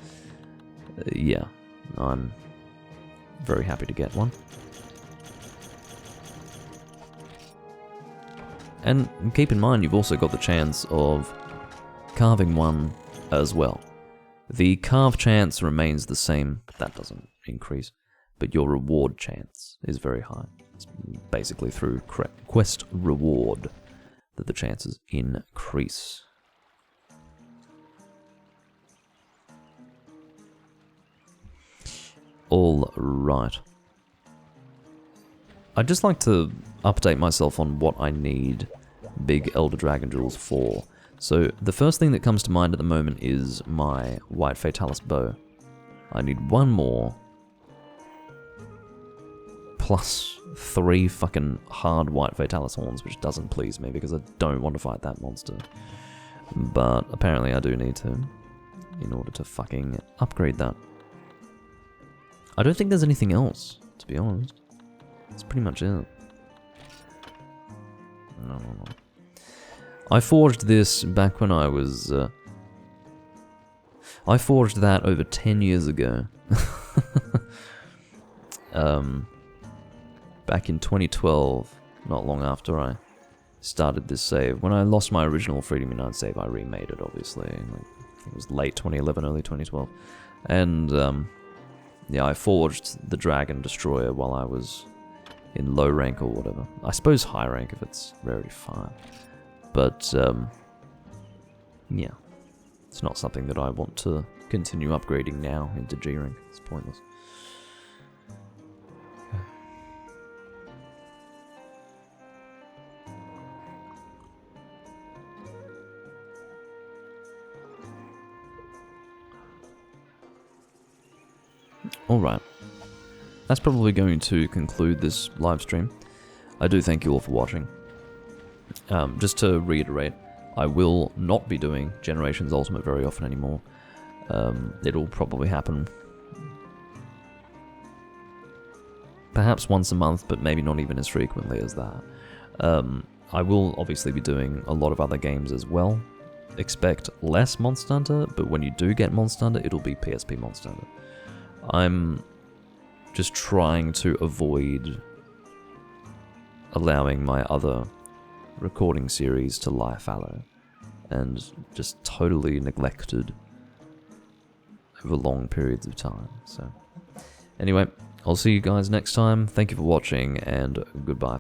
yeah, I'm very happy to get one. And keep in mind, you've also got the chance of carving one as well. The carve chance remains the same, but that doesn't increase, but your reward chance is very high. It's basically through quest reward that the chances increase. All right. I'd just like to update myself on what I need big Elder Dragon Jewels for. So the first thing that comes to mind at the moment is my White Fatalis bow. I need 1 more, plus 3 fucking hard White Fatalis horns, which doesn't please me because I don't want to fight that monster. But apparently I do need to, in order to fucking upgrade that. I don't think there's anything else, to be honest. That's pretty much it. No. I forged this back when I was... I forged that over 10 years ago. Back in 2012, not long after I started this save. When I lost my original Freedom Unite save, I remade it, obviously. It was late 2011, early 2012. And, yeah, I forged the Dragon Destroyer while I was in low rank or whatever. I suppose high rank if it's rarity 5. But, yeah. It's not something that I want to continue upgrading now into G rank. It's pointless. Alright. That's probably going to conclude this live stream. I do thank you all for watching. Just to reiterate, I will not be doing Generations Ultimate very often anymore. It'll probably happen perhaps once a month, but maybe not even as frequently as that. I will obviously be doing a lot of other games as well. Expect less Monster Hunter, but when you do get Monster Hunter, it'll be PSP Monster Hunter. I'm just trying to avoid allowing my other recording series to lie fallow and just totally neglected over long periods of time. So anyway, I'll see you guys next time. Thank you for watching, and goodbye.